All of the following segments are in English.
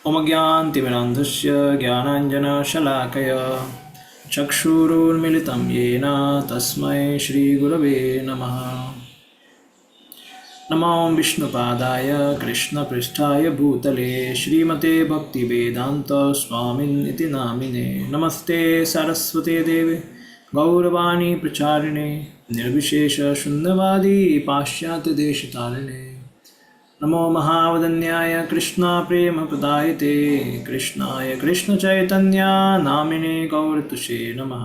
ओमज्ञान्तिमिरान्धस्य ज्ञानाञ्जनशलाकया चक्षुरुन्मिलितं येन तस्मै श्रीगुरवे नमः। नमो विष्णुपादाय कृष्णपृष्ठाय भूतले श्रीमते भक्तिवेदान्तस्वामिन् इति नामिने। नमस्ते सरस्वते देवे गौरवाणी प्रचारिणे निर्विशेषशून्यवादी पाश्चात्यदेशतारिणे। नमो महावदन्याय कृष्णप्रेमप्रदायते कृष्णाय कृष्णचैतन्या नामिने गौरतुषे नमः।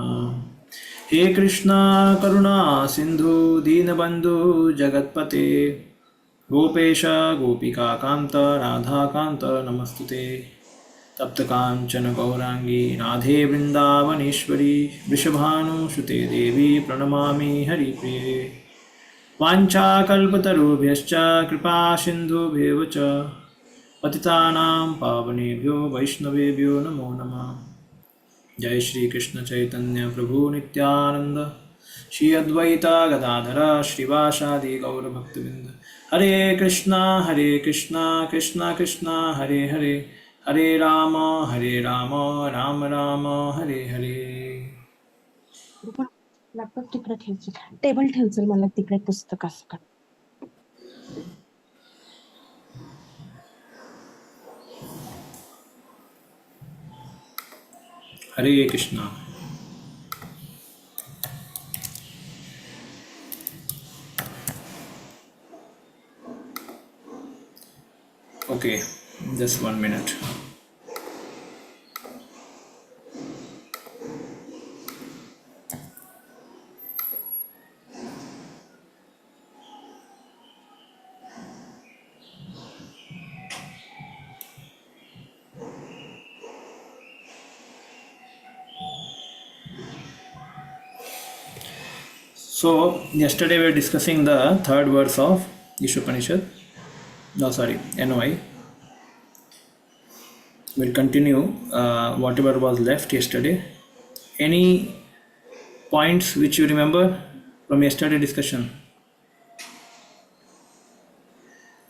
हे कृष्णा करुणा सिन्धु दीनबन्धु जगत्पते गोपेश गोपिकान्त राधाकान्त नमस्तुते। तप्तकाञ्चन गौराङ्गी राधे वृन्दावनेश्वरी वृषभानुसुते देवी प्रणमामि हरिप्रिये। वाञ्छाकल्पतरुभ्यश्च कृपासिन्धुभ्येव च पतितानां पावनेभ्यो वैष्णवेभ्यो नमो नमः। जय श्री कृष्ण चैतन्य प्रभु नित्यानंद श्री अद्वैता गदाधर श्रीवासादि गौरभक्तवृंद। हरे कृष्णा कृष्णा कृष्णा हरे हरे, हरे राम राम राम हरे हरे। लॅपटॉप तिकडे ठेवचल, टेबल ठेवचल, मला तिकडे पुस्तक असं. हरे Krishna. Okay, just 1 minute. So yesterday we were discussing the third verse of Ishopanishad. No, sorry, NOI. We'll continue whatever was left yesterday. Any points which you remember from yesterday discussion?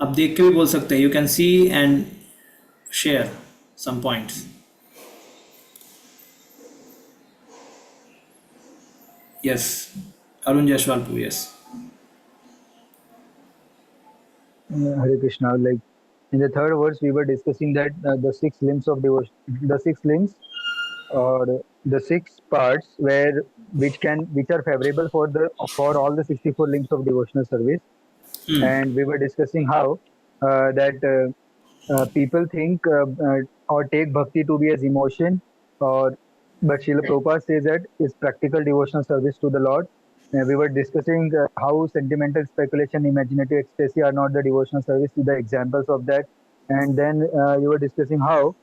आप देख के भी बोल सकते हैं. You can see and share some points. Yes, Arun Jashwalpur. Yes. Hare Krishna. Like in the third verse, we were discussing that the six limbs of devotion, the six limbs or the six parts which are favorable for all the 64 limbs of devotional service. And we were discussing how that people think or take bhakti to be as emotion, but Srila Prabhupada says that it's practical devotional service to the Lord. We were discussing how sentimental speculation, imaginative ecstasy are not the devotional service, to the examples of that. And then you were discussing how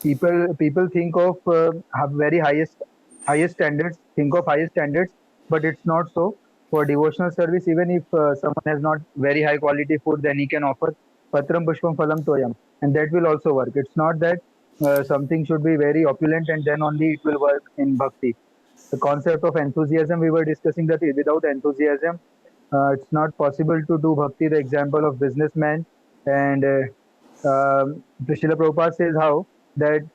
people think of have very highest standards, think of highest standards, but it's not so. For devotional service, even if someone has not very high quality food, then he can offer patram pushpam phalam toyam, and that will also work. It's not that something should be very opulent and then only it will work in bhakti. The concept of enthusiasm, we were discussing that without enthusiasm, it's not possible to do bhakti. The example of businessman, and Srila Prabhupada says how that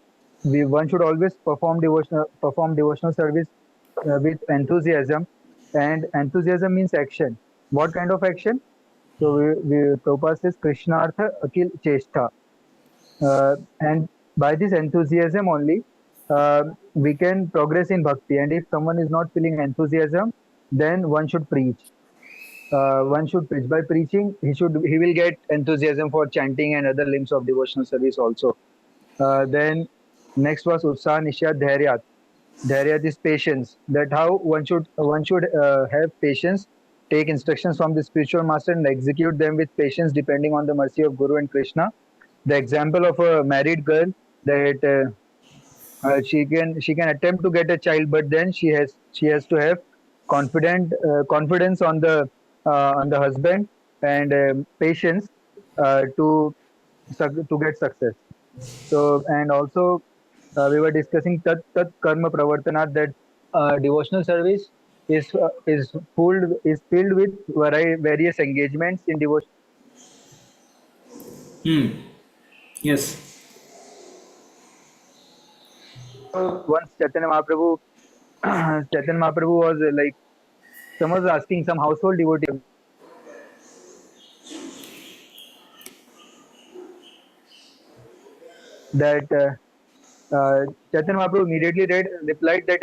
one should always perform devotional service with enthusiasm, and enthusiasm means action. What kind of action? So Prabhupada says Krishnartha Akil Cheshta, and by this enthusiasm only we can progress in bhakti. And if someone is not feeling enthusiasm, then one should preach. One should preach. By preaching, he will get enthusiasm for chanting and other limbs of devotional service also. Then next was Utsaha Nishyat Dhairyat. Dhairyat is patience. That how one should have patience, take instructions from the spiritual master and execute them with patience, depending on the mercy of Guru and Krishna. The example of a married girl, that she can attempt to get a child, but then she has to have confidence on the husband, and patience to get success. So, and also we were discussing tat karma pravartanat, that devotional service is filled with various engagements in devotion. Hmm. Yes. Once Chaitanya Mahaprabhu was like, someone was asking some household devotee that Chaitanya Mahaprabhu immediately replied that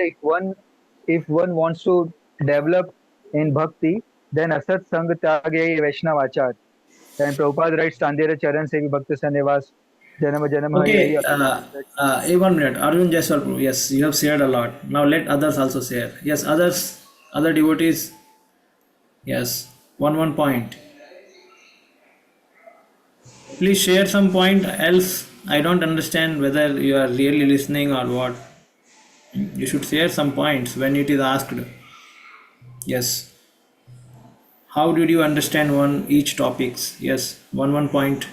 if one wants to develop in bhakti, then asat sang tyage Vaishnav achar. And Prabhupada writes, Tandera charan sevi bhakti sanevas janama janama yahi Okay. abhilas. One minute. Arvind Jaiswal Prabhu. Yes, you have shared a lot. Now let others also share. Yes, others, other devotees. Yes, one point. Please share some point. Else, I don't understand whether you are really listening or what. You should share some points when it is asked. Yes. How did you understand one each topics? Yes, one point.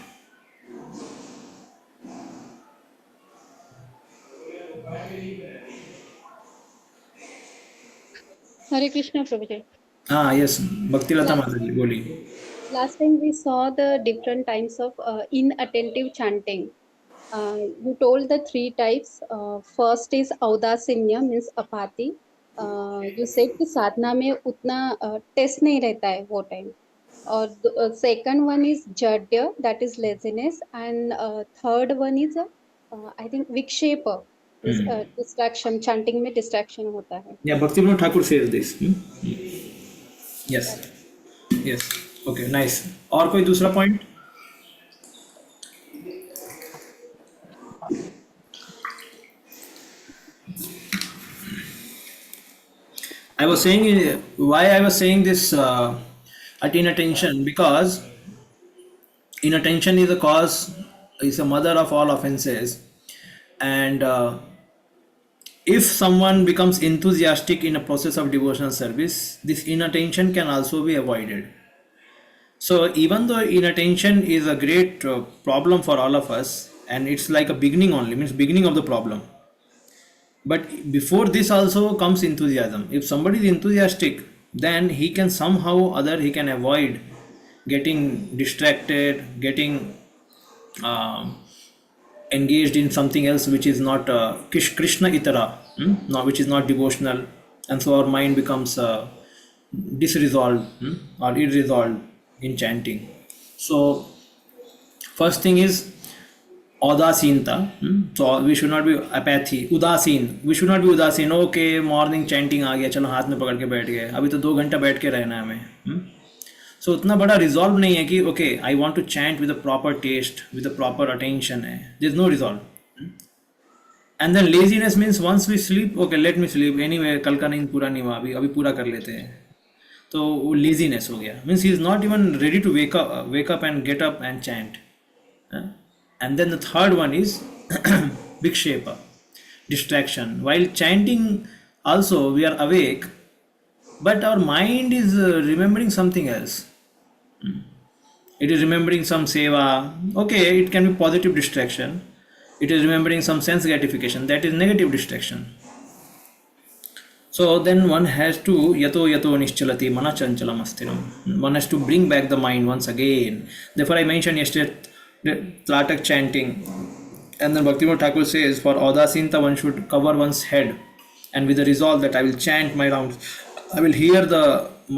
Hare Krishna Prabhuji. Ah, yes. Bhakti Lata Last, Mataji, boli. last time we saw the different types of inattentive chanting. You told the three types. First is औदासीन्य means apathy. You said कि साधना में उतना test नहीं रहता है वो time. और second one is jadya, that is laziness, and third one is I think vikshepa, is distraction. Chanting में distraction होता है. Yeah, Bhakti Vinod Thakur says this. Yes. Correct. Yes. Okay, nice. और कोई दूसरा point? I was saying why I was saying this at inattention, because inattention is a cause, is a mother of all offenses, and if someone becomes enthusiastic in a process of devotional service, this inattention can also be avoided. So even though inattention is a great problem for all of us, and it's like a beginning only, means beginning of the problem. But before this also comes enthusiasm. If somebody is enthusiastic, then he can somehow or other he can avoid getting distracted, getting um, engaged in something else which is not Krishna itara, no, which is not devotional, and so our mind becomes disresolved or irresolved in chanting. So first thing is Audasinta. So we should not be apathy. Udasin. We should not be udasin. Okay, morning chanting आ गया, चलो हाथ में पकड़ के बैठ गए. अभी तो 2 घंटा बैठ के रहना है हमें. सो उतना बड़ा रिजॉल्व नहीं है कि okay I want to chant with a proper test, with a proper attention है. There is no resolve. And then laziness means once we sleep, okay let me sleep anyway, कल का नींद पूरा नहीं हुआ, अभी अभी पूरा कर लेते हैं. तो वो लेजीनेस हो गया. Means he is not even ready to wake up and get up and chant. And then the third one is vikshepa, distraction. While chanting also we are awake, but our mind is remembering something else. It is remembering some seva. Okay, it can be positive distraction. It is remembering some sense gratification. That is negative distraction. So then one has to yato nischalati mana chanchalam astinam. One has to bring back the mind once again. Therefore I mentioned yesterday Tlatak chanting, and then Bhaktivinoda Thakur says for Audasinta one should cover one's head, and with the resolve that I will chant my rounds, I will hear the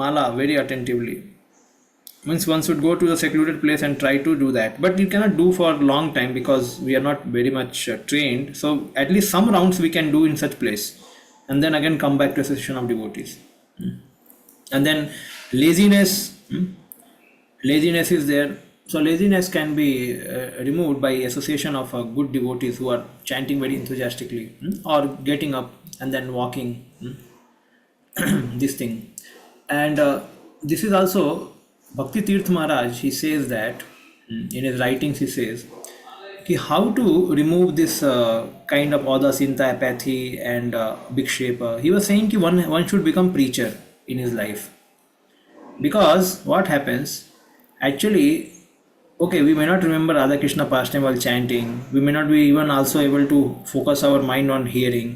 mala very attentively. Means one should go to the secluded place and try to do that, but you cannot do for a long time because we are not very much trained. So at least some rounds we can do in such place, and then again come back to a session of devotees. And then laziness, laziness is there. So laziness can be removed by association of good devotees who are chanting very enthusiastically, or getting up and then walking, this thing. And this is also Bhakti Tirth Maharaj, he says that in his writings, he says कि how to remove this kind of audasinta, apathy and vikshepa. He was saying कि one should become preacher in his life, because what happens actually, okay, we may not remember Radha Krishna pastime while chanting, we may not be even also able to focus our mind on hearing,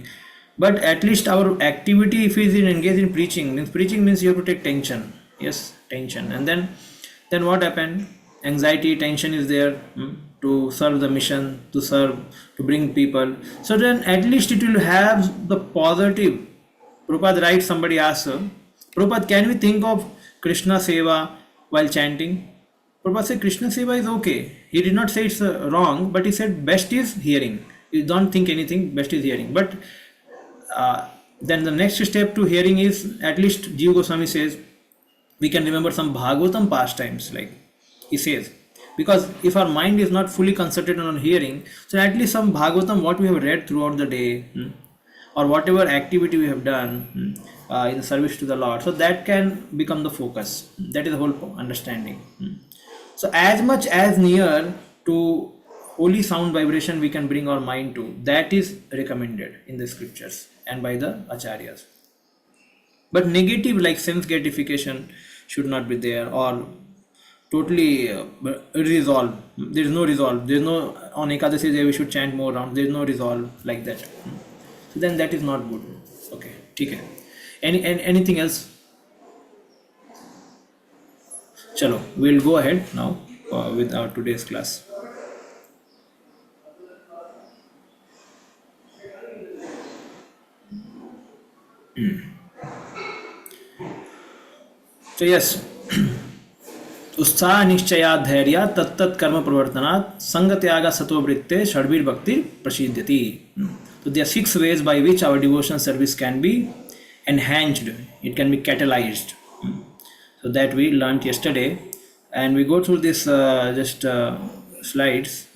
But at least our activity, if is in engaged in preaching, means you have to take tension. Yes, tension. And then what happened? Anxiety, tension is there, to serve the mission, to bring people. So then at least it will have the positive. Prabhupada writes, somebody asks, Prabhupada, can we think of Krishna Seva while chanting? Prabhupada said Krishna Seva is okay. He did not say it's wrong, but he said best is hearing. You don't think anything, best is hearing. But then the next step to hearing is, at least Jiva Goswami says, we can remember some Bhagavatam pastimes, like he says. Because if our mind is not fully concentrated on hearing, so at least some Bhagavatam, what we have read throughout the day, or whatever activity we have done in service to the Lord, so that can become the focus. That is the whole understanding. So as much as near to holy sound vibration we can bring our mind to, that is recommended in the scriptures and by the acharyas. But negative, like sense gratification, should not be there, or totally resolve. There is no resolve. There is no, on Ekadasi day we should chant more rounds. There is no resolve like that. So then that is not good. Okay, ठीक है. Anything else? Chalo, we'll go ahead now with our today's class. So yes, उत्साह निश्चया धैर्य तत्त कर्म प्रवर्तनात् संग त्याग सत्ववृत्ते षड्वीर भक्ति प्रसिद्ध्यति. So there are 6 ways by which our devotional service can be enhanced, it can be catalyzed. So that we learnt yesterday, and we go through this slides.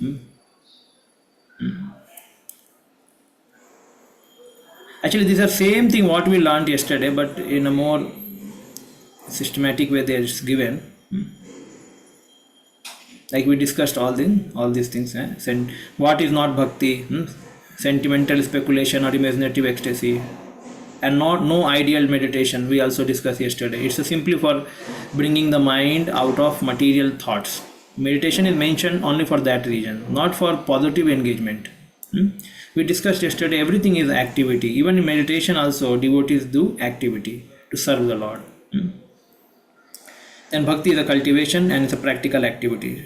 Actually, these are same thing what we learned yesterday, but in a more systematic way there is given. Like we discussed all these things. What is not bhakti? Sentimental speculation or imaginative ecstasy, and no ideal meditation. We also discussed yesterday. It's simply for bringing the mind out of material thoughts. Meditation is mentioned only for that reason, not for positive engagement. We discussed yesterday, everything is activity. Even in meditation also, devotees do activity to serve the Lord. And bhakti is a cultivation and it's a practical activity.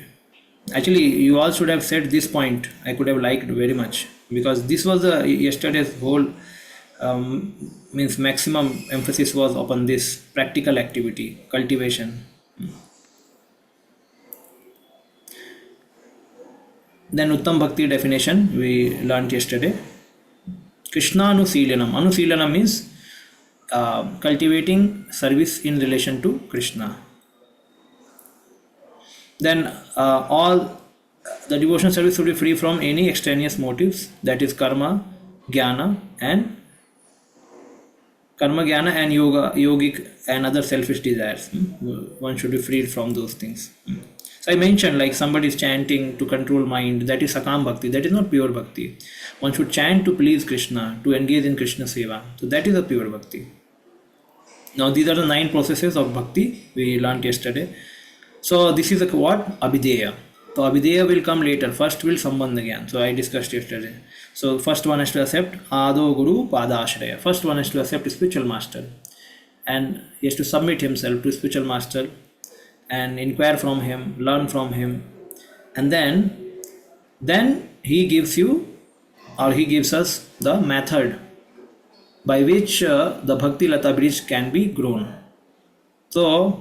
Actually, you all should have said this point. I could have liked very much, because this was yesterday's whole means maximum emphasis was upon this practical activity, cultivation. Then Uttam Bhakti definition we learned yesterday. Krishna Anusilanam. Anusilanam means cultivating service in relation to Krishna. Then all the devotional service should be free from any extraneous motives, that is karma, jnana and yogic and other selfish desires. One should be freed from those things. So I mentioned, like somebody is chanting to control mind, that is sakam bhakti, that is not pure bhakti. One should chant to please Krishna, to engage in Krishna seva. So that is a pure bhakti. Now these are the 9 processes of bhakti we learned yesterday. So this is what? Abhideya. So Abhideya will come later. First will Sambandha Gyan. So I discussed yesterday. So first one has to accept Ado Guru Padashraya. First one has to accept spiritual master. And he has to submit himself to spiritual master and inquire from him, learn from him. And then he gives you, or he gives us the method by which the Bhakti Lata bridge can be grown. So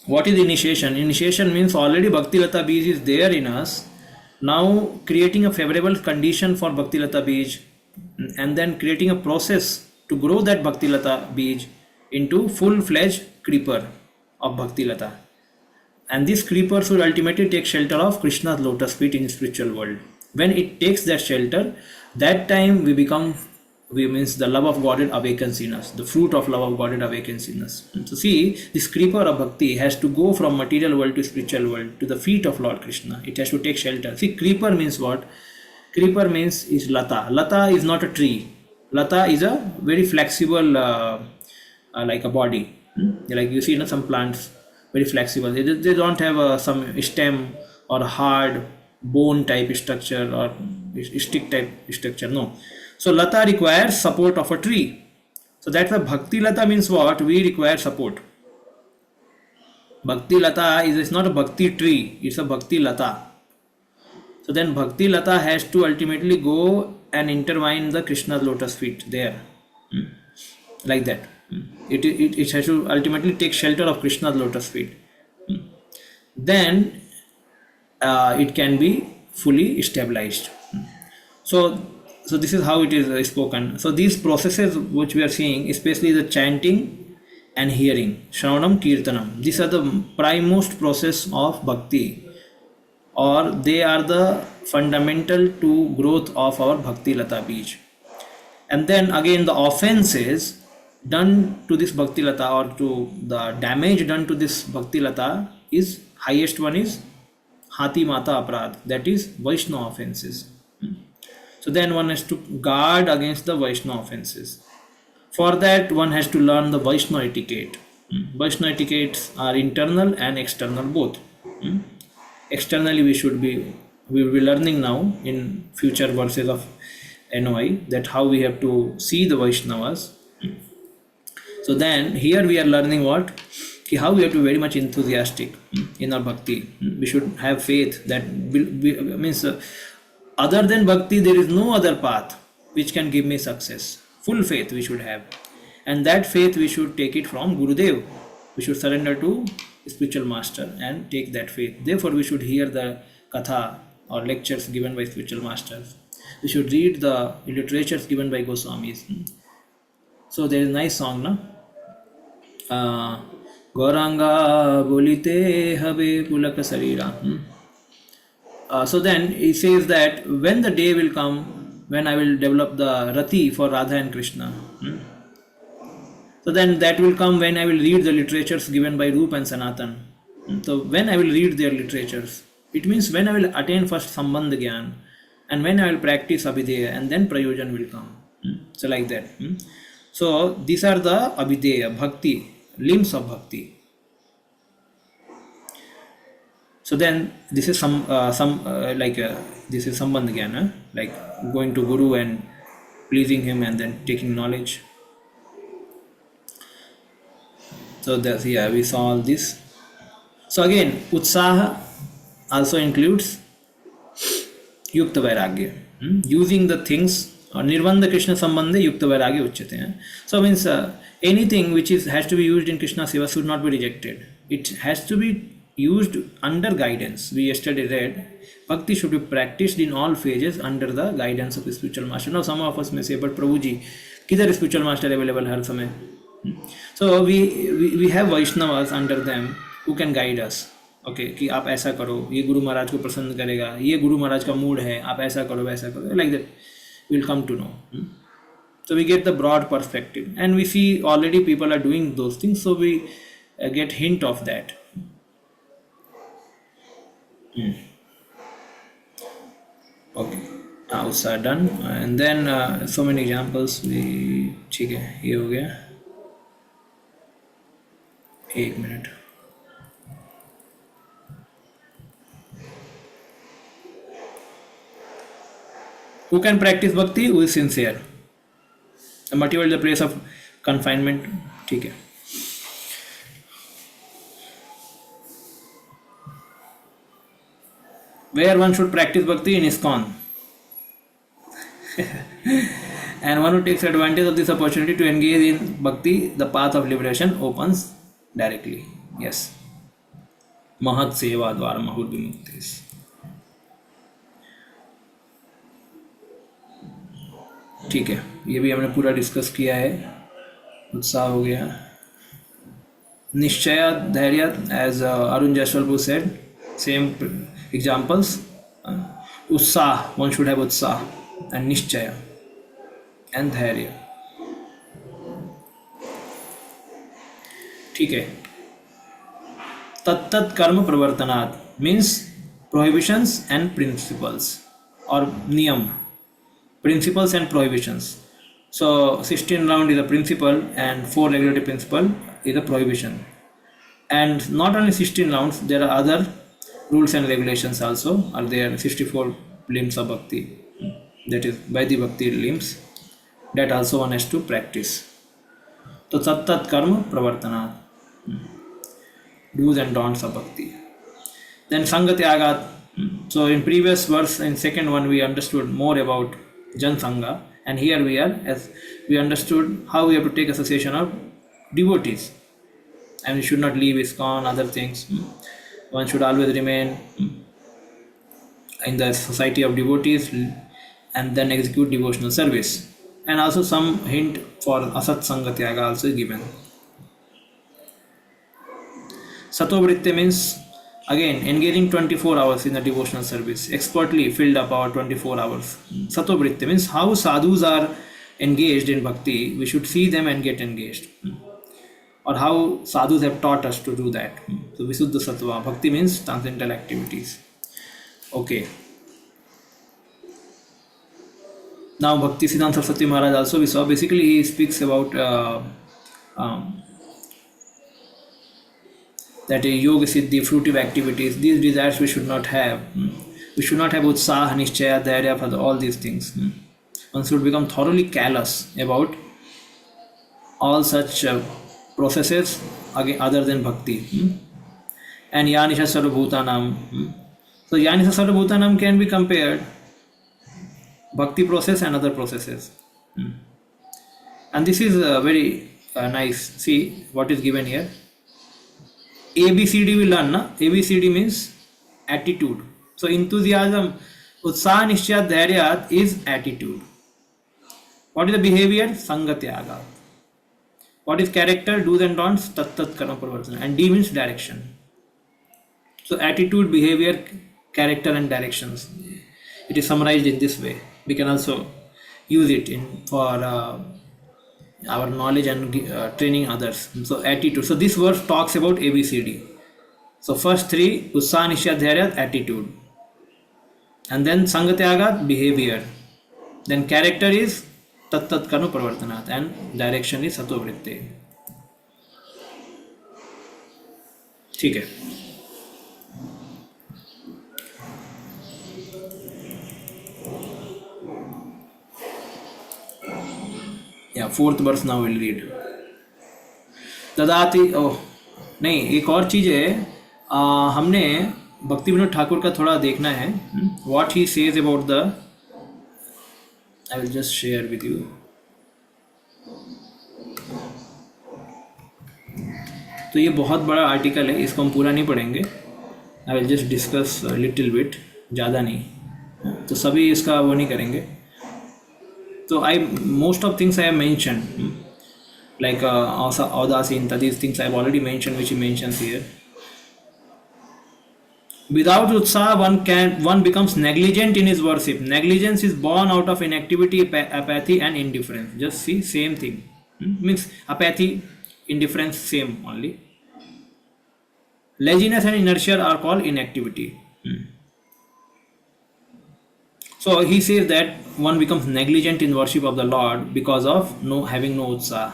what is initiation? Initiation means already Bhakti Lata Bij is there in us. Now creating a favorable condition for Bhakti Lata Bij, and then creating a process to grow that Bhakti Lata Bij into full-fledged creeper of Bhakti Lata. And this creeper should ultimately take shelter of Krishna's lotus feet in spiritual world. When it takes that shelter, that time means the love of Godhead awakens in us. The fruit of love of Godhead awakens in us. So see, this creeper of bhakti has to go from material world to spiritual world, to the feet of Lord Krishna. It has to take shelter. See, creeper means what? Creeper means is lata. Lata is not a tree. Lata is a very flexible, like a body. Like you see, some plants, very flexible. They don't have some stem or hard bone type structure or stick type structure. No. So lata requires support of a tree. So that's why bhakti lata means what? We require support. Bhakti lata is not a bhakti tree, it's a bhakti lata. So then bhakti lata has to ultimately go and intertwine the Krishna's lotus feet there. Like that. It has to ultimately take shelter of Krishna's lotus feet. Then it can be fully stabilized. So, so this is how it is spoken. So these processes which we are seeing, especially the chanting and hearing, Shravanam, Kirtanam, these are the primemost process of bhakti, or they are the fundamental to growth of our bhakti lata beach. And then again the offenses done to this bhakti lata, or to the damage done to this bhakti lata, is highest one is hati mata aprad, that is Vaishnava offenses. So then one has to guard against the Vaishnava offenses. For that one has to learn the Vaishnava etiquette. Vaishnava etiquettes are internal and external both. Externally we will be learning now in future verses of NOI that how we have to see the Vaishnavas. So then here we are learning what? How we have to be very much enthusiastic in our bhakti. We should have faith that means other than bhakti there is no other path which can give me success. Full faith we should have, and that faith we should take it from Gurudev. We should surrender to spiritual master and take that faith. Therefore we should hear the katha or lectures given by spiritual masters. We should read the literatures given by Goswamis. So there is a nice song, na? Gauranga bolite habe pulak sarira. So then he says that when the day will come when I will develop the rati for Radha and Krishna. So then that will come when I will read the literatures given by Rup and Sanatan. So when I will read their literatures, it means when I will attain first Sambandh Gyan, and when I will practice Abhideya, and then Prayojan will come. So like that. So these are the Abhideya, Bhakti, limbs of Bhakti. So then this is this is Sambandh Gyan, like going to Guru and pleasing him and then taking knowledge. So that's, yeah, we saw all this. So again, Utsaha also includes Yukta Vairagya. Using the things, or Nirvanda Krishna Sambandhe Yukta Vairagya Uchyate. So means anything which has to be used in Krishna Seva should not be rejected. It has to be used under guidance. We yesterday read, Bhakti should be practiced in all phases under the guidance of the spiritual master. Now some of us may say, but Prabhuji, kidhar spiritual master available har samay? So we have Vaishnavas under them who can guide us. Okay, कि आप ऐसा करो, ये गुरु महाराज को प्रसन्न करेगा, ये गुरु महाराज का मूड है, आप ऐसा करो वैसा करो, like that we'll come to know. So we get the broad perspective, and we see already people are doing those things, so we get hint of that. Okay, now it's done, and then so many examples. We ठीक है, ये हो गया. एक minute. Who can practice bhakti? Who is sincere? A material is the place of confinement. ठीक है. Where one should practice bhakti? In ISKCON. And one who takes advantage of this opportunity to engage in bhakti, the path of liberation opens directly. Yes. Mahat seva dwara mahur vimuktis. ठीक है, ये भी हमने पूरा discuss किया है. उत्साह हो गया. निश्चय, धैर्य, एज अरुण जसवलपुर सेड, सेम एग्जाम्पल्स. उत्साह, वन शुड हैव उत्साह, एंड निश्चय एंड धैर्य. ठीक है. तत्त कर्म प्रवर्तनात् मीन्स प्रोहिबिशंस एंड प्रिंसिपल्स, और नियम, principles and prohibitions. So 16 round is a principle and 4 regulatory principle is a prohibition. And not only 16 rounds, there are other rules and regulations also are there. 64 limbs of bhakti, that is Vaidhi bhakti limbs. that also one has to practice. So tat tat karma pravartana, do's and don'ts of bhakti. Then sanga tyagat. So in previous verse, in second one, we understood more about jan sanga, and here we are, as we understood how we have to take association of devotees, and we should not leave ISKCON, other things. One should always remain in the society of devotees and then execute devotional service. And also some hint for asat sanga tyaga also is given. Satovritte means again engaging 24 hours in the devotional service, expertly filled up our 24 hours. Satovritte means how sadhus are engaged in bhakti, we should see them and get engaged. Or how sadhus have taught us to do that. So Visuddha Sattva. Bhakti means transcendental activities. Okay. Now Bhakti Siddhanta Saraswati Maharaj also we saw, basically he speaks about that yoga siddhi, fruitive activities, these desires we should not have. We should not have utsaha, nishchaya, dhairya for all these things. One should become thoroughly callous about all such processes again, other than bhakti. And yanisha sarvabhutanam. So yanisha sarvabhutanam can be compared bhakti process and other processes. And this is very nice. See what is given here. ABCD we learn, na? ABCD means attitude. So enthusiasm, utsaha, nishchaya, dhairya is attitude. What is the behavior? Sangatyaga. What is character? Do's and don'ts? Tat tat karma pravartana. And D means direction. So attitude, behavior, character and directions. It is summarized in this way. We can also use it in for our knowledge and training others. So attitude. So this verse talks about ABCD. So first three, utsaha, nishchaya, dhairya, attitude. And then sangatyaga, behavior. Then character is tat tat karma pravartanat, and direction is sato vritte. ठीक है. Yeah, fourth verse now we'll read. ददाति नहीं, एक और चीज़ है, हमने भक्ति विनोद ठाकुर का थोड़ा देखना है. What he says about the, I will just share with you. तो ये बहुत बड़ा आर्टिकल है, इसको हम पूरा नहीं पढ़ेंगे. I will just discuss a little bit, ज़्यादा नहीं. तो सभी इसका वो नहीं करेंगे. So most of things I have mentioned, like audasinta, these things I have already mentioned, which he mentions here. Without utsaha, one becomes negligent in his worship. Negligence is born out of inactivity, apathy, and indifference. Just see, same thing. Means apathy, indifference, same only. Laziness and inertia are called inactivity. So he says that one becomes negligent in worship of the Lord because of having no utsaha.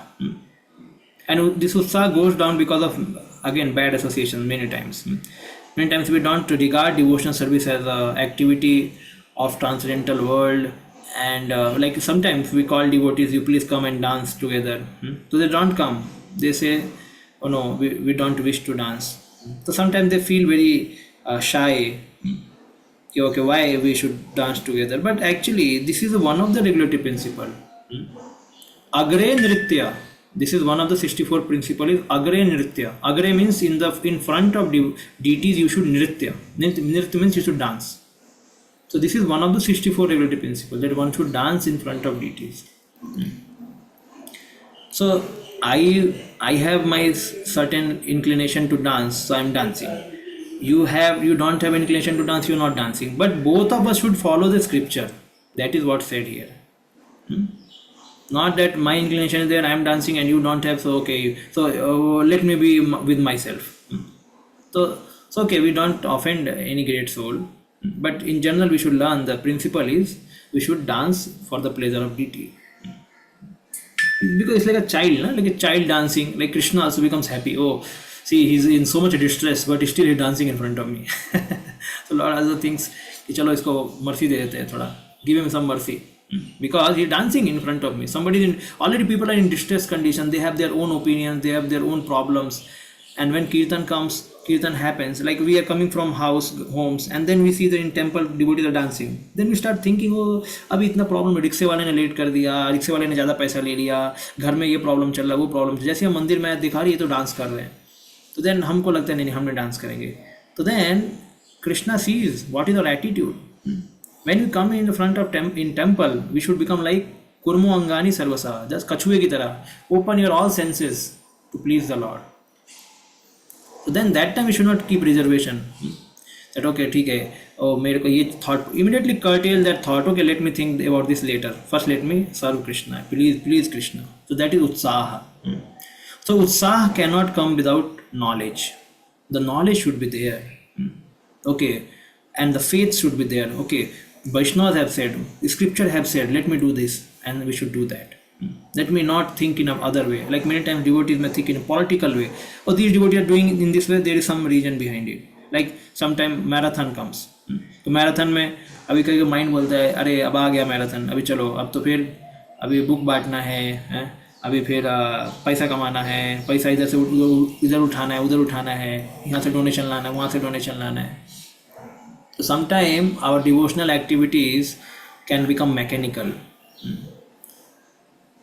And this utsaha goes down because of, again, bad associations many times. Many times we don't regard devotional service as an activity of transcendental world, and like sometimes we call devotees, you please come and dance together. So they don't come. They say, oh no, we don't wish to dance. So sometimes they feel very shy. Okay, why we should dance together? But actually, this is one of the regulatory principle. Agre nritya. This is one of the 64 principle is agre nritya. Agre means in front of deities you should nritya. Nritya means you should dance. So this is one of the 64 regulatory principles, that one should dance in front of deities. So I have my certain inclination to dance, so I am dancing. You don't have inclination to dance, you are not dancing. But both of us should follow the scripture. That is what said here. Not that my inclination is there, I am dancing and you don't have, so okay, so let me be with myself. So okay, we don't offend any great soul, but in general we should learn the principle is we should dance for the pleasure of deity. Because it's like a child, like a child dancing, like Krishna also becomes happy. Oh, see, he's in so much distress, but still he's dancing in front of me. So a lot of other things, कि चलो इसको mercy दे देते हैं थोड़ा, give him some mercy. because he's dancing in front of me. Somebody already, people are in distress condition, they have their own opinions, they have their own problems. And when kirtan comes, kirtan happens, like we are coming from homes, and then we see that in temple devotees are dancing, then we start thinking, oh अभी इतना problem है, रिक्शे वाले ने late कर दिया, रिक्शे वाले ने ज़्यादा पैसा ले लिया, घर में ये प्रॉब्लम चल रहा है, वो प्रॉब्लम, जैसे हम मंदिर में दिखा रही है तो डांस कर रहे हैं, तो देन हमको लगता है नहीं हमने डांस करेंगे. तो then Krishna sees what is our attitude. When you come in the front of in temple, we should become like kurmo angani sarvasa, just कछुए की तरह, open your all senses to please the Lord. So then that time we should not keep reservation. That okay, ठीक है, oh मेरे को ये thought, immediately curtail that thought. Okay, let me think about this later. First, let me serve Krishna. Please Krishna. So that is utsaha. So utsaha cannot come without knowledge. The knowledge should be there. Okay, and the faith should be there. Okay, Vaishnavas have said, scripture have said, let me do this, and we should do that. Let me not think in a other way. Like many times devotees may think in a political way. Oh, these devotees are doing in this way, there is some reason behind it. Like sometime marathon comes. तो marathon में अभी कहीं mind बोलता है अरे अब आ गया marathon, अभी चलो, अब तो फिर अभी बुक बांटना है, अभी फिर पैसा कमाना है, पैसा इधर से इधर उठाना है, उधर उठाना है, यहाँ से डोनेशन लाना है, वहाँ से डोनेशन लाना है. So sometimes our devotional activities can become mechanical.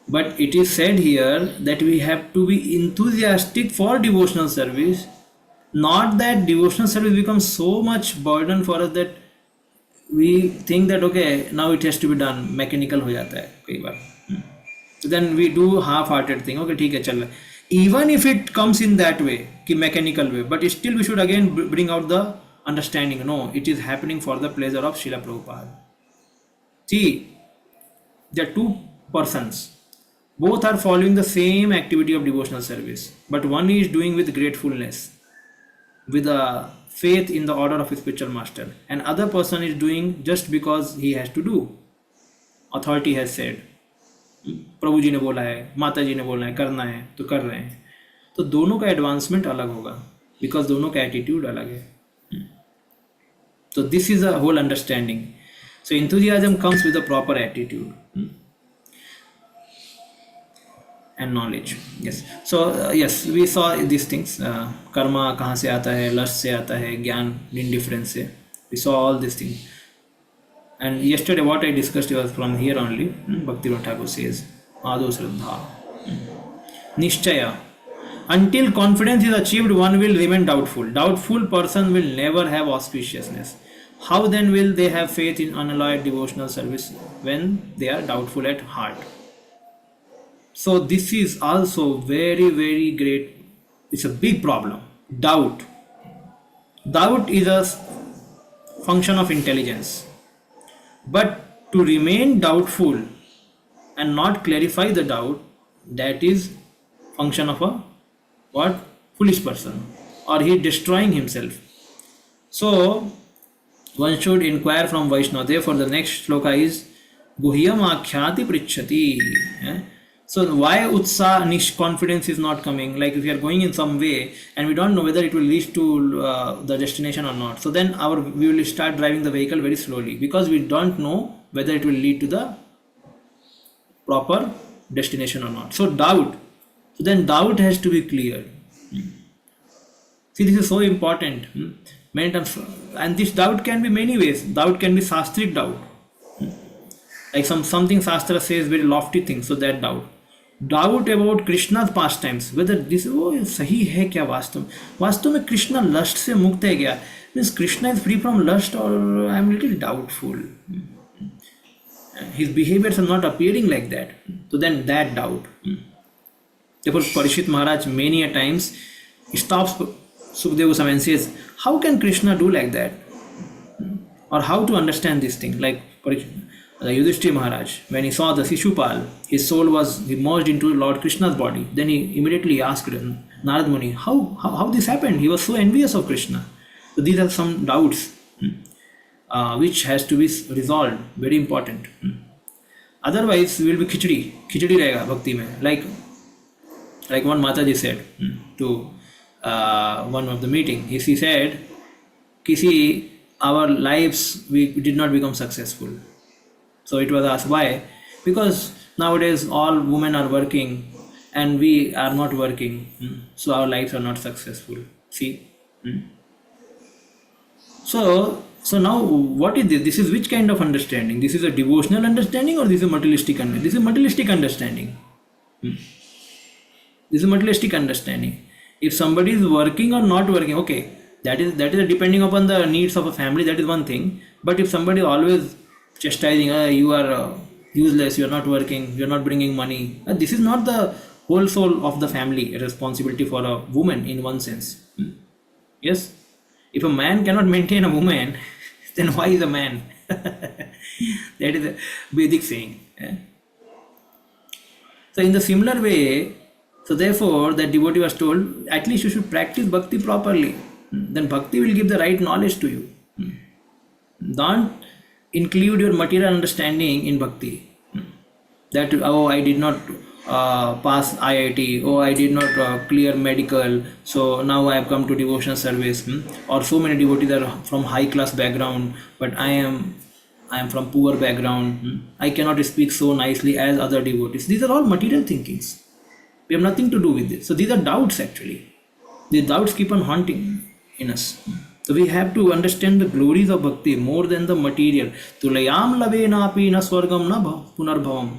But it is said here that we have to be enthusiastic for devotional service, not that devotional service becomes so much burden for us that we think that okay, now it has to be done, mechanical हो जाता है कई बार. So then we do half-hearted thing. Okay, ठीक है चल, even if it comes in that way कि mechanical way, but still we should again bring out the understanding. No, it is happening for the pleasure of Srila Prabhupada. See, there are two persons. Both are following the same activity of devotional service, but one is doing with gratefulness, with a faith in the order of his spiritual master, and other person is doing just because he has to do. Authority has said, प्रभु जी ने बोला है, माता जी ने बोला है, करना है तो कर रहे हैं. तो दोनों का एडवांसमेंट अलग होगा, बिकॉज दोनों का एटीट्यूड अलग है. So this is a whole understanding. So enthusiasm comes with a proper attitude and knowledge. Yes. So yes, we saw these things. Karma कहाँ से आता है, लस्ट से आता है, ज्ञान indifference से. We saw all these things. And yesterday what I discussed was from here only. Bhakti Thakur says, Ado Shraddha, Nishchaya. Until confidence is achieved, one will remain doubtful. Doubtful person will never have auspiciousness. How then will they have faith in unalloyed devotional service when they are doubtful at heart? So this is also very, very great. It's a big problem. Doubt. Doubt is a function of intelligence. But to remain doubtful and not clarify the doubt, that is function of a what? Foolish person, or he destroying himself. So one should inquire from Vaishnava. Therefore the next shloka is Guhyam Akhyati Prichati. So why Utsa Nish confidence is not coming? Like if we are going in some way and we don't know whether it will reach to the destination or not. So then we will start driving the vehicle very slowly because we don't know whether it will lead to the proper destination or not. So doubt. So then doubt has to be cleared. See, this is so important. Many times, and this doubt can be many ways. Doubt can be shastric doubt. Like something Shastra says very lofty things, so that doubt. Doubt about Krishna's pastimes, whether this सही है क्या वास्तव में Krishna lust से मुक्त है क्या? Means Krishna is free from lust, or I am little doubtful. His behaviors are not appearing like that. So then that doubt. Therefore, Parishit Maharaj many a times stops Sukadeva Goswami and says, how can Krishna do like that? Or how to understand this thing? Like the Yudhishthira Maharaj, when he saw the Shishupal, his soul was merged into Lord Krishna's body. Then he immediately asked Narad Muni, how this happened? He was so envious of Krishna. So these are some doubts which has to be resolved. Very important. Otherwise, we will be khichdi rahega bhakti mein. Like one Mataji said to one of the meeting, he said, our lives, we did not become successful. So it was asked why? Because nowadays all women are working and we are not working. So our lives are not successful. See? So now what is this? This is which kind of understanding? This is a devotional understanding or this is a materialistic understanding? This is materialistic understanding. This is materialistic understanding. If somebody is working or not working, okay, that is depending upon the needs of a family. That is one thing. But if somebody always chastising, you are useless, you are not working, you are not bringing money, this is not the whole soul of the family. A responsibility for a woman in one sense. Yes, if a man cannot maintain a woman, then why is a man? That is a Vedic saying. So in the similar way, so therefore that devotee was told, at least you should practice bhakti properly. Then bhakti will give the right knowledge to you. Don't include your material understanding in bhakti. That, oh, I did not pass IIT, oh, I did not clear medical, so now I have come to devotional service. Or so many devotees are from high class background, but I am from poor background. I cannot speak so nicely as other devotees. These are all material thinkings. We have nothing to do with this. So these are doubts actually. The doubts keep on haunting in us. So we have to understand the glories of bhakti more than the material. Tulayam lavenapi na swargam na punarbhavam.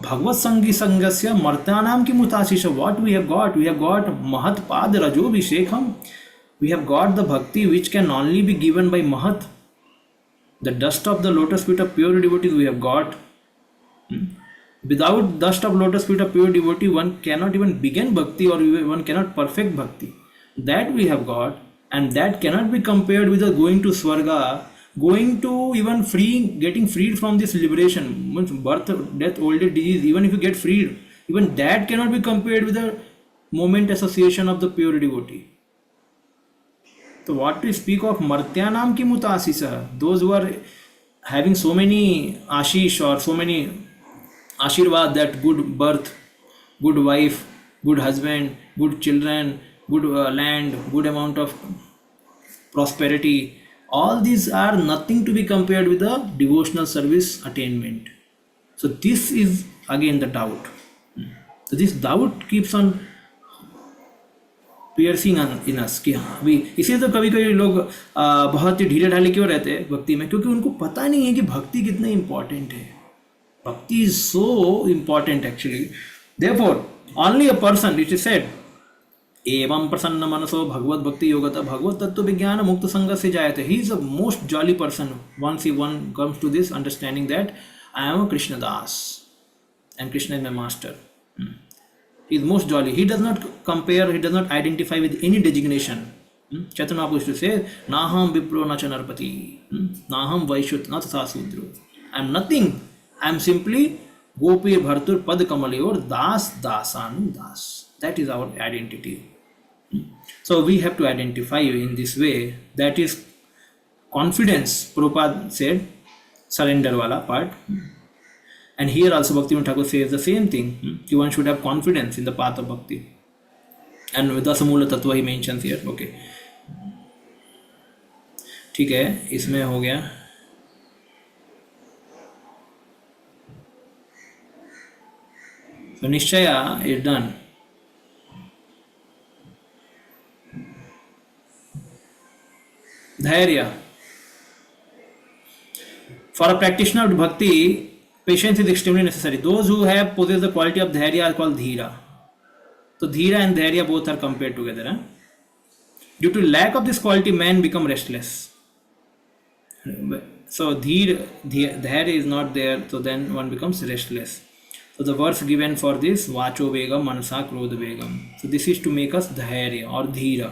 Bhagavad Sangi Sangasya Martanam ki mutasisha. What we have got? We have got Mahat Pad Rajo Vishekam. We have got the bhakti which can only be given by Mahat. The dust of the lotus feet of pure devotees we have got. Without dust of lotus feet of pure devotee, one cannot even begin bhakti or one cannot perfect bhakti. That we have got, and that cannot be compared with the going to Swarga, going to even getting freed from this liberation, birth, death, old age, disease. Even if you get freed, even that cannot be compared with the moment association of the pure devotee. So what to speak of Martyanam ki mutasisa, those who are having so many ashish or so many Ashirvad, that good birth, good wife, good husband, good children, good land, good amount of prosperity, all these are nothing to be compared with the devotional service attainment. So this is again the doubt. So this doubt keeps on piercing in us कि हाँ अभी इसीलिए तो कभी कभी लोग बहुत ही ढीले ढाले क्यों रहते हैं भक्ति में, क्योंकि उनको पता नहीं है कि भक्ति कितनी इम्पोर्टेंट है. Bhakti is so important actually. Therefore, only a person, it is said, एवं प्रसन्न मनसो भगवत भक्ति योगता भगवत तत्व विज्ञान मुक्त संग से जायते. He is the most jolly person once one comes to this understanding that I am a Krishna Das and Krishna is my master. He is most jolly. He does not compare, he does not identify with any designation. Chaitanya Mahaprabhu used to say, Naham Vipro na Chanarpati, Naham Vaishyut na Tatha Sudro. I am nothing. I am simply Gopir Bhartur Pad Kamalayor Das Dasanu Das. That is our identity. So we have to identify in this way. That is confidence. Prabhupada said, surrender wala part. And here also Bhaktivinoda Thakur says the same thing. One should have confidence in the path of bhakti. And Dasamula Tattva he mentions here. Okay. ठीक है, इसमें हो गया. So Nishchaya is done. Dhairya. For a practitioner of bhakti, patience is extremely necessary. Those who have possessed the quality of dhairya are called dhira. So dhira and dhairya both are compared together. Due to lack of this quality, man become restless. So dhairya is not there, so then one becomes restless. So the verse given for this, vacho vegam manasa krodha vegam. So this is to make us dhairya or dhira.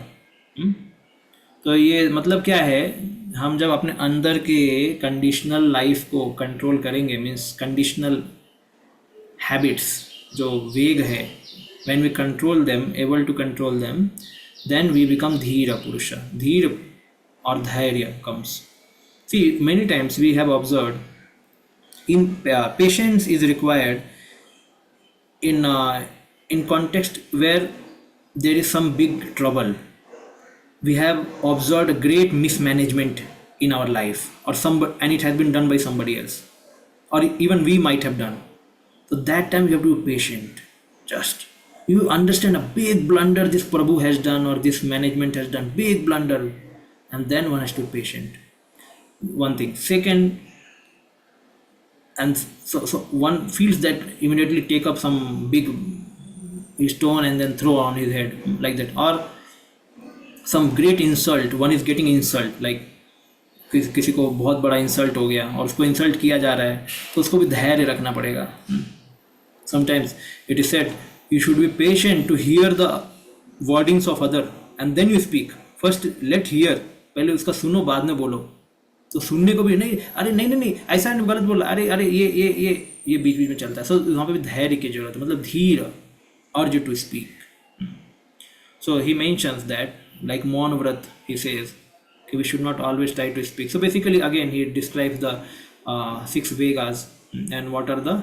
तो ये मतलब क्या है, हम जब अपने अंदर के कंडीशनल लाइफ को कंट्रोल करेंगे, मीन्स कंडीशनल हैबिट्स जो वेग है, when we control them, able to control them, then we become धीर पुरुष. धीर और धैर्य comes. See many times we have observed in patience is required in context where there is some big trouble. We have observed a great mismanagement in our life, and it has been done by somebody else, or even we might have done. So that time you have to be patient. Just you understand a big blunder this Prabhu has done or this management has done, big blunder, and then one has to be patient. One thing. Second, and so one feels that immediately take up some big stone and then throw on his head like that, or some great insult. One is getting insult like किसी को बहुत बड़ा insult हो गया और उसको insult किया जा रहा है, तो उसको भी धैर्य रखना पड़ेगा. Sometimes it is said you should be patient to hear the wordings of other and then you speak. First let hear, पहले उसका सुनो बाद में बोलो. तो सुनने को भी नहीं, अरे नहीं नहीं नहीं ऐसा नहीं, गलत बोला, अरे अरे ये बीच बीच में चलता है. सो वहाँ पे भी धैर्य की जरूरत है, मतलब धीर, urge you to speak. So he mentions that like Maun Vrat, he says we should not always try to speak. So basically again he describes the 6 Vegas and what are the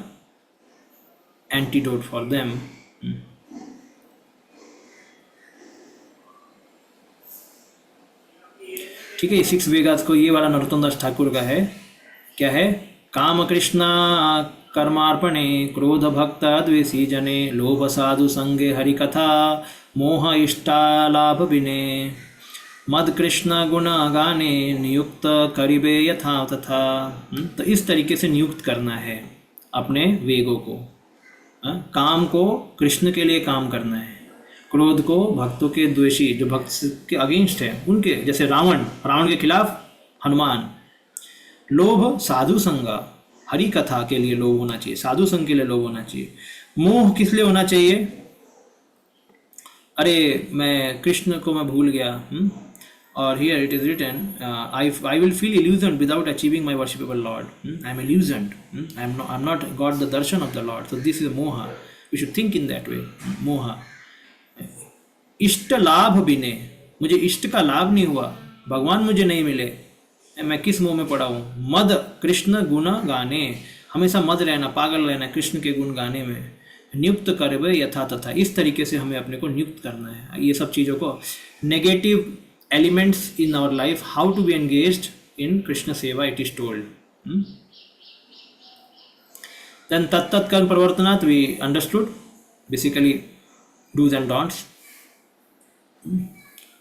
antidote for them. ठीक है, 6 Vegas को ये वाला नरोत्तम दास ठाकुर का है. क्या है? काम कृष्णा कर्मार्पणे, क्रोध भक्त द्वेषी जने, लोभ साधु संगे हरि कथा, मोह इष्टालाभ विने, मद कृष्ण गुण गाने, नियुक्त करिबे यथा तथा. तो इस तरीके से नियुक्त करना है अपने वेगों को. काम को कृष्ण के लिए काम करना है, क्रोध को भक्तों के द्वेषी जो भक्त के अगेंस्ट है उनके, जैसे रावण के खिलाफ हनुमान. लोभ साधु संग, हरि कथा के लिए लोभ होना चाहिए, साधु संग के लिए लोभ होना चाहिए. मोह किस लिए होना चाहिए? अरे मैं कृष्ण को मैं भूल गया. Or here it is written, I will feel illusioned without achieving my worshipable Lord. I am illusioned. I'm not got the darshan of the Lord. So this is moha. We should think in that way. Moha. इष्ट लाभ बिने, मुझे इष्ट का लाभ नहीं हुआ, भगवान मुझे नहीं मिले, मैं किस मोह में पड़ा हूँ. मद कृष्ण गुण गाने, हमेशा मद रहना, पागल रहना कृष्ण के गुण गाने में. नियुक्त करवे यथा तथा, इस तरीके से हमें अपने को नियुक्त करना है. ये सब चीज़ों को negative elements in our life, how to be engaged in Krishna Seva, it is told. Then tat karma pravartanat we understood, basically do's and don'ts.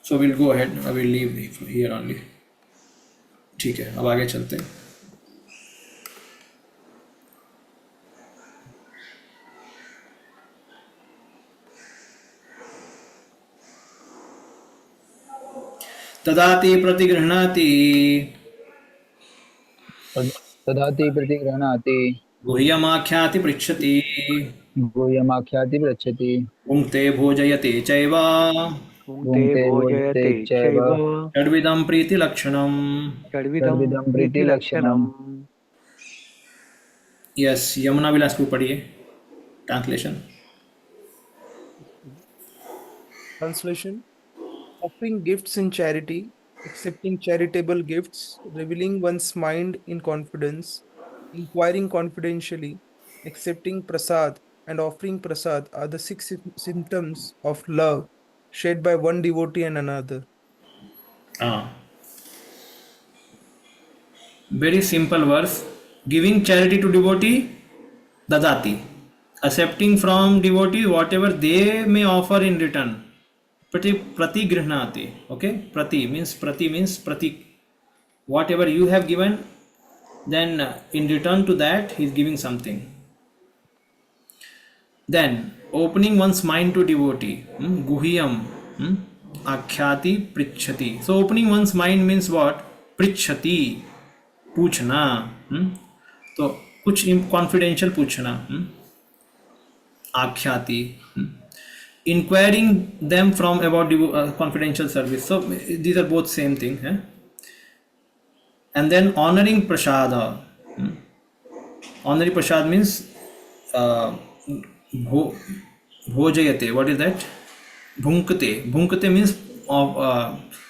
So we'll go ahead, I will leave here only. ठीक है, अब आगे चलते हैं. तदाति प्रतिगृह्णाति, तदाति प्रतिगृह्णाति, गुह्यमाख्याति पृच्छति, गुह्यमाख्याति पृच्छति, पुङ्क्ते भोजयते चैव, भुङ्क्ते भोजयते चैव, षड्विधं प्रीतिलक्षणम्. षड्विधं प्रीतिलक्षणम्. यस, यमुना विलासपुर पढ़िए translation. Translation: offering gifts in charity, accepting charitable gifts, revealing one's mind in confidence, inquiring confidentially, accepting prasad, and offering prasad are the 6 symptoms of love shared by one devotee and another. Very simple verse. Giving charity to devotee, dadati. Accepting from devotee whatever they may offer in return. Prati grihnati. Okay, prati means prati. Whatever you have given, then in return to that he is giving something. Then opening one's mind to devotee, guhyam, akhyati prichhati. So opening one's mind means what? Prichhati, पूछना. तो कुछ confidential पूछना. आख्याति, inquiring them from about confidential service. So these are both same thing. And then honoring prasada. Honoring prasad means bhojayate. What is that? Bhunkate. Bhunkate means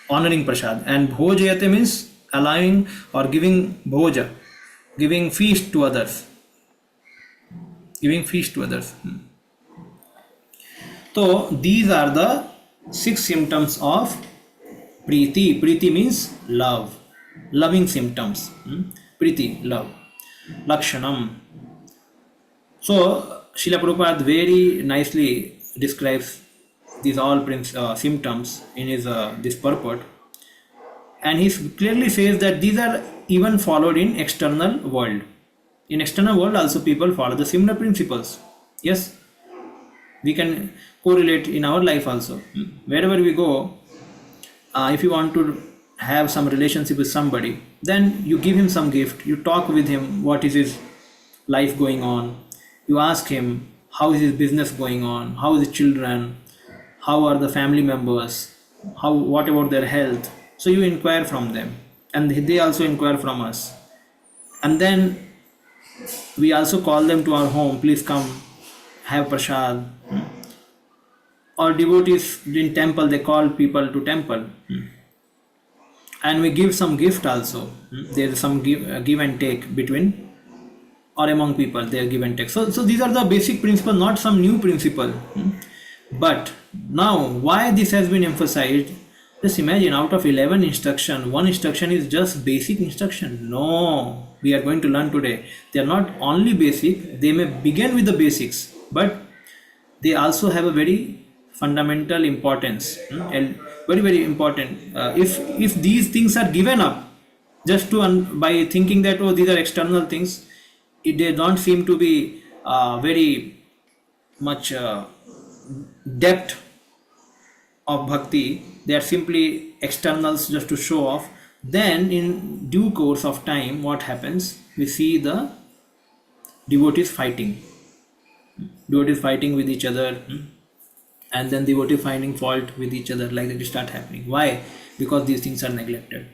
honoring prasad, and bhojayate means allowing or giving bhoja, giving feast to others. Giving feast to others. So these are the 6 symptoms of Preeti. Preeti means love, loving symptoms. Preeti, love. Lakshanam. So Srila Prabhupada very nicely describes these all symptoms in his this purport, and he clearly says that these are even followed in external world. In external world also people follow the similar principles. Yes, we can correlate in our life also. Wherever we go, if you want to have some relationship with somebody, then you give him some gift, you talk with him what is his life going on, you ask him how is his business going on, how is his children, how are the family members, how what about their health. So you inquire from them and they also inquire from us, and then we also call them to our home, please come have prasad. Or devotees in temple, they call people to temple. And we give some gift also. There is some give and take between or among people, they are give and take. So these are the basic principle, not some new principle. But now why this has been emphasized, just imagine out of 11 instruction, one instruction is just basic instruction. No, we are going to learn today. They are not only basic, they may begin with the basics, but they also have a very fundamental importance, and very important. If these things are given up just to by thinking that oh these are external things, they don't seem to be very much depth of bhakti, they are simply externals just to show off, then in due course of time what happens, we see the devotees fighting with each other, and then devotees finding fault with each other, like that start happening. Why? Because these things are neglected.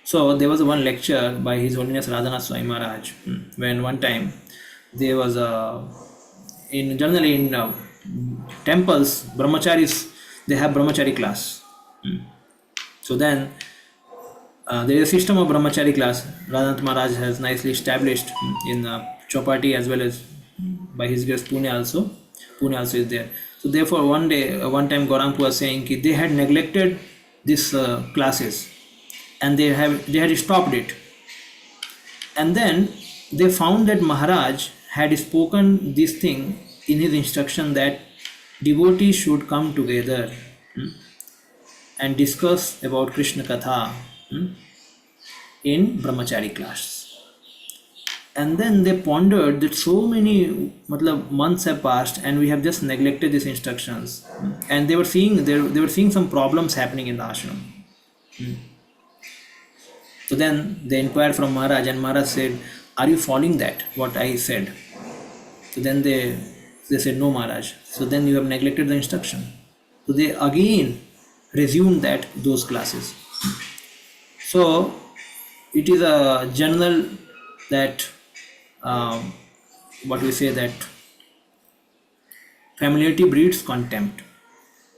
So there was one lecture by His Holiness Radhanath Swami Maharaj, when one time there was generally in temples, brahmacharis, they have brahmachari class. So then there is a system of brahmachari class. Radhanath Maharaj has nicely established in Chopati as well as by his grace Pune also. Pune also is there. So therefore one time Gauranga was saying that they had neglected these classes and they had stopped it. And then they found that Maharaj had spoken this thing in his instruction that devotees should come together and discuss about Krishna Katha in brahmachari class. And then they pondered that so many months have passed and we have just neglected these instructions, and they were seeing some problems happening in the ashram. So then they inquired from Maharaj, and Maharaj said, are you following that what I said? So then they said, no Maharaj. So then you have neglected the instruction. So they again resumed those classes. So it is a general that what we say, that familiarity breeds contempt.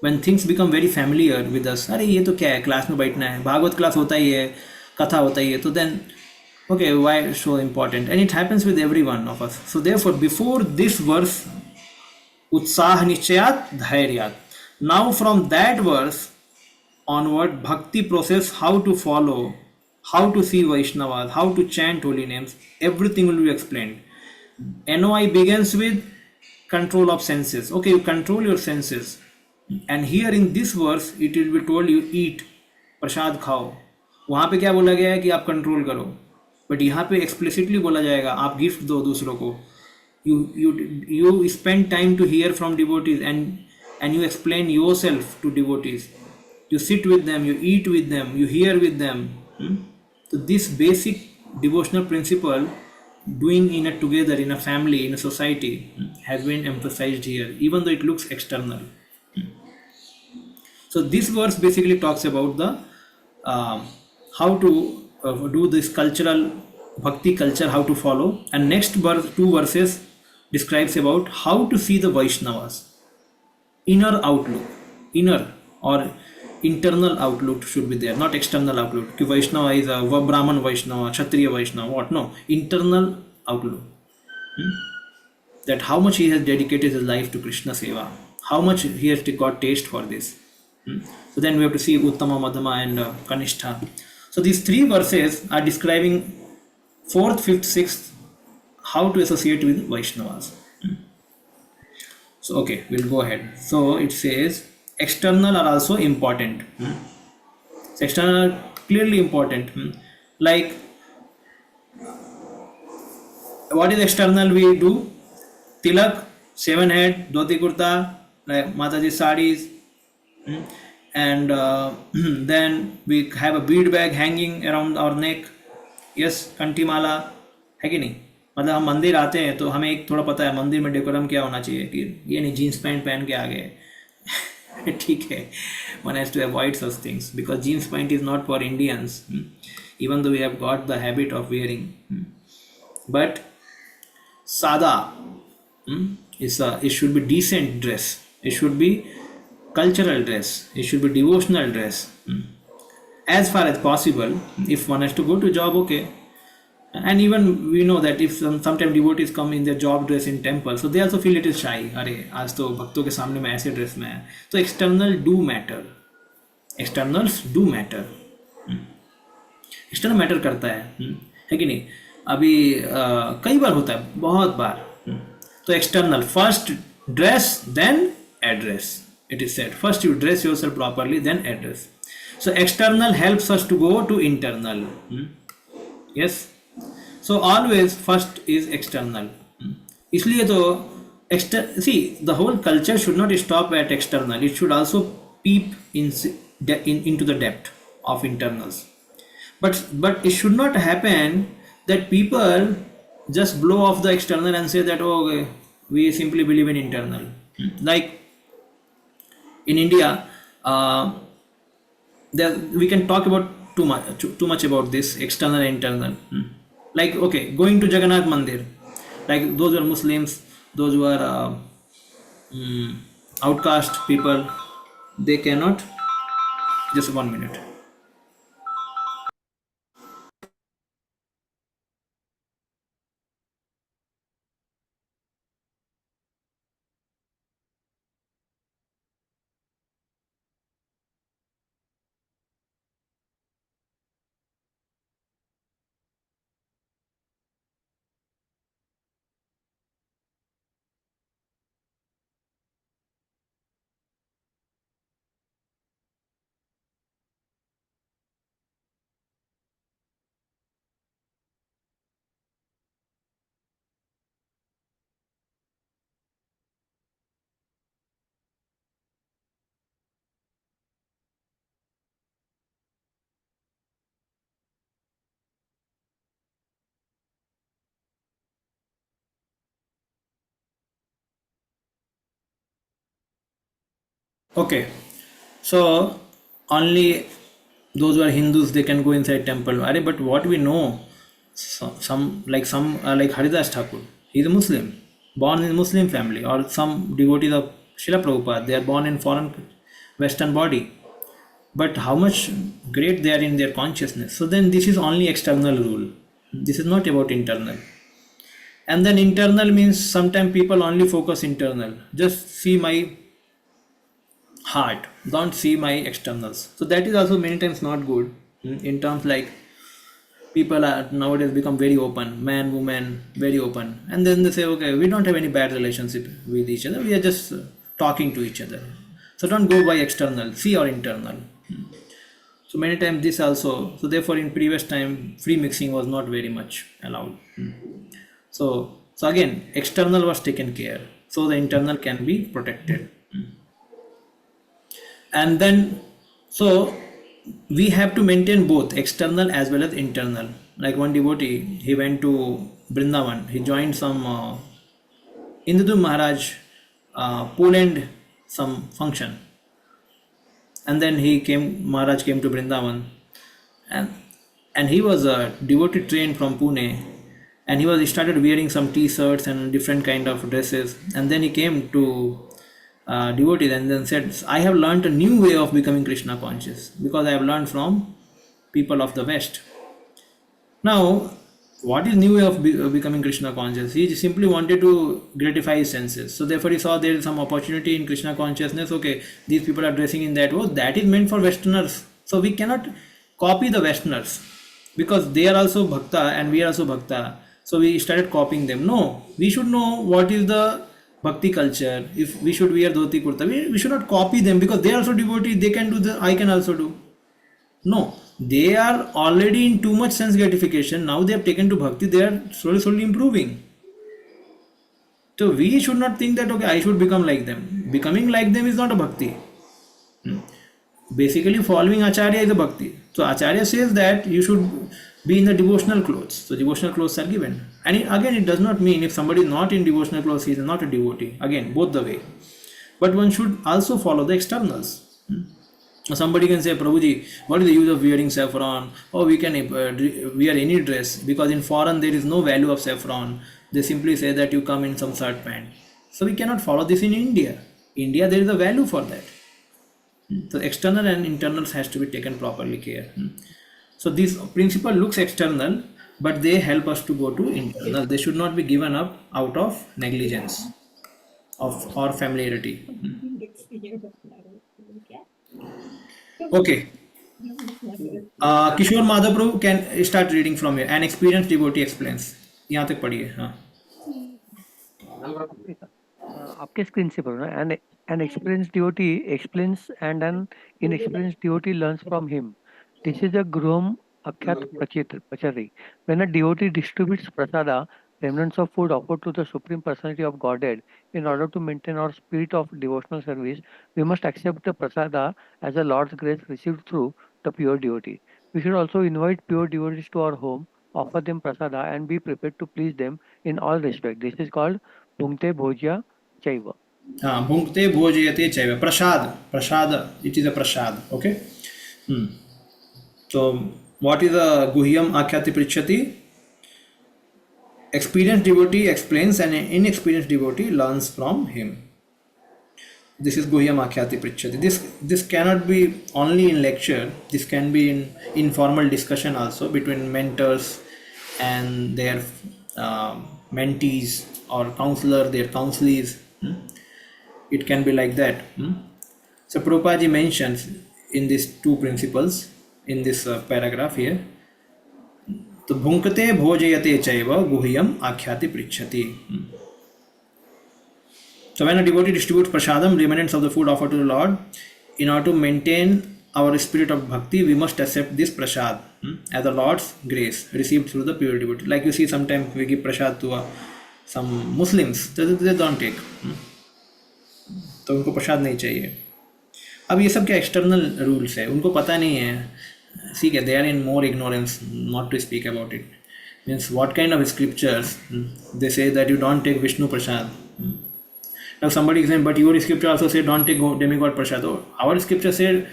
When things become very familiar with us, अरे ये तो क्या है, class में बैठना है, Bhagavat class होता ही है, कथा होता ही है, तो then okay, why so important? And it happens with every one of us. So therefore before this verse, उत्साह निश्चयात धैर्यात, now from that verse onward, bhakti process, how to follow, how to see Vaishnavas, how to chant holy names, everything will be explained. NOI begins with control of senses. Okay, you control your senses. And here in this verse, it will be told you eat, प्रसाद खाओ. वहाँ पे क्या बोला गया है कि आप control करो, बट यहाँ पे एक्सप्लिसिटली बोला जाएगा आप गिफ्ट दो दूसरों को. You spend time to hear from devotees and you explain yourself to devotees. You sit with them, you eat with them, you hear with them. So this basic devotional principle, doing in a together, in a family, in a society, has been emphasized here, even though it looks external. So this verse basically talks about the how to do this cultural bhakti culture, how to follow, and next two verses describes about how to see the Vaishnavas. Inner outlook, inner or internal outlook should be there, not external outlook. Ki Vaishnava is a Brahman Vaishnava, Kshatriya Vaishnava, what? No, internal outlook. That how much he has dedicated his life to Krishna Seva, how much he has got taste for this. So then we have to see Uttama, Madhama and Kanishtha. So these three verses are describing Fourth, fifth, sixth, how to associate with Vaishnavas. So okay, we'll go ahead. So it says external are also important. So external are clearly important. Like what is external we do? Tilak, seven head, dhoti kurta, like Mataji saris, and then we have a bead bag hanging around our neck. Yes कंठी माला है कि नहीं. मतलब हम मंदिर आते हैं तो हमें एक थोड़ा पता है मंदिर में डेकोरम क्या होना चाहिए कि ये नहीं जीन्स पैंट पहन के आ गए. ठीक है, one has to avoid such things because jeans pant is not for Indians, even though we have got the habit of wearing. But sada, it should be decent dress, it should be cultural dress, it should be devotional dress. As far as possible, if one has to go to job, okay. And even we know that if sometimes devotees come in their job dress in temple, so they also feel it is shy. अरे आज तो भक्तों के सामने मैं ऐसे dress में है. तो external do matter, externals do matter, external matter करता है कि नहीं. अभी कई बार होता है, बहुत बार. तो external first dress then address. It is said first you dress yourself properly then address. So external helps us to go to internal. Yes. So always first is external. इसलिए तो see the whole culture should not stop at external. It should also peep into the depth of internals. But it should not happen that people just blow off the external and say that okay, we simply believe in internal. Like in India. We can talk about too much about this external and internal. Like okay, going to Jagannath Mandir, like those who are Muslims, those who are outcast people, they cannot. Just 1 minute. Okay, so only those who are Hindus they can go inside temple. Arey, but what we know, some like Haridas Thakur, he is a Muslim, born in a Muslim family, or some devotees of Srila Prabhupada, they are born in foreign Western body. But how much great they are in their consciousness. So then this is only external rule. This is not about internal. And then internal means sometimes people only focus internal. Just see my heart, don't see my externals. So that is also many times not good. In terms like people are nowadays become very open, man, woman, very open, and then they say okay, we don't have any bad relationship with each other, we are just talking to each other. So don't go by external, see your internal. So many times this also, so therefore in previous time free mixing was not very much allowed. So again external was taken care, so the internal can be protected. And then so we have to maintain both external as well as internal. Like one devotee, he went to Brindavan, he joined some Indu Maharaj Poland some function, and then Maharaj came to Brindavan, and he was a devotee trained from Pune, and he started wearing some t-shirts and different kind of dresses, and then he came to devotees and then said, I have learned a new way of becoming Krishna conscious because I have learned from people of the West. Now, what is new way of becoming Krishna conscious? He simply wanted to gratify his senses. So therefore he saw there is some opportunity in Krishna consciousness. Okay, these people are dressing in that way. That is meant for Westerners. So we cannot copy the Westerners. because they are also bhakta and we are also bhakta, so we started copying them. No, we should know what is the bhakti culture. If we should wear dhoti kurta, we should not copy them because they are also devotee, they can do the, I can also do. No, they are already in too much sense gratification. Now they have taken to bhakti, they are slowly improving. So we should not think that okay, I should become like them. Becoming like them is not a bhakti. Basically, following acharya is a bhakti. So acharya says that you should be in the devotional clothes. So devotional clothes are given. And again, it does not mean if somebody is not in devotional clothes, he is not a devotee. Again, both the way. But one should also follow the externals. Somebody can say, Prabhuji, what is the use of wearing saffron? Or we can wear any dress, because in foreign there is no value of saffron. They simply say that you come in some shirt pant. So we cannot follow this in India. India, there is a value for that. So external and internals has to be taken properly care. So this principle looks external, but they help us to go to internal. They should not be given up out of negligence of or familiarity. Okay. Kishore Madhav Prabhu can start reading from here. An experienced devotee explains. यहाँ तक पढ़िए हाँ. आपके screen से बोलो ना. An experienced devotee explains and an inexperienced devotee learns from him. This is a Gruham Akhyat Pachari. When a devotee distributes prasada, remnants of food offered to the Supreme Personality of Godhead, in order to maintain our spirit of devotional service, we must accept the prasada as a Lord's grace received through the pure devotee. We should also invite pure devotees to our home, offer them prasada, and be prepared to please them in all respect. This is called Bhungte Bhojya Chaiva. हाँ, भुंक्ते भोजयते चैव. Prasad. Prasad. It is a prasad. Okay. So what is a guhyam akhyati pritchati? Experienced devotee explains and an inexperienced devotee learns from him. This is guhyam akhyati pritchati. This cannot be only in lecture. This can be in informal discussion also between mentors and their mentees or counselor, their counselees. It can be like that. So Prabhupada ji mentions in these two principles in this paragraph here. तो भुंक्ते भोजयते चैव गुह्यम आख्याति पृच्छति. So when a devotee distributes prasadam, remnants of the food offered to the Lord, in order to maintain our spirit of bhakti, we must accept this prasad as the Lord's grace received through the pure devotee. Like you see, sometimes we give prasad to some Muslims, they don't take. तो उनको प्रसाद नहीं चाहिए. अब ये सब क्या external rules है, उनको पता नहीं है. ठीक है, they are in more ignorance not to speak about it. Means what kind of scriptures they say that you don't take Vishnu Prasad. Now somebody is saying, but your scripture also say don't take demigod prasad. Our scripture said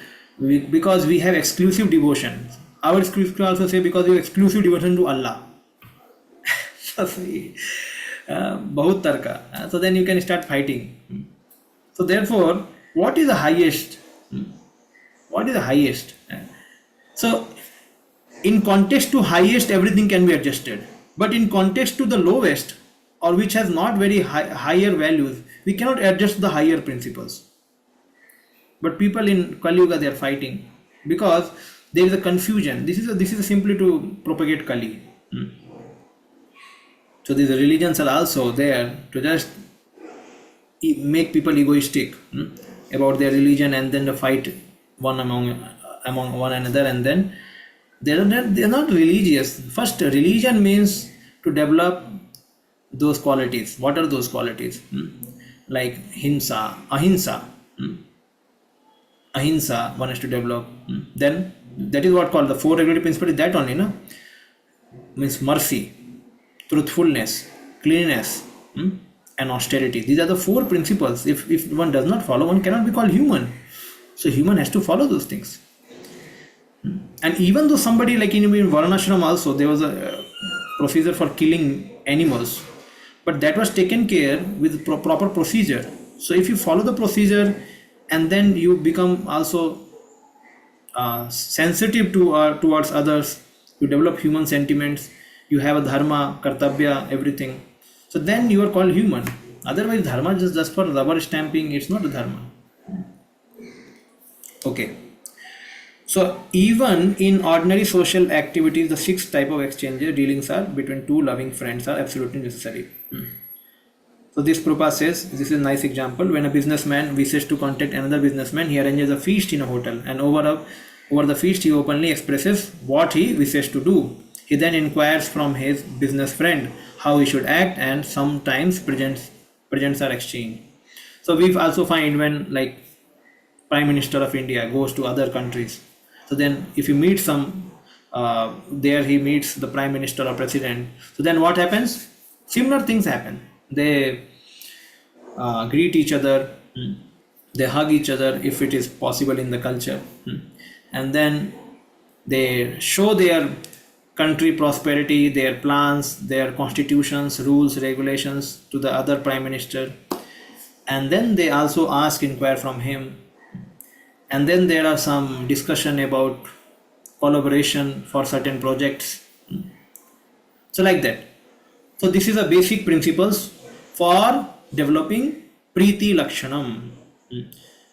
because we have exclusive devotion. Our scripture also say because you have exclusive devotion to Allah. बहुत तर्क. So then you can start fighting. So therefore, what is the highest? What is the highest? So in context to highest, everything can be adjusted. But in context to the lowest, or which has not very higher values, we cannot adjust the higher principles. But people in Kali Yuga, they are fighting because there is a confusion. This is simply to propagate Kali. So these religions are also there to just make people egoistic about their religion, and then to fight one among one another, and then they are not religious. First, religion means to develop those qualities. What are those qualities? Like ahimsa. Ahimsa one has to develop. Then that is what called the four regulative principles. That only, no? Means mercy, truthfulness, cleanliness, and austerity. These are the four principles. If one does not follow, one cannot be called human. So human has to follow those things. And even though somebody like in Varnashram also, there was a procedure for killing animals, but that was taken care with proper procedure. So if you follow the procedure and then you become also sensitive towards others, you develop human sentiments, you have a dharma, kartabya, everything. So then you are called human. Otherwise, dharma just for rubber stamping, it's not a dharma. Okay. So even in ordinary social activities, the sixth type of exchange dealings are between two loving friends are absolutely necessary. So this Prabhupada says, this is a nice example. When a businessman wishes to contact another businessman, he arranges a feast in a hotel, and over the feast he openly expresses what he wishes to do. He then inquires from his business friend how he should act, and sometimes presents are exchanged. So we also find when like Prime Minister of India goes to other countries. So then, if you meet there he meets the Prime Minister or President. So then, what happens? Similar things happen. They greet each other, they hug each other if it is possible in the culture, and then they show their country prosperity, their plans, their constitutions, rules, regulations to the other Prime Minister, and then they also inquire from him, and then there are some discussion about collaboration for certain projects. So like that. So this is a basic principles for developing प्रीति लक्षणम.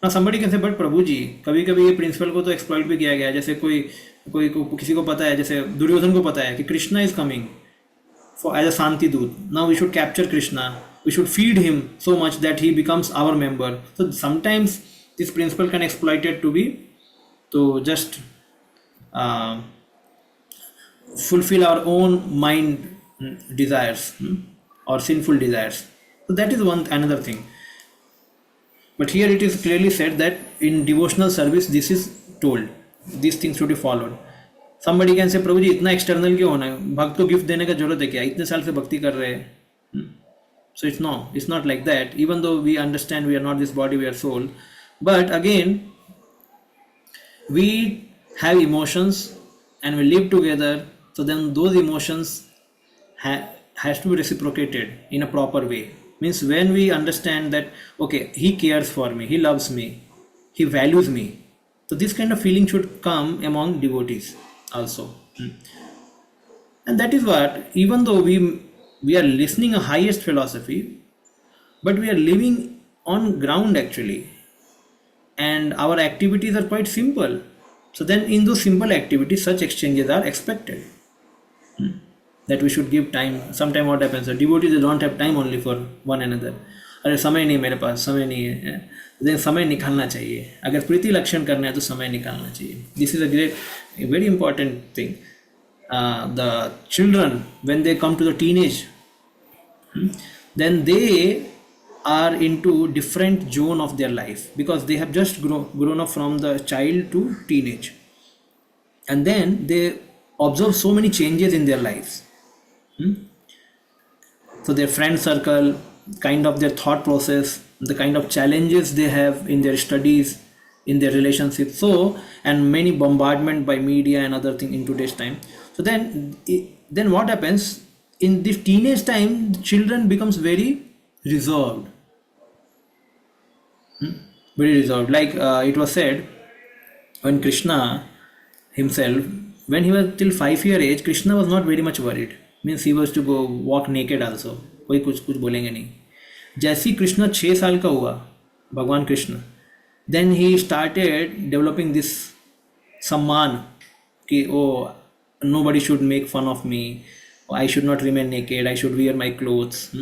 ना somebody can say but प्रभु जी कभी कभी ये principal को तो exploit भी किया गया है. जैसे किसी को पता है, जैसे दुर्योधन को पता है कि Krishna is coming for as a Santi Dut. Now we should capture Krishna. We should feed him so much that he becomes our member. So sometimes this principle can exploit it to just uh, fulfill our own mind desires or sinful desires. So that is another thing. But here it is clearly said that in devotional service this is told. These things should be followed. Somebody can say प्रभु जी इतना external क्यों होना है, भक्त को gift देने का जरूरत है क्या, इतने साल से भक्ति कर रहे हैं. So it's not like that. Even though we understand we are not this body, we are soul, but again we have emotions and we live together. So then those emotions has to be reciprocated in a proper way. Means when we understand that okay, he cares for me, he loves me, he values me, so this kind of feeling should come among devotees also. And that is what, even though we are listening a highest philosophy, but we are living on ground actually, and our activities are quite simple. So then in those simple activities such exchanges are expected. That we should give time. Sometime what happens, the devotees they don't have time only for one another. अरे समय नहीं मेरे पास, समय नहीं है, लेकिन समय निकालना चाहिए. अगर प्रीति लक्षण करना है तो समय निकालना चाहिए. This is a very important thing. The children when they come to the teenage, then they are into different zone of their life because they have just grown up from the child to teenage, and then they observe so many changes in their lives. So their friend circle, kind of their thought process, the kind of challenges they have in their studies, in their relationships, so and many bombardment by media and other thing in today's time. So then what happens in this teenage time, the children becomes very reserved. Very reserved. Like it was said, when Krishna himself, when he was till 5 year age, Krishna was not very much worried. Means he was to go walk naked also. कोई कुछ बोलेंगे नहीं. जैसे ही कृष्ण 6 साल का हुआ, भगवान Krishna, then he started developing this सम्मान कि nobody should make fun of me, I should not remain naked, I should wear my clothes.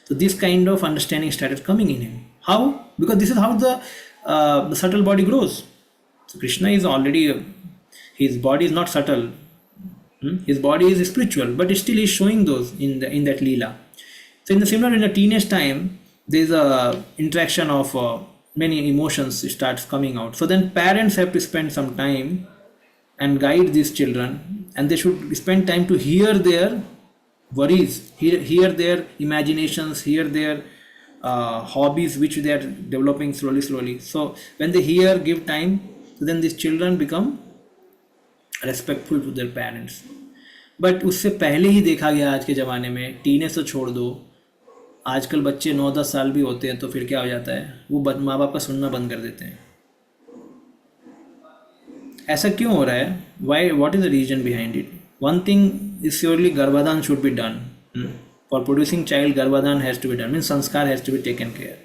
So this kind of understanding started coming in him. How? Because this is how the subtle body grows. So Krishna is already, his body is not subtle. His body is spiritual, but still is showing those in that Leela. So in the teenage time, there is a interaction of many emotions starts coming out. So then parents have to spend some time and guide these children, and they should spend time to hear their worries, hear their imaginations, hear their hobbies which they are developing slowly. So when they hear, give time, so then these children become respectful to their parents. But उससे पहले ही देखा गया आज के ज़माने में, teenage तो छोड़ दो, आजकल बच्चे 9-10 साल भी होते हैं तो फिर क्या हो जाता है, वो माँ बाप का सुनना बंद कर देते हैं. ऐसा क्यों हो रहा है? Why? What is the reason behind it? One thing is surely गर्भाधान should be done. For producing child गर्भाधान has to be done, means संस्कार has to be taken care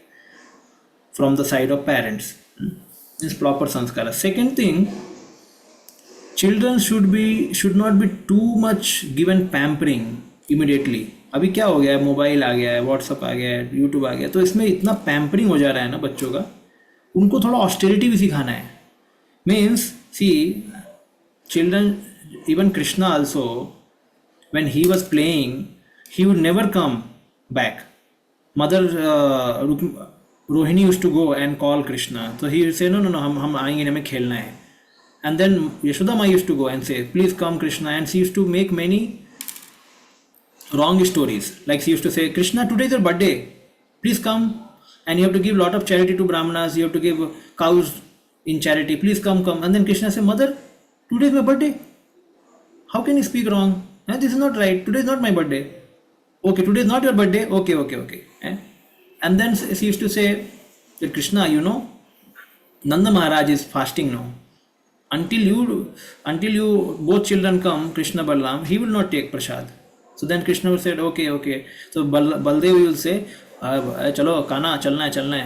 from the side of parents, means proper संस्कार. Second thing, children should not be too much given pampering immediately. अभी क्या हो गया है, mobile आ गया है, व्हाट्सअप आ गया है, यूट्यूब आ गया है, तो इसमें इतना पैम्परिंग हो जा रहा है ना बच्चों का. उनको थोड़ा ऑस्टेरिटी भी सिखाना है. Means C children, even Krishna also, when he was playing, he would never come back. Mother Rohini used to go and call Krishna, so he would say no, हम आएंगे, हमें खेलना है. And then Yashoda Ma used to go and say, please come Krishna, and she used to make many wrong stories. Like she used to say, Krishna, today is your birthday, please come, and you have to give lot of charity to Brahmanas, you have to give cows in charity, please come. And then Krishna say, mother, today is my birthday, how can you speak wrong? This is not right, today is not my birthday. Okay, today is not your birthday, okay. And then she used to say that Krishna, you know, Nanda Maharaj is fasting now. Until you both children come, Krishna Balaram, he will not take prasad. So then Krishna will say, okay. So Baldev will say, chalo Kana, chalna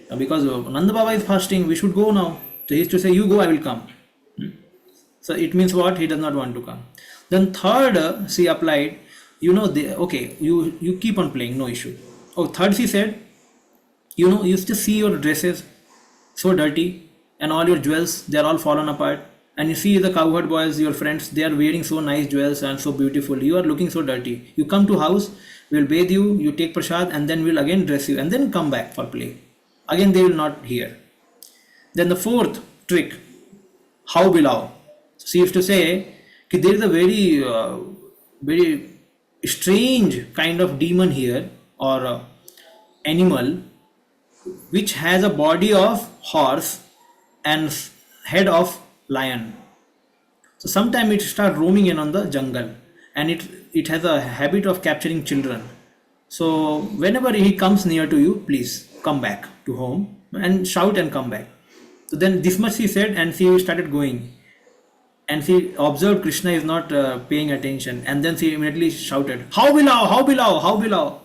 hai. Because Nanda Baba is fasting, we should go now. So he used to say, you go, I will come. So it means what? He does not want to come. Then third, she applied, you know, okay, you keep on playing, no issue. Oh, third, she said, you know, you used to see your dresses so dirty and all your jewels, they are all fallen apart. And you see the cowherd boys, your friends, they are wearing so nice jewels and so beautiful. You are looking so dirty. You come to house, we'll bathe you, you take prasad, and then we'll again dress you, and then come back for play. Again, they will not hear. Then the fourth trick, how bilao. She used to say, there is a very strange kind of demon here, or animal, which has a body of horse and head of lion. So sometime it start roaming in on the jungle, and it has a habit of capturing children. So whenever he comes near to you, please come back to home and shout and come back. So then this much she said, and she started going. And she observed Krishna is not paying attention, and then she immediately shouted, how bilao.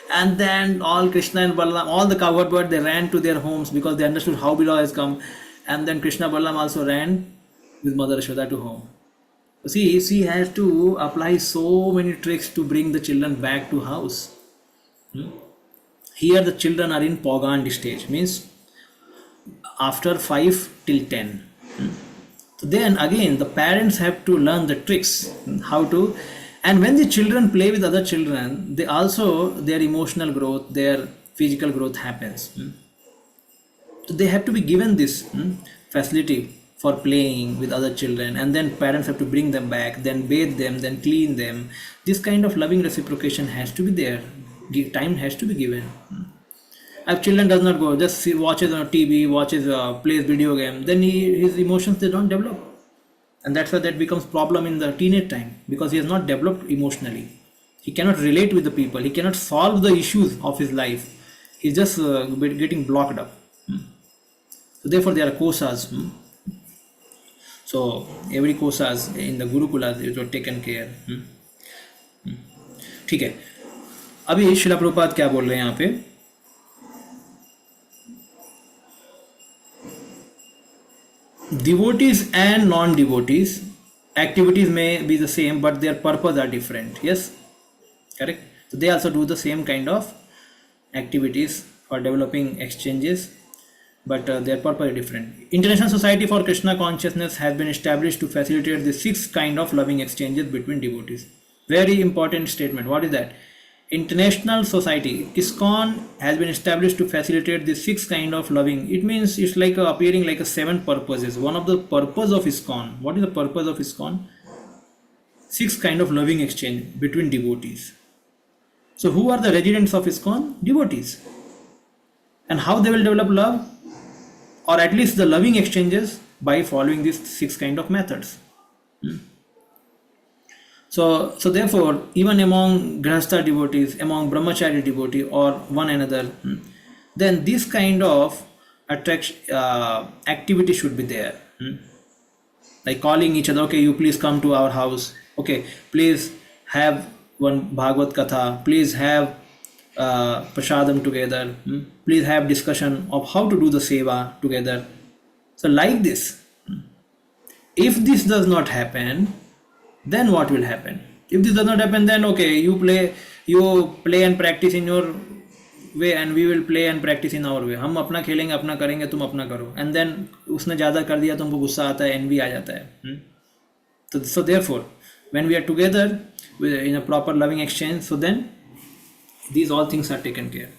And then all Krishna and Balaram, all the cowherd boys, they ran to their homes because they understood how bilao has come. And then Krishna Balaram also ran with Mother Yashoda to home. See, she has to apply so many tricks to bring the children back to house. Here the children are in Pogand stage, means after 5 till 10. So then again the parents have to learn the tricks, how to, and when the children play with other children, they also, their emotional growth, their physical growth happens. So they have to be given this facility for playing with other children, and then parents have to bring them back, then bathe them, then clean them. This kind of loving reciprocation has to be there. Time has to be given. If children does not go, just watches on TV, plays video game, then his emotions, they don't develop, and that's why that becomes problem in the teenage time, because he has not developed emotionally. He cannot relate with the people. He cannot solve the issues of his life. He's just getting blocked up. So therefore, there are kosas. So every kosas in the Gurukulas is taken care. ठीक है. अभी श्रील प्रभुपाद क्या बोल रहे हैं यहाँ पे? Devotees and non-devotees activities may be the same, but their purpose are different. Yes, correct. So they also do the same kind of activities for developing exchanges, but their purpose is different. International Society for Krishna Consciousness has been established to facilitate the 6 kind of loving exchanges between devotees. Very important statement. What is that? International Society, ISKCON, has been established to facilitate the 6 kind of loving. It means it's like appearing like a 7 purposes. One of the purpose of ISKCON. What is the purpose of ISKCON? 6 kind of loving exchange between devotees. So who are the residents of ISKCON? Devotees. And how they will develop love? Or at least the loving exchanges, by following these 6 kind of methods. So therefore, even among Grahastha devotees, among Brahmachari devotee, or one another, then this kind of attraction activity should be there. Like calling each other, okay, you please come to our house. Okay, please have one Bhagavad Katha. Please have prasadam together. Please have discussion of how to do the seva together. So like this. If this does not happen, then what will happen? If this does not happen, then okay, you play and practice in your way and we will play and practice in our way. हम अपना खेलेंगे, अपना करेंगे, तुम अपना करो. And then उसने ज़्यादा कर दिया, तुमको गुस्सा आता है, envy आ जाता है. So therefore, when we are together in a proper loving exchange, so then these all things are taken care.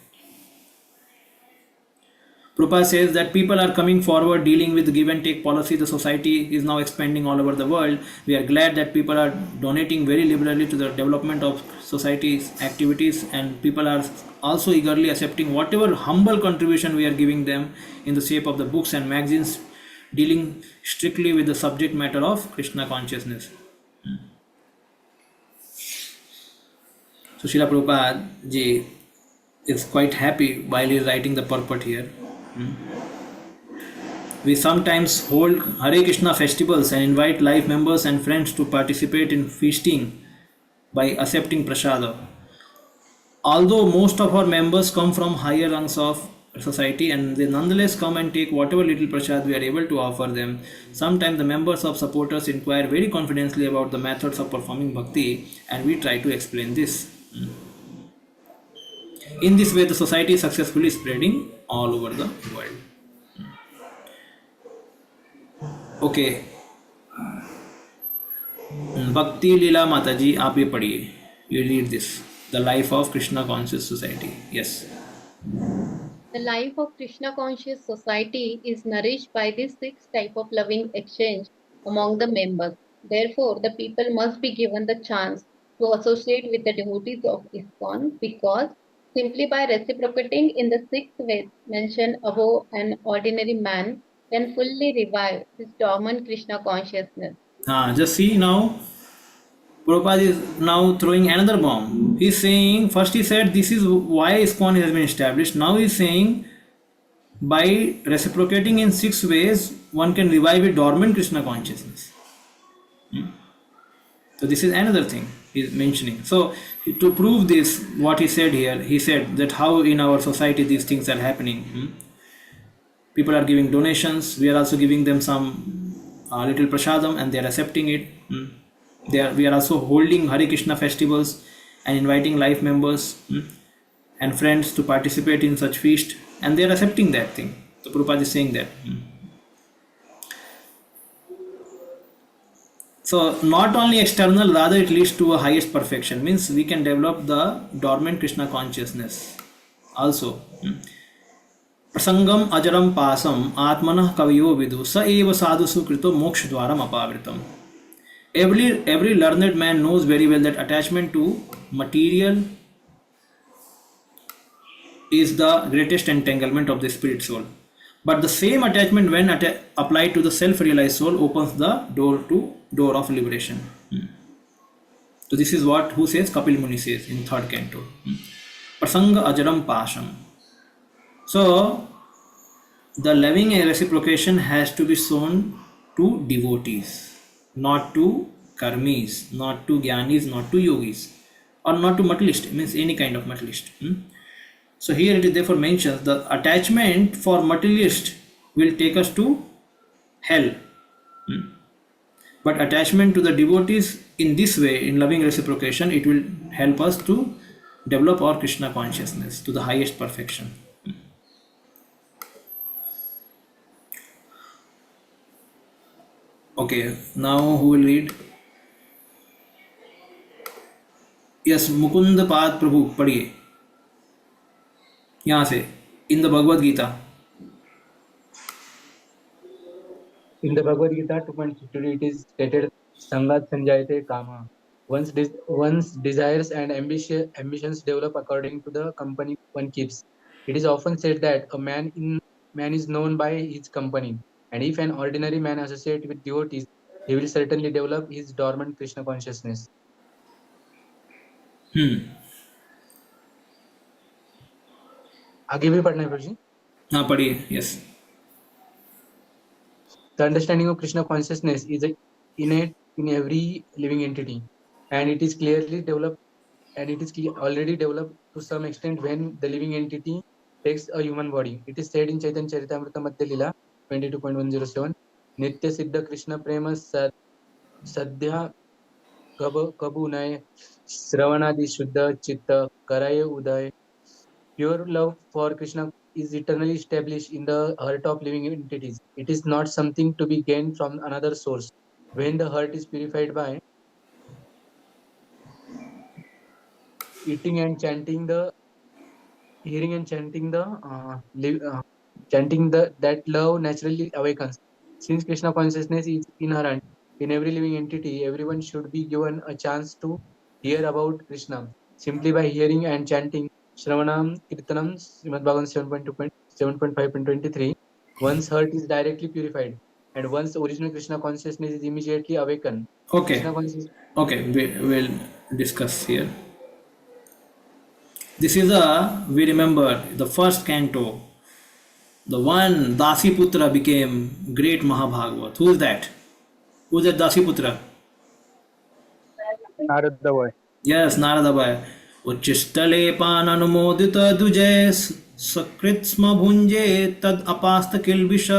Prabhupada says that people are coming forward dealing with the give and take policy. The society is now expanding all over the world. We are glad that people are donating very liberally to the development of society's activities, and people are also eagerly accepting whatever humble contribution we are giving them in the shape of the books and magazines dealing strictly with the subject matter of Krishna consciousness. So Srila Prabhupada ji is quite happy while he is writing the purport here. We sometimes hold Hare Krishna festivals and invite life members and friends to participate in feasting by accepting prasada. Although most of our members come from higher rungs of society and they nonetheless come and take whatever little prasad we are able to offer them, sometimes the members of supporters inquire very confidently about the methods of performing bhakti, and we try to explain this. In this way, the society is successfully spreading all over the world. Okay, Bhakti Leela Mataji, आप ये पढ़िए. You read this. The life of Krishna conscious society. Yes. The life of Krishna conscious society is nourished by this six type of loving exchange among the members. Therefore, the people must be given the chance to associate with the devotees of ISKCON, because simply by reciprocating in the six ways mentioned above, an ordinary man can fully revive his dormant Krishna consciousness. Just see now, Prabhupada is now throwing another bomb. He's saying, first he said this is why ISKCON has been established. Now he's saying by reciprocating in six ways, one can revive a dormant Krishna consciousness. So this is another thing he's mentioning. So to prove this, what he said here, he said that how in our society these things are happening. People are giving donations. We are also giving them some little prasadam, and they are accepting it. We are also holding Hare Krishna festivals and inviting life members and friends to participate in such feast, and they are accepting that thing. So Prabhupada is saying that. So not only external, rather it leads to a highest perfection. Means we can develop the dormant Krishna consciousness also. Prasangam ajaram pasam atmanah kaviyo vidu sa eva sadhu sukrito moksha dwaram apavritam. Every learned man knows very well that attachment to material is the greatest entanglement of the spirit soul. But the same attachment, when applied to the self-realized soul, opens the door of liberation. So this is what who says Kapil Muni says in third canto. Prasanga ajaram pasam. So the loving reciprocation has to be shown to devotees, not to karmis, not to jnanis, not to yogis, or not to materialist. Means any kind of materialist. So here it is therefore mentions the attachment for materialist will take us to hell. But attachment to the devotees in this way, in loving reciprocation, it will help us to develop our Krishna consciousness to the highest perfection. Okay, now who will read? Yes, Mukund Pad Prabhu, पढ़िए यहाँ से in the Bhagavad Gita. In the Bhagavad Gita 2.52, it is stated, Sangat Sanjayate Kama. One's desires and ambitions develop according to the company one keeps. It is often said that man is known by his company, and if an ordinary man associates with devotees, he will certainly develop his dormant Krishna consciousness. आगे भी पढ़ना है प्रभु जी? हाँ पढ़िए. Yes. The understanding of Krishna consciousness is innate in every living entity, and it is clearly developed, and it is already developed to some extent when the living entity takes a human body. It is said in Chaitanya Charitamrita Madhya Lila 22.107, नित्य सिद्ध कृष्ण प्रेम सद्या कबू नये श्रवणादि शुद्ध चित्त कराये उदय. Pure love for Krishna is eternally established in the heart of living entities. It is not something to be gained from another source. When the heart is purified by eating and chanting the hearing and chanting the chanting the that love naturally awakens. Since Krishna consciousness is inherent in every living entity, everyone should be given a chance to hear about Krishna simply by hearing and chanting Shravanam Kirtanam Srimad Bhagavatam 7.5.23. One's heart is directly purified and one's original Krishna consciousness is immediately awakened. Okay, Krishna consciousness. okay, we'll discuss here. This is a, we remember the first canto, the one Dasiputra became great Mahabhagavat. Who is that? Who is that Dasiputra? Narada boy. Yes, Narada Bhai. उच्चिष्टले पाननुमोदित दुजय सकृत्स्म भुञ्जे तद अपास्त किल्बिष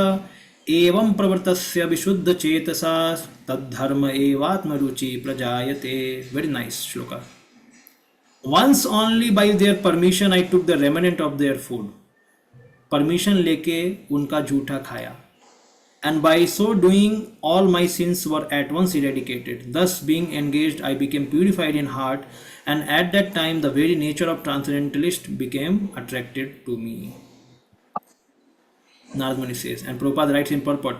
एवं प्रवृतस्य विशुद्ध चेतसा तद्धर्म एवात्मरुचि प्रजायते. Very nice shloka. Once only by their permission I took the remnant of their food. Permission लेके उनका जूठा खाया. And by so doing, all my sins were at once eradicated. Thus, being engaged, I became purified in heart, and at that time, the very nature of transcendentalist became attracted to me. Narad Muni says, and Prabhupada writes in purport,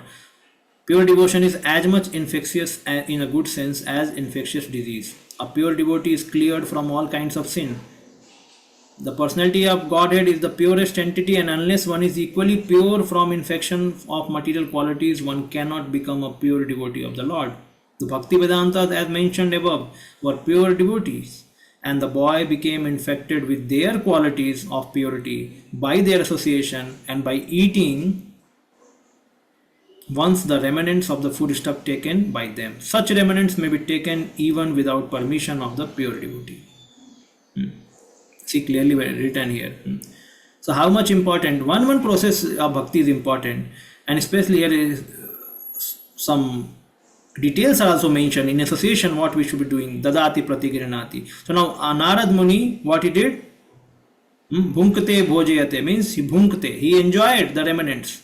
pure devotion is as much infectious in a good sense as infectious disease. A pure devotee is cleared from all kinds of sin. The personality of Godhead is the purest entity, and unless one is equally pure from infection of material qualities, one cannot become a pure devotee of the Lord. The Bhakti Vedantas, as mentioned above, were pure devotees, and the boy became infected with their qualities of purity by their association and by eating once the remnants of the foodstuff taken by them. Such remnants may be taken even without permission of the pure devotee. See clearly written here. So how much important one process of bhakti is important, and especially here is some details are also mentioned in association what we should be doing. Dadati pratigrinati. So now Narad Muni, what he did? Bhunkte bhojayate means he bhunkte. He enjoyed the remnants,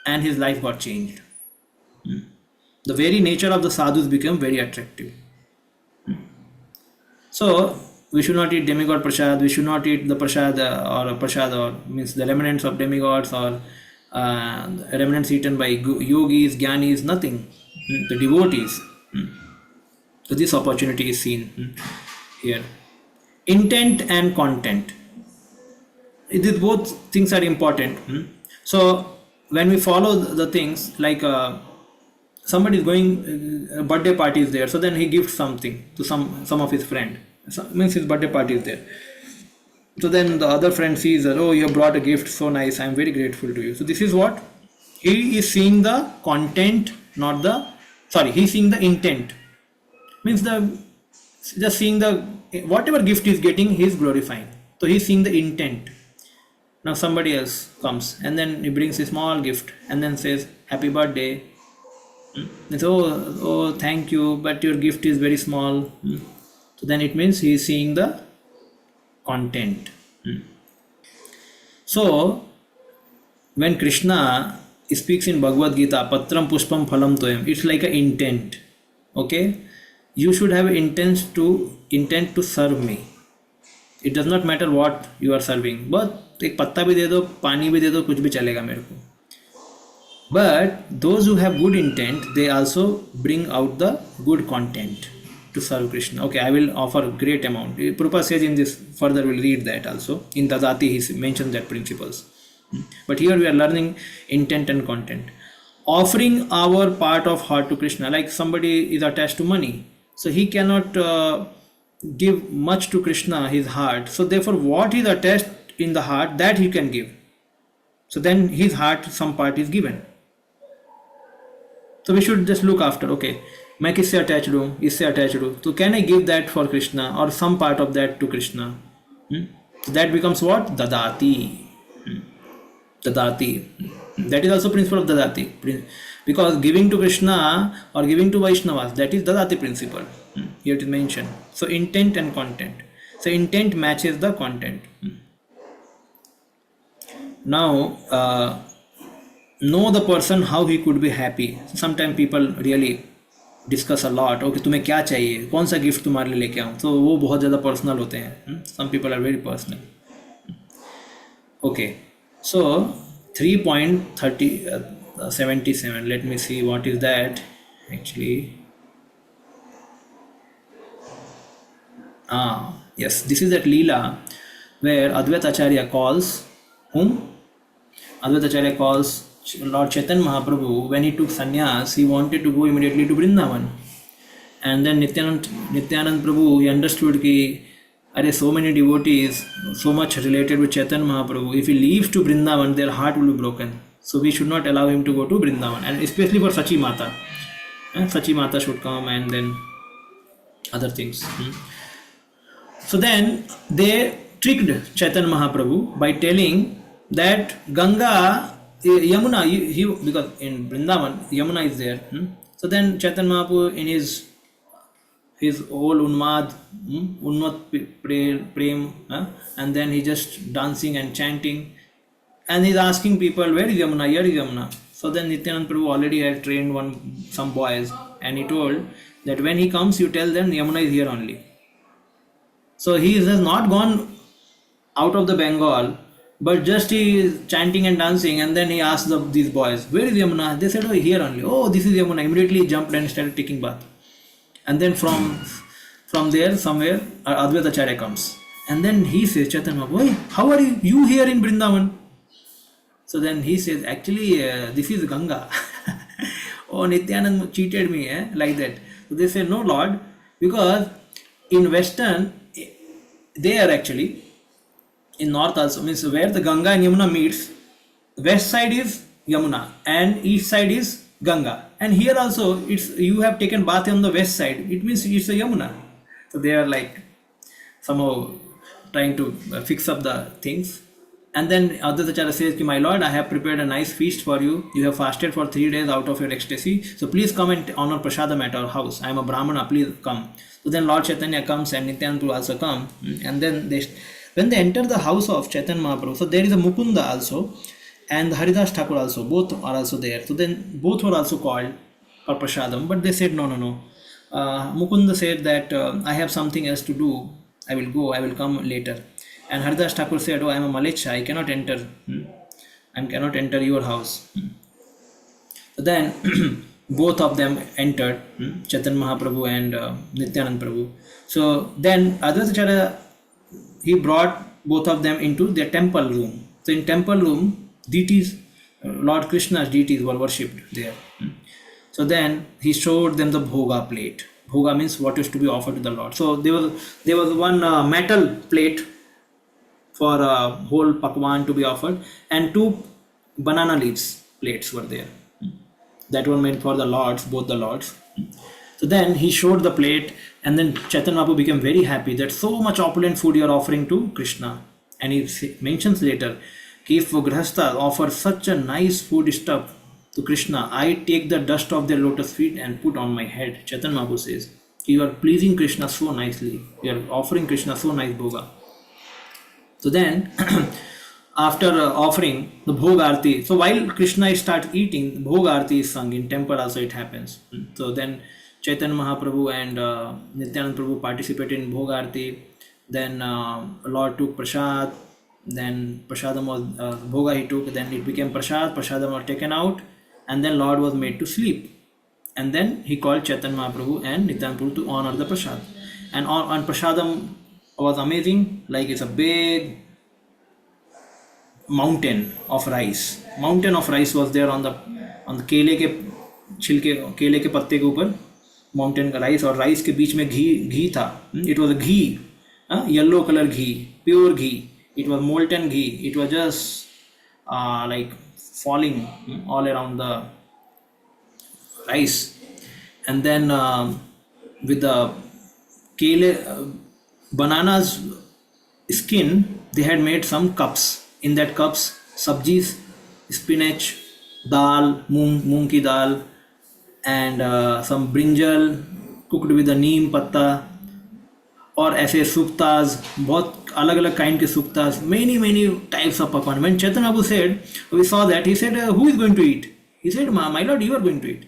and his life got changed. The very nature of the sadhus became very attractive. So we should not eat demigod prasad. We should not eat the prasad or means the remnants of demigods or remnants eaten by yogis, jnanis, nothing. The devotees. So this opportunity is seen here. Intent and content. These both things are important. So when we follow the things like somebody is going birthday party is there, so then he gives something to some of his friend. So, means his birthday party is there. So then the other friend sees that, oh, you have brought a gift, so nice, I am very grateful to you. So this is what he is seeing the content, not the he is seeing the intent. Means the just seeing the whatever gift he is getting, he is glorifying. So he is seeing the intent. Now somebody else comes and then he brings a small gift and then says happy birthday. And so, oh, thank you, but your gift is very small. So then it means he is seeing the content. So when Krishna speaks in Bhagavad Gita, Patram Pushpam Phalam Toyam, it's like an intent. Okay, you should have intent to serve me. It does not matter what you are serving, but एक पत्ता भी दे दो, पानी भी दे दो, कुछ भी चलेगा मेरे को. But those who have good intent, they also bring out the good content to serve Krishna. Okay, I will offer great amount. Prabhupada says in this, further we'll read that also. In Tadati he mentions that principles. But here we are learning intent and content. Offering our part of heart to Krishna, like somebody is attached to money. So he cannot give much to Krishna, his heart. So therefore what is attached in the heart, that he can give. So then his heart, some part is given. So we should just look after, okay, मैं किससे attach हूँ, इससे attach हूँ, तो can I give that for Krishna और some part of that to Krishna. That becomes what? ददाति. ददाति. That is also principle of Dadati. Because giving to Krishna or giving to Vaishnavas, that is Dadati principle. Here it is mentioned. So intent and content. So intent matches the content. Now, know the person how he could be happy. Sometimes people really discuss a lot okay तुम्हें क्या चाहिए, कौन सा gift तुम्हारे लिए लेके आऊँ, तो वो बहुत ज़्यादा पर्सनल होते हैं. Some people are very personal. Okay, so 3.77, let me see what is that actually. Yes, this is that Leela where Advaita Acharya calls whom? Advaita Acharya calls Lord Chaitanya Mahaprabhu. When he took sannyas, he wanted to go immediately to Vrindavan. And then Nityanand Prabhu, he understood कि अरे so many devotees, so much related with Chaitanya Mahaprabhu, if he leaves to Vrindavan, their heart will be broken. So we should not allow him to go to Vrindavan. And especially for Sachi Mata. Sachi Mata should come and then other things. So then they tricked Chaitanya Mahaprabhu by telling that Ganga, Yamuna, because in Vrindavan, Yamuna is there. So then Chaitanya Mahaprabhu in his whole unmad prem, and then he just dancing and chanting, and he's asking people, where is Yamuna, here is Yamuna. So then Nityanand Prabhu already had trained some boys, and he told that when he comes, you tell them Yamuna is here only. So he has not gone out of the Bengal, but just he is chanting and dancing, and then he asked these boys, where is Yamuna? They said, oh, here only. Oh, this is Yamuna. Immediately he jumped and started taking bath. And then from there somewhere Advaita Acharya comes, and then he says, Chaitanya Mahaprabhu, how are you here in Vrindavan? So then he says, actually this is Ganga. Oh, Nityanand cheated me, like that. So they say, no Lord, because in Western, they are actually, in North also, means where the Ganga and Yamuna meets, west side is Yamuna and east side is Ganga. And here also, you have taken bath on the west side, it means it's a Yamuna. So they are like somehow trying to fix up the things. And then Advaita Acharya says, my Lord, I have prepared a nice feast for you. You have fasted for 3 days out of your ecstasy. So please come and honor prasadam at our house. I am a Brahmana, please come. So then Lord Chaitanya comes and Nityanand Prabhu also come. And then when they enter the house of Chaitanya Mahaprabhu, so there is a Mukunda also and Haridas Thakur also, both are also there. So then both were also called for prasadam, but they said no. Mukunda said that I have something else to do. I will come later. And Haridas Thakur said, oh, I am a Malecha, I cannot enter. I cannot enter your house. So then both of them entered, Chaitanya Mahaprabhu and Nityanand Prabhu. So then Advaita Acharya, he brought both of them into their temple room. So in temple room, deities, Lord Krishna's deities were worshipped there. So then he showed them the bhoga plate. Bhoga means what is to be offered to the Lord. So there was one metal plate for a whole pakwan to be offered, and 2 banana leaves plates were there. That were meant for the lords, both the lords. So then he showed the plate, and then Chaitanya Mahaprabhu became very happy that so much opulent food you are offering to Krishna. And he mentions later, if Grahastha offer such a nice food stuff to Krishna, I take the dust of their lotus feet and put on my head. Chaitanya Mahaprabhu says, you are pleasing Krishna so nicely. You are offering Krishna so nice bhoga. So then, after offering the Bhog Arti, so while Krishna starts eating, the Bhog Arti is sung. In temple also it happens. So then Chaitanya Mahaprabhu and Nityanand Prabhu participated in Bhog Arti. Then Lord took Prasad. Then Prasadam was Bhoga he took. Then it became Prasad. Prasadam was taken out. And then Lord was made to sleep. And then he called Chaitanya Mahaprabhu and Nityanand Prabhu to honor the Prasad. And on Prasadam was amazing. Like it's a big mountain of rice. Mountain of rice was there on the केले के छिलके, केले के पत्ते के ऊपर mountain का rice, और राइस के बीच में घी था. It was a ghee, yellow color ghee, pure ghee. It was molten ghee. It was just like falling all around the rice. And then with the kele, banana's skin, they had made some cups. In that cups, sabjis, spinach, dal, moong ki dal, and some brinjal cooked with the neem patta, और ऐसे सुक्ताज बहुत अलग अलग kind के सुक्ताज many types of pakwan. When Chetan Abu said, we saw that, he said, who is going to eat? He said, my lord, you are going to eat.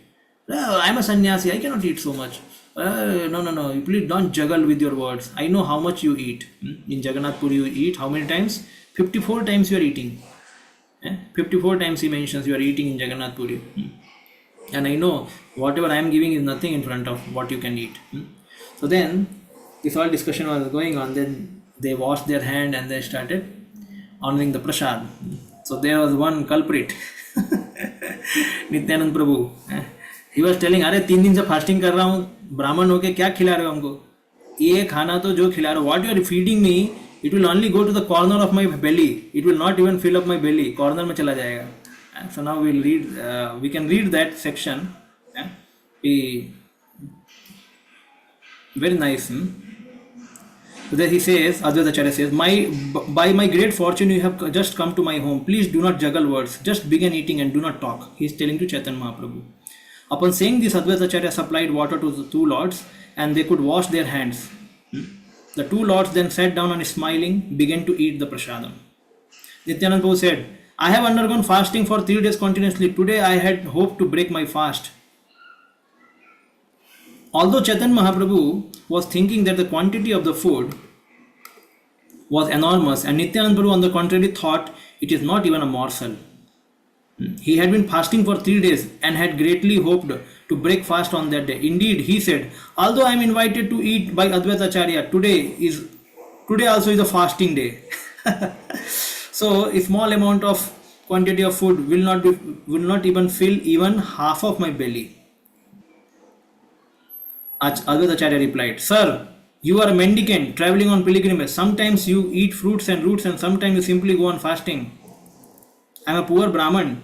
I'm a sannyasi, I cannot eat so much. No, you please don't juggle with your words. I know how much you eat. In Jagannath Puri you eat how many times? 54 times you are eating. 54 times he mentions you are eating in Jagannath Puri. And I know whatever I am giving is nothing in front of what you can eat. So then this all discussion was going on. Then they washed their hand and they started honoring the prasad. So there was one culprit, Nityanand Prabhu. He was telling, अरे 3 दिन से fasting कर रहा हूँ, ब्राह्मण होके क्या खिला रहे हो हमको? ये खाना तो जो खिला रहे हो, what you are feeding me, it will only go to the corner of my belly. It will not even fill up my belly. Corner में चला जाएगा. So now we'll read. We can read that section. Very nice. So there he says, Advaita Acharya says, by my great fortune you have just come to my home. Please do not juggle words. Just begin eating and do not talk. He is telling to Chaitanya Mahaprabhu. Upon saying this, Advaita Acharya supplied water to the 2 lords and they could wash their hands. The 2 lords then sat down and smiling began to eat the prasadam. Nityanand Prabhu said, I have undergone fasting for 3 days continuously. Today I had hoped to break my fast. Although Chaitanya Mahaprabhu was thinking that the quantity of the food was enormous, and Nityanand Prabhu on the contrary thought it is not even a morsel. He had been fasting for 3 days and had greatly hoped to break fast on that day. Indeed, he said, although I am invited to eat by Advaita Acharya, today also is a fasting day. So a small amount of quantity of food will not even fill even half of my belly. Advaita Acharya replied, Sir, you are a mendicant traveling on pilgrimage. Sometimes you eat fruits and roots and sometimes you simply go on fasting. I am a poor Brahman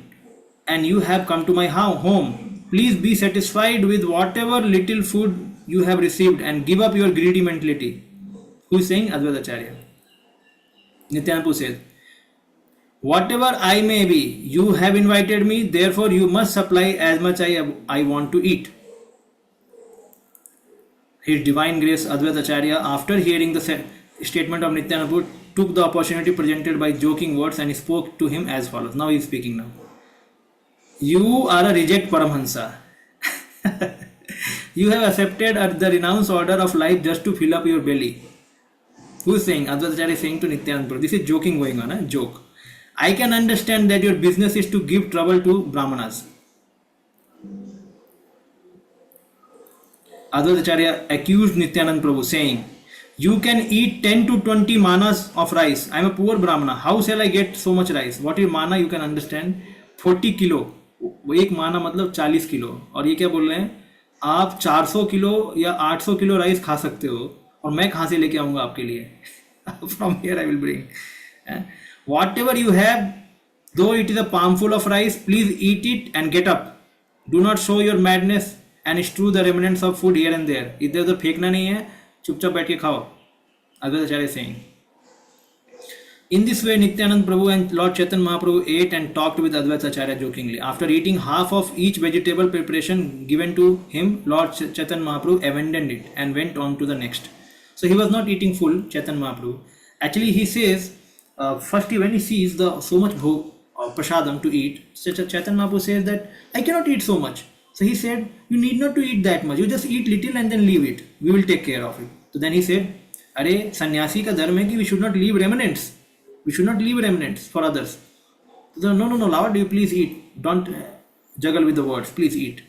and you have come to my home. Please be satisfied with whatever little food you have received and give up your greedy mentality. Who is saying? Advaita Acharya. Nityanand says, whatever I may be, you have invited me, therefore you must supply as much I want to eat. His Divine Grace Advaita Acharya, after hearing the statement of Nityanand Prabhu, took the opportunity presented by joking words and spoke to him as follows. Now he is speaking now. You are a reject Paramhansa. You have accepted the renounced order of life just to fill up your belly. Who is saying? Advaita Acharya is saying to Nityanand Prabhu. This is joking going on, joke. I can understand that your business is to give trouble to Brahmanas. Advaita Acharya accused Nityanand Prabhu saying, you can eat 10 to 20 manas of rice. I am a poor Brahmana. How shall I get so much rice? What is mana? You can understand. 40 kilo. एक माना मतलब 40 kilo. और ये क्या बोल रहे हैं? आप 400 किलो या 800 किलो राइस खा सकते हो और मैं कहाँ से लेके आऊँगा आपके लिए? From here I will bring. Whatever you have, though it is a palmful of rice, please eat it and get up. Do not show your madness and strew the remnants of food here and there. इधर उधर फेंकना नहीं है, चुपचाप बैठ के खाओ. Advaita Acharya is saying. In this way, Nityanand Prabhu and Lord Chaitanya Mahaprabhu ate and talked with Advaita Acharya jokingly. After eating half of each vegetable preparation given to him, Lord Chaitanya Mahaprabhu abandoned it and went on to the next. So he was not eating full, Chaitanya Mahaprabhu. Actually, he says, first when he sees so much prasadam to eat, Chaitanya Mahaprabhu says that I cannot eat so much. So he said, you need not to eat that much. You just eat little and then leave it. We will take care of it. So then he said, अरे सन्यासी का धर्म है कि we should not leave remnants. We should not leave remnants for others. So, no, Lord, you please eat. Don't juggle with the words. Please eat.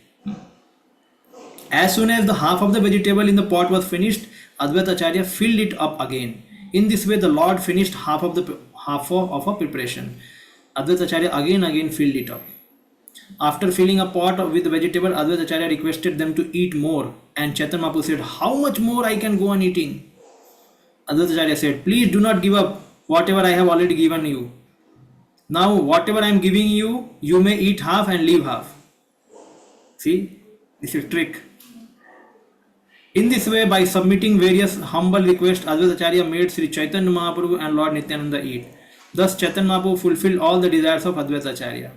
As soon as the half of the vegetable in the pot was finished, Advaita Acharya filled it up again. In this way, the Lord finished half of a preparation. Advaita Acharya again filled it up. After filling a pot with the vegetable, Advaita Acharya requested them to eat more. And Chaitanya Mahaprabhu said, how much more I can go on eating? Advaita Acharya said, please do not give up whatever I have already given you. Now whatever I am giving you, you may eat half and leave half. See, this is a trick. In this way, by submitting various humble requests, Advaita Acharya made Sri Chaitanya Mahaprabhu and Lord Nityananda eat. Thus Chaitanya Mahaprabhu fulfilled all the desires of Advaita Acharya.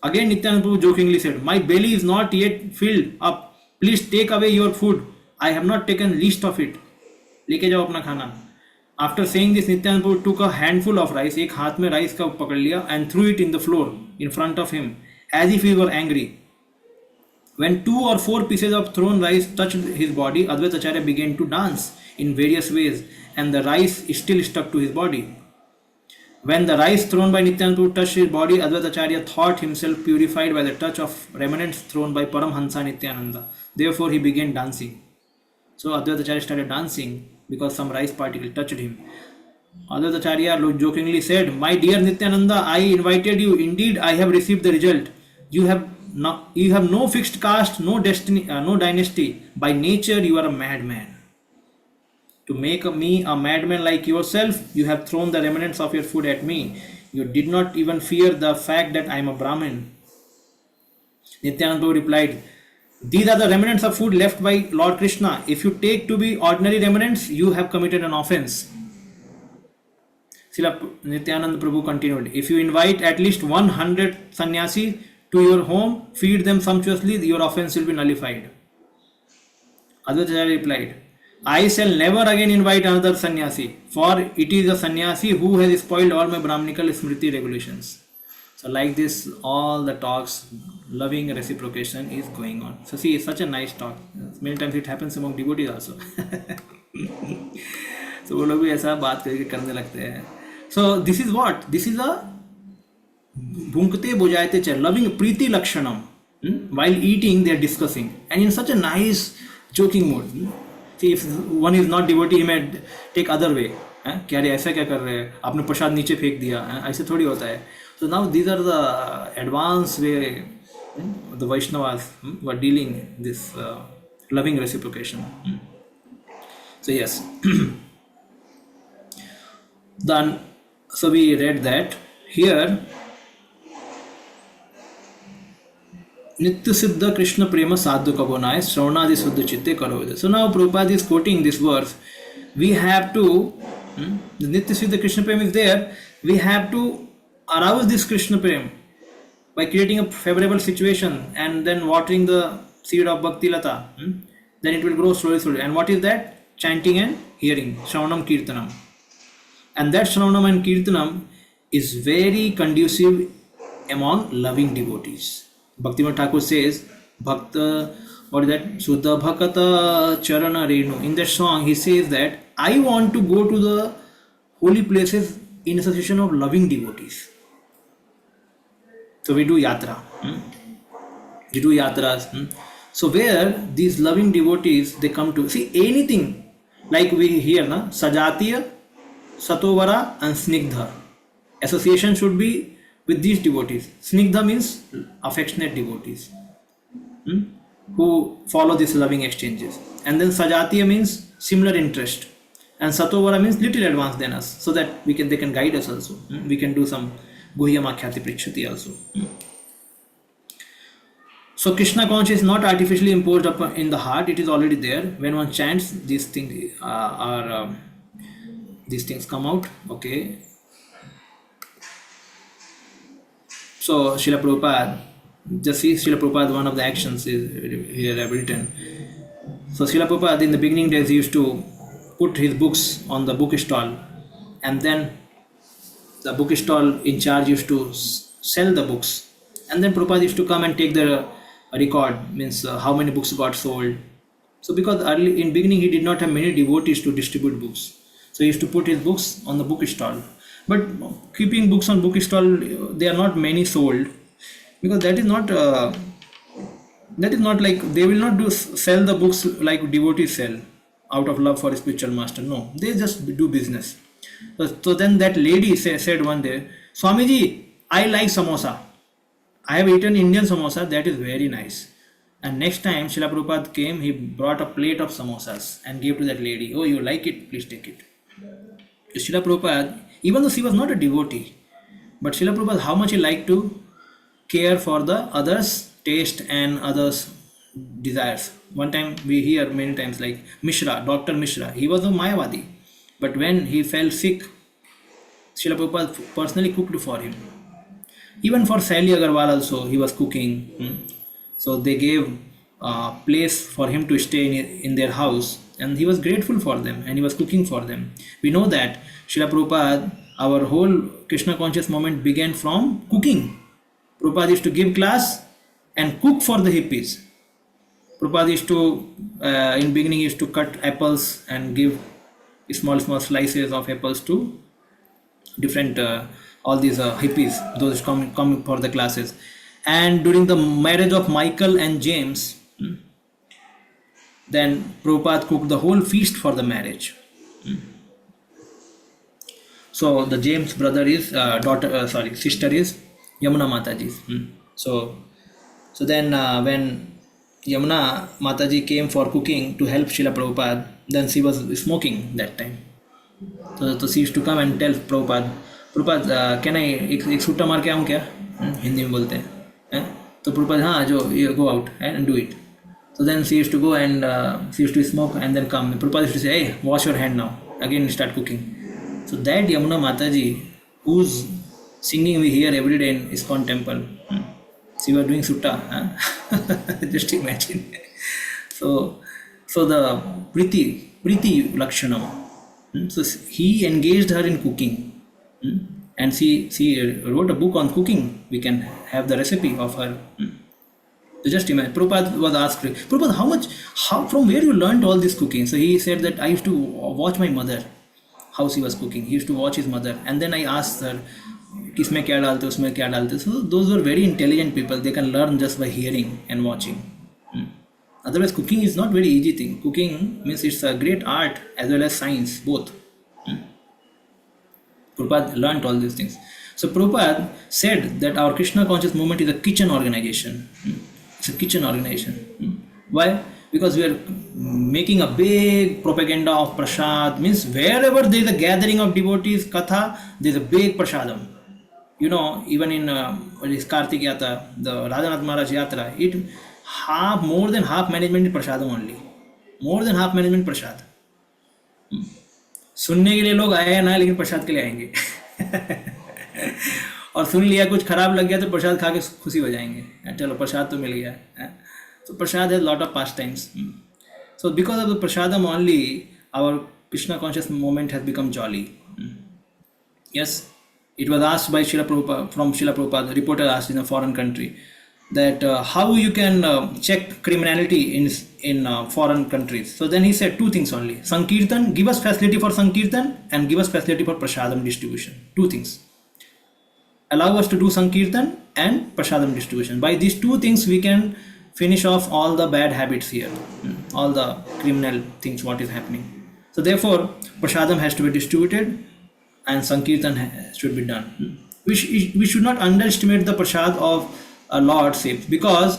Again, Nityananda Prabhu jokingly said, "My belly is not yet filled up. Please take away your food. I have not taken least of it. लेके जाओ अपना खाना." After saying this, Nityananda Prabhu took a handful of rice, एक हाथ में rice का पकड़ लिया, and threw it in the floor in front of him, as if he were angry. When 2 or 4 pieces of thrown rice touched his body, Advaita Acharya began to dance in various ways, and the rice still stuck to his body. When the rice thrown by Nityananda Prabhu touched his body, Advaita Acharya thought himself purified by the touch of remnants thrown by Paramhansa Nityananda. Therefore, he began dancing. So Advaita Acharya started dancing because some rice particle touched him. Advaita Acharya jokingly said, "My dear Nityananda, I invited you. Indeed, I have received the result. You have no fixed caste, no destiny, no dynasty. By nature, you are a madman. To make me a madman like yourself, you have thrown the remnants of your food at me. You did not even fear the fact that I am a Brahmin." Nityananda Prabhu replied, "These are the remnants of food left by Lord Krishna. If you take to be ordinary remnants, you have committed an offense." Srila Nityananda Prabhu continued, "If you invite at least 100 sannyasi to your home, feed them sumptuously, your offense will be nullified." Advaita Acharya replied, "I shall never again invite another sannyasi, for it is a sannyasi who has spoiled all my Brahminical Smriti regulations." So like this, all the talks, loving reciprocation is going on. So see, it's such a nice talk. Many times it happens among devotees also. So वो लोग भी ऐसा बात करके करने लगते हैं. So this is what? This is a भुंकते बुझाते च loving प्रीति लक्षणम. While eating, they are discussing, and in such a nice joking mood. See, if one is not devotee, he may take other way. क्या रे ऐसा क्या कर रहे हैं, आपने प्रसाद नीचे फेंक दिया, ऐसे थोड़ी होता है. So now these are the advanced way the Vaishnavas were dealing this loving reciprocation. So yes, then so we read that here. नित्य सिद्ध कृष्ण प्रेम साधु कबो नाय श्रवणादि शुद्ध चित्ते करो. So now Prabhupada is quoting this verse. We have to, the Nitya Siddha Krishna Prem is there. We have to arouse this Krishna Prem by creating a favorable situation and then watering the seed of Bhakti Lata. Then it will grow slowly. And what is that? Chanting and hearing. Shravanam Kirtanam. And that Shravanam and Kirtanam is very conducive among loving devotees. Bhaktivinoda Thakur says, Bhakta, what is that? Sudha Bhakata Charana Renu. In that song, he says that I want to go to the holy places in association of loving devotees. So we do yatra. We do yatras. So where these loving devotees, they come to see anything like we hear, na? Sajatiya, Satovara and Snigdha. Association should be with these devotees. Snigdha means affectionate devotees who follow these loving exchanges. And then Sajatiya means similar interest. And Satovara means little advanced than us, so that they can guide us also. We can do some Guhyamakhyati Prichyati also. So Krishna consciousness is not artificially imposed upon in the heart, it is already there. When one chants, these things these things come out. Okay. So Srila Prabhupada, just see Srila Prabhupada, one of the actions is here I've written. So Srila Prabhupada in the beginning days he used to put his books on the book stall, and then the book stall in charge used to sell the books, and then Prabhupada used to come and take the record, means how many books got sold. So because early in beginning he did not have many devotees to distribute books, so he used to put his books on the book stall. But keeping books on book stall, they are not many sold, because that is not like they will not sell the books like devotees sell out of love for a spiritual master. No, they just do business. So then that lady said one day, "Swamiji, I like samosa. I have eaten Indian samosa, that is very nice." And next time Srila Prabhupada came, he brought a plate of samosas and gave to that lady. "Oh, you like it? Please take it." Srila Prabhupada, even though she was not a devotee, but Srila Prabhupada, how much he liked to care for the others' taste and others' desires. One time we hear many times like Mishra, Dr. Mishra, he was a Mayavadi, but when he fell sick, Srila Prabhupada personally cooked for him. Even for Sally Agarwal also, he was cooking. So they gave place for him to stay in their house, and he was grateful for them, and he was cooking for them. We know that Srila Prabhupada, our whole Krishna conscious movement began from cooking. Prabhupada used to give class and cook for the hippies. Prabhupada used to, in beginning, used to cut apples and give small slices of apples to different all these hippies, those come for the classes. And during the marriage of Michael and James, then Prabhupada cooked the whole feast for the marriage. So the James brother is sister is Yamuna Mataji. So then when Yamuna Mataji came for cooking to help Srila Prabhupada, then she was smoking that time. तो she used to come and tell Prabhupada, Prabhupada, can I एक सूटा मार के आऊँ क्या? हिंदी में बोलते हैं. तो Prabhupada, हाँ जो, you go out and do it. So then she used to go and she used to smoke and then come. Prabhupada used to say, hey, wash your hand now. Again start cooking. So that Yamuna Mataji, whose singing we hear every day in ISKCON temple, she was doing sutta. Just imagine. So the Priti Lakshanam. So he engaged her in cooking, and she wrote a book on cooking. We can have the recipe of her. So just imagine, Prabhupada was asked, Prabhupada, from where you learned all this cooking? So he said that I used to watch my mother, how she was cooking. He used to watch his mother, and then I asked her, kisme kya dalte, usme kya dalte. So those were very intelligent people. They can learn just by hearing and watching. Otherwise, cooking is not very easy thing. Cooking means it's a great art as well as science, both. Prabhupada learnt all these things. So Prabhupada said that our Krishna conscious movement is a kitchen organization. It's a kitchen organization. Why? Because we are making a big propaganda of prasad. Means wherever there is a gathering of devotees, katha, there is a big prasadam. You know, even in Kartik Yatra, the Radhanath Maharaj Yatra, more than half management is prasadam only. More than half management prasad. सुनने के लिए लोग आए हैं ना, लेकिन प्रसाद के लिए आएंगे. और सुन लिया, कुछ खराब लग गया तो प्रसाद खा के खुशी हो जाएंगे. चलो प्रसाद तो मिल गया. So prasad has lot of pastimes. So because of the prasadam only, our Krishna conscious movement has become jolly. Yes, it was asked by Srila Prabhupada, the reporter asked in a foreign country, that how you can check criminality in foreign countries. So then he said two things only: Sankirtan, give us facility for Sankirtan, and give us facility for prasadam distribution. Two things. Allow us to do Sankirtan and prasadam distribution. By these two things we can finish off all the bad habits here, all the criminal things what is happening. So therefore prasadam has to be distributed and Sankirtan should be done. We should not underestimate the prasad of a lordship, because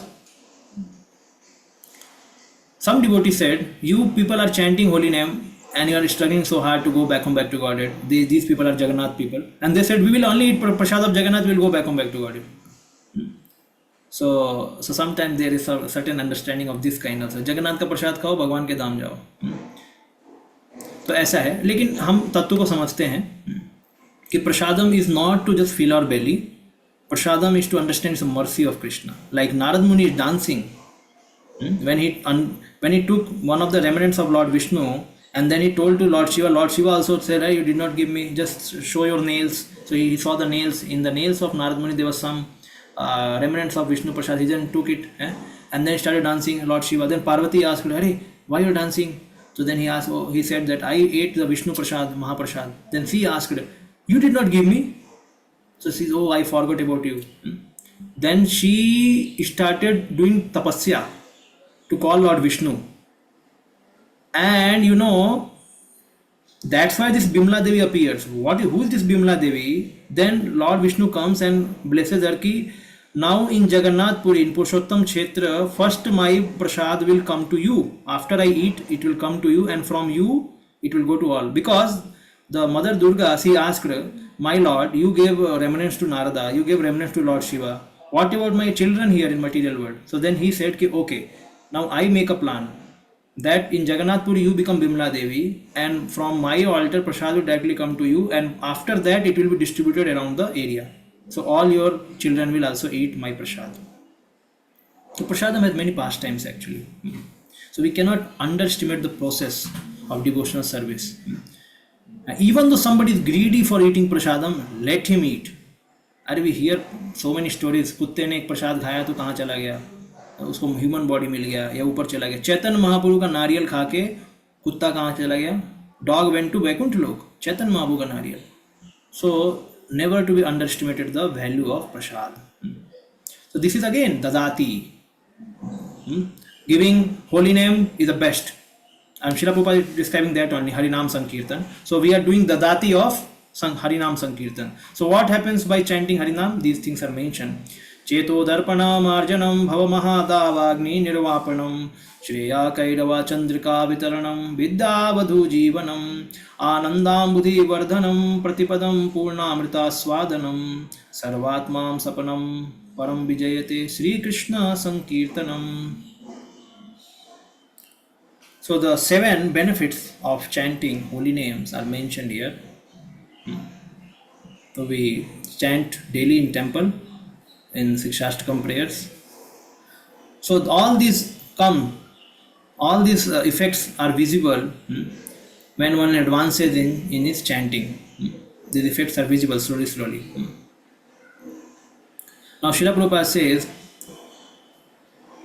some devotee said, you people are chanting holy name and you are struggling so hard to go back home back to Godhead. These people are Jagannath people, and they said we will only eat prasad of Jagannath, we will go back home back to Godhead. So sometimes there is a certain understanding of this kind of, Jagannath का प्रसाद खाओ, भगवान के धाम जाओ. तो ऐसा है, लेकिन हम तत्व को समझते हैं कि प्रसादम is not to just fill our belly. Prasadam is to understand the mercy of Krishna. Like Narad Muni is dancing when he took one of the remnants of Lord Vishnu, and then he told to Lord Shiva. Lord Shiva also said, hey, you did not give me, just show your nails. So he saw the nails. In the nails of Narad Muni there was some remnants of Vishnu Prasad. He then took it and then he started dancing Lord Shiva. Then Parvati asked, hey, why are you dancing? So then he said that I ate the Vishnu Prasad, Mahaprasad. Then she asked, you did not give me? So she said, oh, I forgot about you. Then she started doing tapasya to call Lord Vishnu. And you know, that's why this Bimla Devi appears. Who is this Bimla Devi? Then Lord Vishnu comes and blesses her ki, now in Jagannath Puri, in Purushottam Kshetra, first my prasad will come to you. After I eat, it will come to you, and from you, it will go to all. Because the Mother Durga, she asked, my Lord, you gave remnants to Narada, you gave remnants to Lord Shiva. What about my children here in material world? So then he said, okay, now I make a plan that in Jagannath Puri you become Bimla Devi, and from my altar prasad will directly come to you, and after that it will be distributed around the area. So all your children will also eat my prasad. So prasadam has many pastimes actually. So we cannot underestimate the process of devotional service. Even though somebody is greedy for eating prasadam, let him eat. अरे we hear so many stories, कुत्ते ने एक प्रसाद खाया तो कहाँ चला गया, उसको ह्यूमन बॉडी मिल गया या ऊपर चला गया. चैतन्य महाप्रभु का नारियल खा के कुत्ता कहाँ चला गया, डॉग वेंट टू वैकुंठ लोक, चैतन्य महाप्रभु का नारियल. So never to be underestimated the value of prasad. So this is again ददाति. Giving holy name is the best. And Srila Prabhupada is describing that only, Harinam Sankirtan. So we are doing Dadati of Harinam Sankirtan. So what happens by chanting Harinam? These things are mentioned. Cheto Darpanam Arjanam Bhavamahadavagni Nirvapanam Shreya Kairava Chandrika Vitaranam Vidyavadhu Jivanam Anandam Buddhi Vardhanam Pratipadam Purnamrita Swadanam Sarvatmam Sapanam Param Vijayate Sri Krishna Sankirtanam. So the 7 benefits of chanting holy names are mentioned here. So we chant daily in temple in Shastri prayers. So all these effects are visible when one advances in his chanting. These effects are visible slowly. Now Srila Prabhupada says,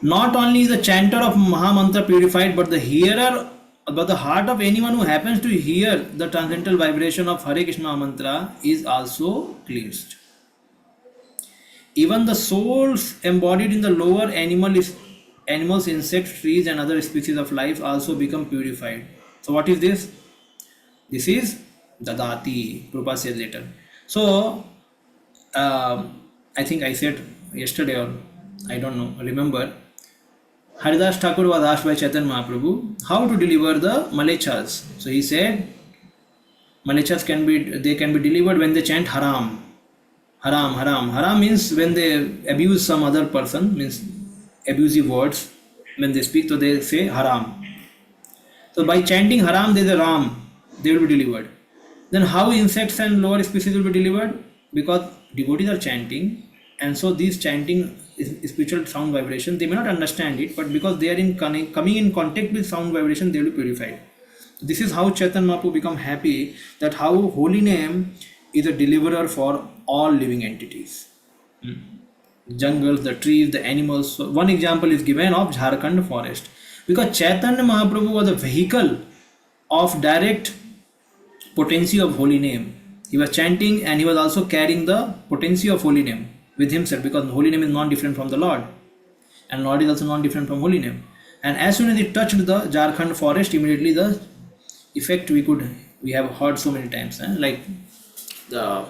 not only is the chanter of Mahamantra purified, but the hearer, but the heart of anyone who happens to hear the transcendental vibration of Hare Krishna mantra is also cleansed. Even the souls embodied in the lower animals, insects, trees and other species of life also become purified. So what is this? This is Dadati, Prabhupada says later. So I think I said yesterday, or I don't know, remember, Haridas Thakur was asked by Chaitanya Mahaprabhu how to deliver the malechas. So he said, malechas can be delivered when they chant haram. Haram means when they abuse some other person, means abusive words. When they speak, so they say haram. So by chanting haram, there is a ram, they will be delivered. Then how insects and lower species will be delivered? Because devotees are chanting, and so these chanting is spiritual sound vibration, they may not understand it, but because they are coming in contact with sound vibration, they will be purified. This is how Chaitanya Mahaprabhu become happy, that how holy name is a deliverer for all living entities. Jungles, the trees, the animals. So one example is given of Jharkhand forest, because Chaitanya Mahaprabhu was a vehicle of direct potency of holy name. He was chanting and he was also carrying the potency of holy name with himself, because holy name is non-different from the Lord, and Lord is also non-different from holy name. And as soon as it touched the Jharkhand forest, immediately the effect we have heard so many times, like the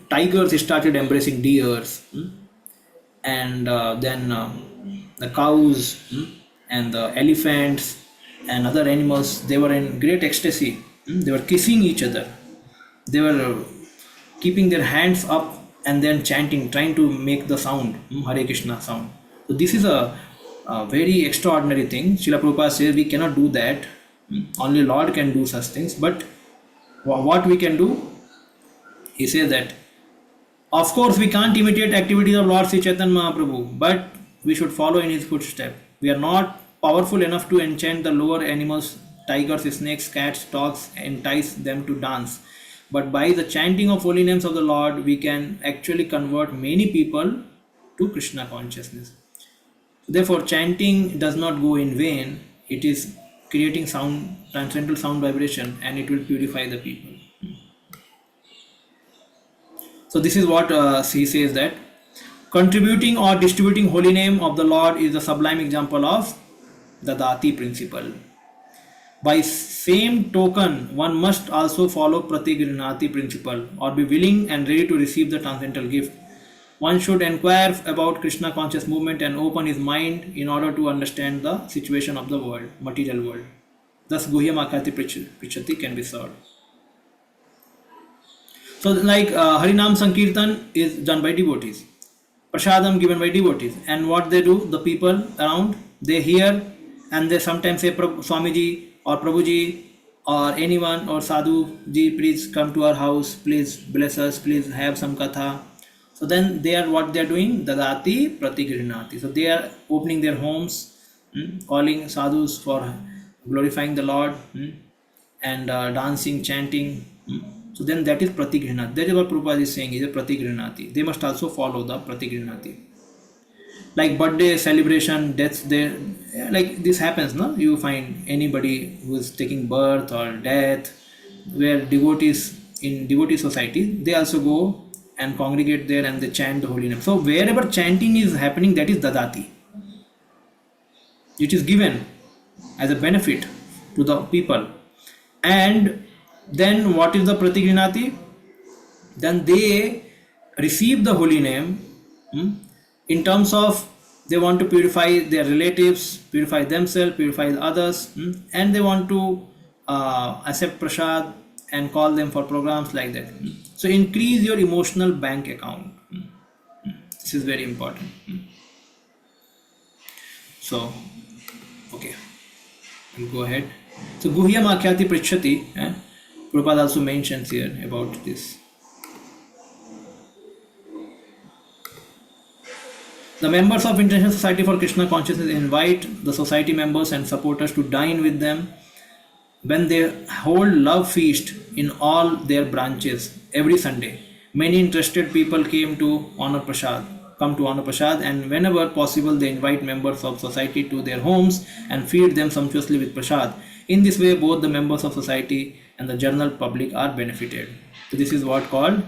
tigers started embracing deers, and then the cows and the elephants and other animals, they were in great ecstasy. They were kissing each other, they were keeping their hands up and then chanting, trying to make the sound, Hare Krishna sound. So this is a very extraordinary thing. Srila Prabhupada says we cannot do that. Only Lord can do such things. But what we can do, he says that, of course we can't imitate activities of Lord Sri Chaitanya Mahaprabhu, but we should follow in his footsteps. We are not powerful enough to enchant the lower animals, tigers, snakes, cats, dogs, entice them to dance. But by the chanting of holy names of the Lord, we can actually convert many people to Krishna consciousness. Therefore, chanting does not go in vain. It is creating sound, transcendental sound vibration, and it will purify the people. So this is what he says, that contributing or distributing holy name of the Lord is a sublime example of the Dati principle. By same token, one must also follow Pratigrinati principle, or be willing and ready to receive the transcendental gift. One should inquire about Krishna conscious movement and open his mind in order to understand the situation of the world, material world. Thus Guhyam Akati Prichati can be solved. So like Harinam Sankirtan is done by devotees, Prasadam given by devotees, and what they do, the people around, they hear and they sometimes say Swamiji or Prabhuji or anyone or sadhu ji, please come to our house, please bless us, please have some katha. So then they are, what they are doing, dadati pratigrinati. So they are opening their homes, calling sadhus for glorifying the Lord, and dancing, chanting. So then that is pratigrinati. That is what Prabhupada is saying, is a pratigrinati. They must also follow the pratigrinati. Like birthday celebration, deaths, there, like this happens, no? You find anybody who is taking birth or death, where devotees in devotee society, they also go and congregate there and they chant the holy name. So wherever chanting is happening, that is dadati. It is given as a benefit to the people. And then what is the pratigrinati? Then they receive the holy name, in terms of they want to purify their relatives, purify themselves, purify others, and they want to accept prasad and call them for programs like that. So increase your emotional bank account. This is very important. So, okay, we'll go ahead. So Guhyam Akhyati Prichati, Prabhupada also mentions here about this. The members of International Society for Krishna Consciousness invite the society members and supporters to dine with them when they hold love feast in all their branches every Sunday. Many interested people come to honor prasad, and whenever possible they invite members of society to their homes and feed them sumptuously with prasad. In this way, both the members of society and the general public are benefited. So this is what called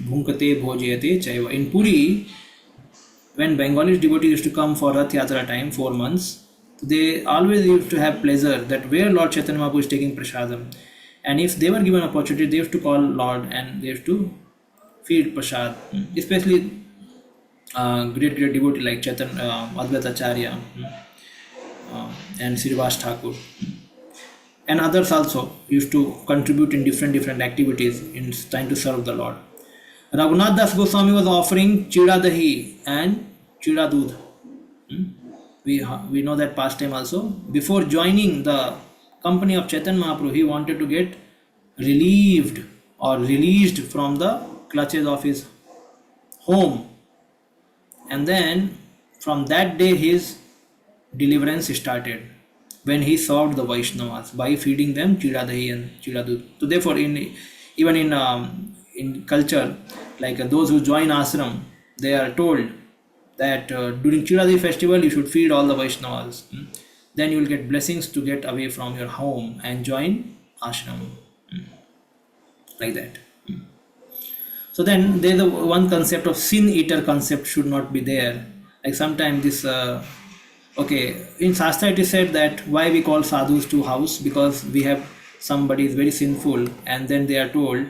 Bhunkate Bhojayate Chaiva. In Puri, when Bengali devotees used to come for Rath Yatra time, 4 months, they always used to have pleasure that where Lord Chaitanya Mahaprabhu is taking prasadam. And if they were given opportunity, they used to call Lord and they used to feed prasad. Especially great devotee like Chaitanya, Advaita Acharya, and Srivas Thakur. And others also used to contribute in different activities in trying to serve the Lord. Raghunath Das Goswami was offering chida dahi and chida dudh. We know that pastime also. Before joining the company of Chaitanya Mahaprabhu, he wanted to get relieved or released from the clutches of his home. And then from that day his deliverance started, when he served the Vaishnavas by feeding them chida dahi and chida dudh. So therefore, even in culture, like those who join ashram, they are told that during Chiradi festival you should feed all the Vaishnavas. Then you will get blessings to get away from your home and join ashram. Like that. So then there the one concept of sin eater concept should not be there. Like sometimes this, okay, in Shastra it is said that why we call sadhus to house, because we have somebody is very sinful and then they are told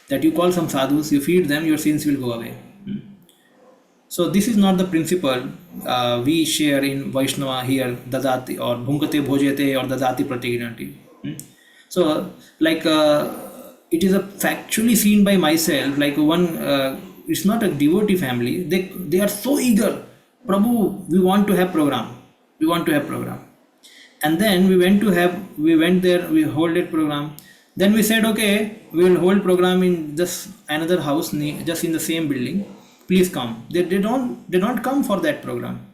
that you call some sadhus, you feed them, your sins will go away. So this is not the principle we share in Vaishnava here, Dadati or Bhunkate Bhojate or Dadati Pratigrinati. So like it is a factually seen by myself, like one, it's not a devotee family, they are so eager, Prabhu, we want to have program. And then we went there, we hold it program. Then we said, okay, we will hold program in just another house, just in the same building. Please come. They don't come for that program.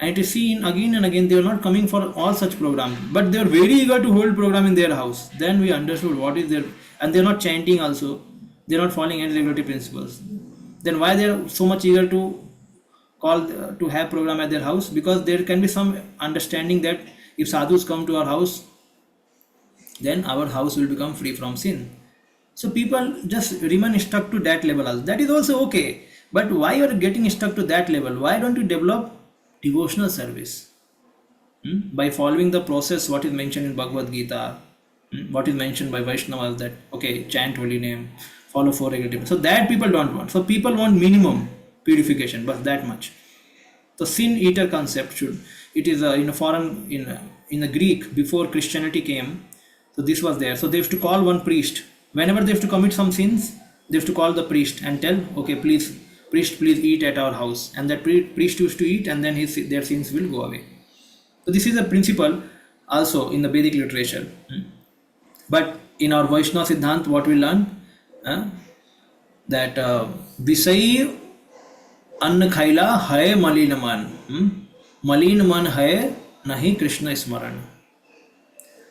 And it is seen again and again, they are not coming for all such programs. But they are very eager to hold program in their house. Then we understood what is their, and they are not chanting also. They are not following any regulatory principles. Then why they are so much eager to to have program at their house? Because there can be some understanding that if sadhus come to our house, then our house will become free from sin. So people just remain stuck to that level also. That is also okay. But why you are getting stuck to that level? Why don't you develop devotional service? By following the process, what is mentioned in Bhagavad Gita, what is mentioned by Vaishnavas, that okay, chant holy name, follow 4 regulations. So that people don't want. So people want minimum purification, but that much. The sin eater concept it is in a foreign, in the Greek, before Christianity came. So this was there. So they used to call one priest. Whenever they have to commit some sins, they have to call the priest and tell, okay, priest, please eat at our house. And that priest used to eat, and then their sins will go away. So this is a principle also in the Vedic literature. But in our Vaishnava Siddhant, what we learn, uh, that विषयी अन्न खाइला है मलिन मन, मलिन मन है नहीं कृष्ण स्मरण.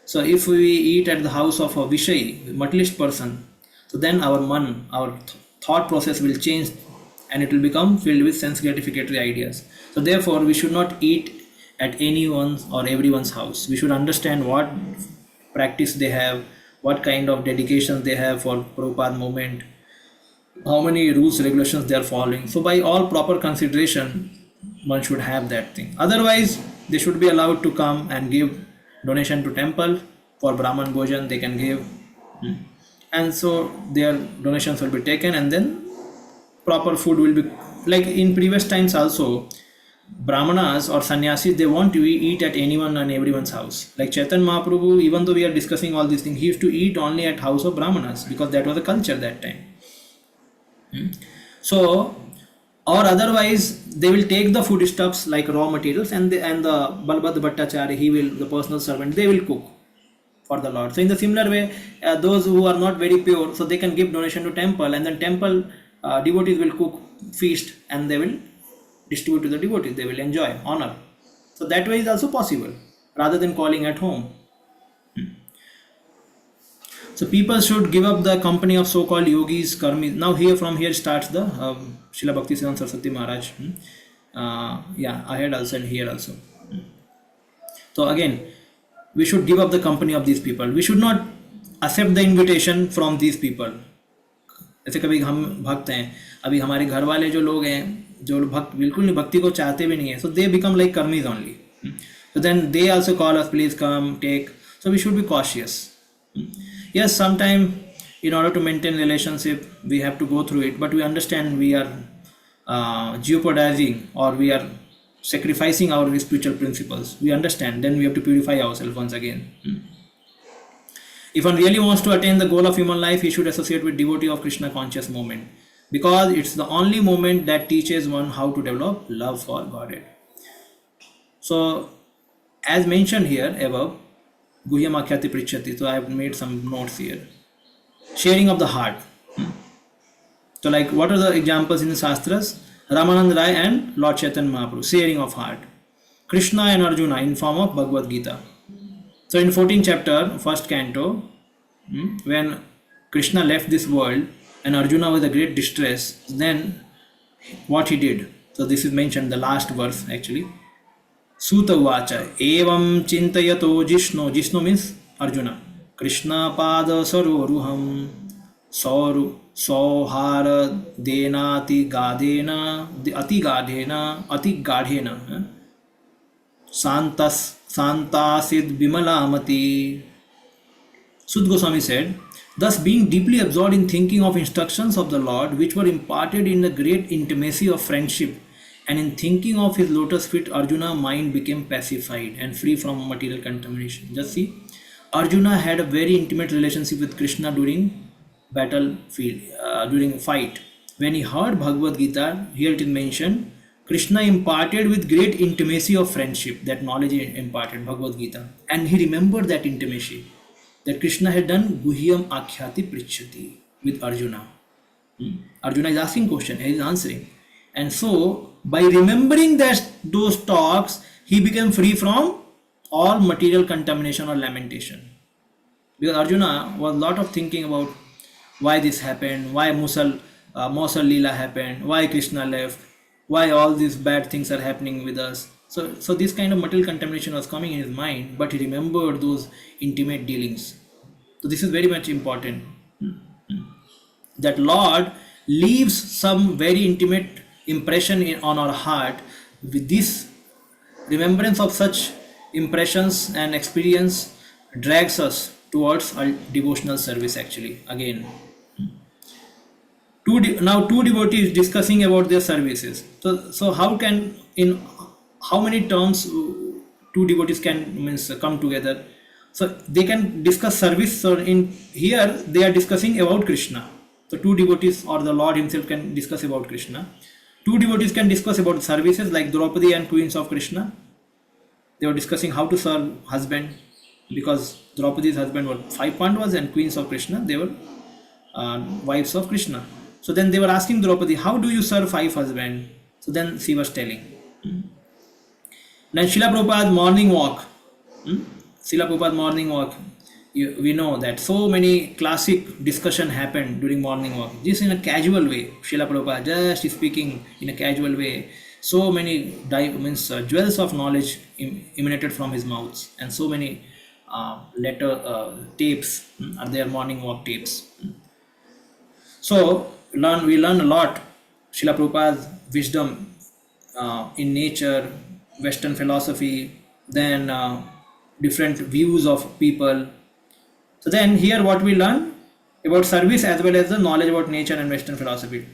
So if we eat at the house of a Vishay, materialist person, so then our man, our thought process will change and it will become filled with sense gratificatory ideas. So therefore, we should not eat at anyone's or everyone's house. We should understand what practice they have, what kind of dedication they have for Prabhupada movement, how many rules regulations they are following. So by all proper consideration, one should have that thing. Otherwise, they should be allowed to come and give donation to temple. For Brahman Bhojan they can give. And so their donations will be taken, and then proper food will be, like in previous times also, Brahmanas or sannyasis, they won't eat at anyone and everyone's house. Like Chaitanya Mahaprabhu, even though we are discussing all these things, he used to eat only at house of Brahmanas because that was the culture that time. So, or otherwise they will take the foodstuffs like raw materials, and the Balbhad Bhattacharya, he will, the personal servant, they will cook for the Lord. So in the similar way, those who are not very pure, so they can give donation to temple, and then temple devotees will cook feast and they will distribute to the devotees. They will enjoy, honor. So that way is also possible rather than calling at home. So people should give up the company of so-called yogis, karmis. Now here, from here starts the Srila Bhakti Siddhanta Saraswati Maharaj. Yeah, ahead also and here also. So again, we should give up the company of these people. We should not accept the invitation from these people. जैसे कभी हम भक्त हैं, अभी हमारे घर वाले जो लोग हैं, जो भक्त बिल्कुल नहीं, भक्ति को चाहते भी नहीं है, so they become like karmis only. So then they also call us, please come, take. So we should be cautious. Yes, sometimes in order to maintain relationship, we have to go through it, but we understand we are jeopardizing, or we are sacrificing our spiritual principles. We understand, then we have to purify ourselves once again. If one really wants to attain the goal of human life, he should associate with devotee of Krishna conscious movement, because it's the only movement that teaches one how to develop love for Godhead. So, as mentioned here above, Guhyam Akhyati Prichyati, so I have made some notes here. Sharing of the heart. So like, what are the examples in the Shastras? Ramanand Rai and Lord Chaitanya Mahaprabhu, sharing of heart. Krishna and Arjuna in form of Bhagavad Gita. So in 14th chapter, first canto, when Krishna left this world and Arjuna was a great distress, then what he did. So this is mentioned, the last verse actually. Suta Vacha, Evam Chintayato Jishno, Jishno means Arjuna. Krishna Pada Saroruham, Sauhara Denati Gadena, Ati Gadena, Ati Gadhena, Santasid Bimalamati. Sud Goswami said, thus being deeply absorbed in thinking of instructions of the Lord, which were imparted in the great intimacy of friendship, and in thinking of his lotus feet, Arjuna's mind became pacified and free from material contamination. Just see, Arjuna had a very intimate relationship with Krishna during battlefield, during fight. When he heard Bhagavad Gita, here it is mentioned, Krishna imparted with great intimacy of friendship, that knowledge he imparted, Bhagavad Gita. And he remembered that intimacy, that Krishna had done Guhyam Akhyati Prichyati with Arjuna. Arjuna is asking question, he is answering. And so, by remembering those talks, he became free from all material contamination or lamentation. Because Arjuna was a lot of thinking about why this happened, why Musal Leela happened, why Krishna left, why all these bad things are happening with us. So this kind of material contamination was coming in his mind, but he remembered those intimate dealings. So this is very much important. That Lord leaves some very intimate impression on our heart. With this remembrance of such impressions and experience drags us towards a devotional service actually. Again, two devotees discussing about their services. So how can, in how many terms two devotees can come together? So they can discuss service. So in here they are discussing about Krishna. So two devotees or the Lord himself can discuss about Krishna. Two devotees can discuss about services, like Draupadi and Queens of Krishna. They were discussing how to serve husband. because Draupadi's husband were 5 Pandavas and queens of Krishna. They were wives of Krishna. So then they were asking Draupadi, how do you serve 5 husbands? So then she was telling. Then Srila Prabhupada's morning walk. Hmm? Srila Prabhupada's morning walk. We know that so many classic discussion happened during morning walk. Just in a casual way. Srila Prabhupada just speaking in a casual way. So many jewels of knowledge emanated from his mouth, and so many letter tapes are there, morning walk tapes. So we learn a lot. Srila Prabhupada's wisdom in nature, Western philosophy, then different views of people. So then here what we learn about service as well as the knowledge about nature and Western philosophy.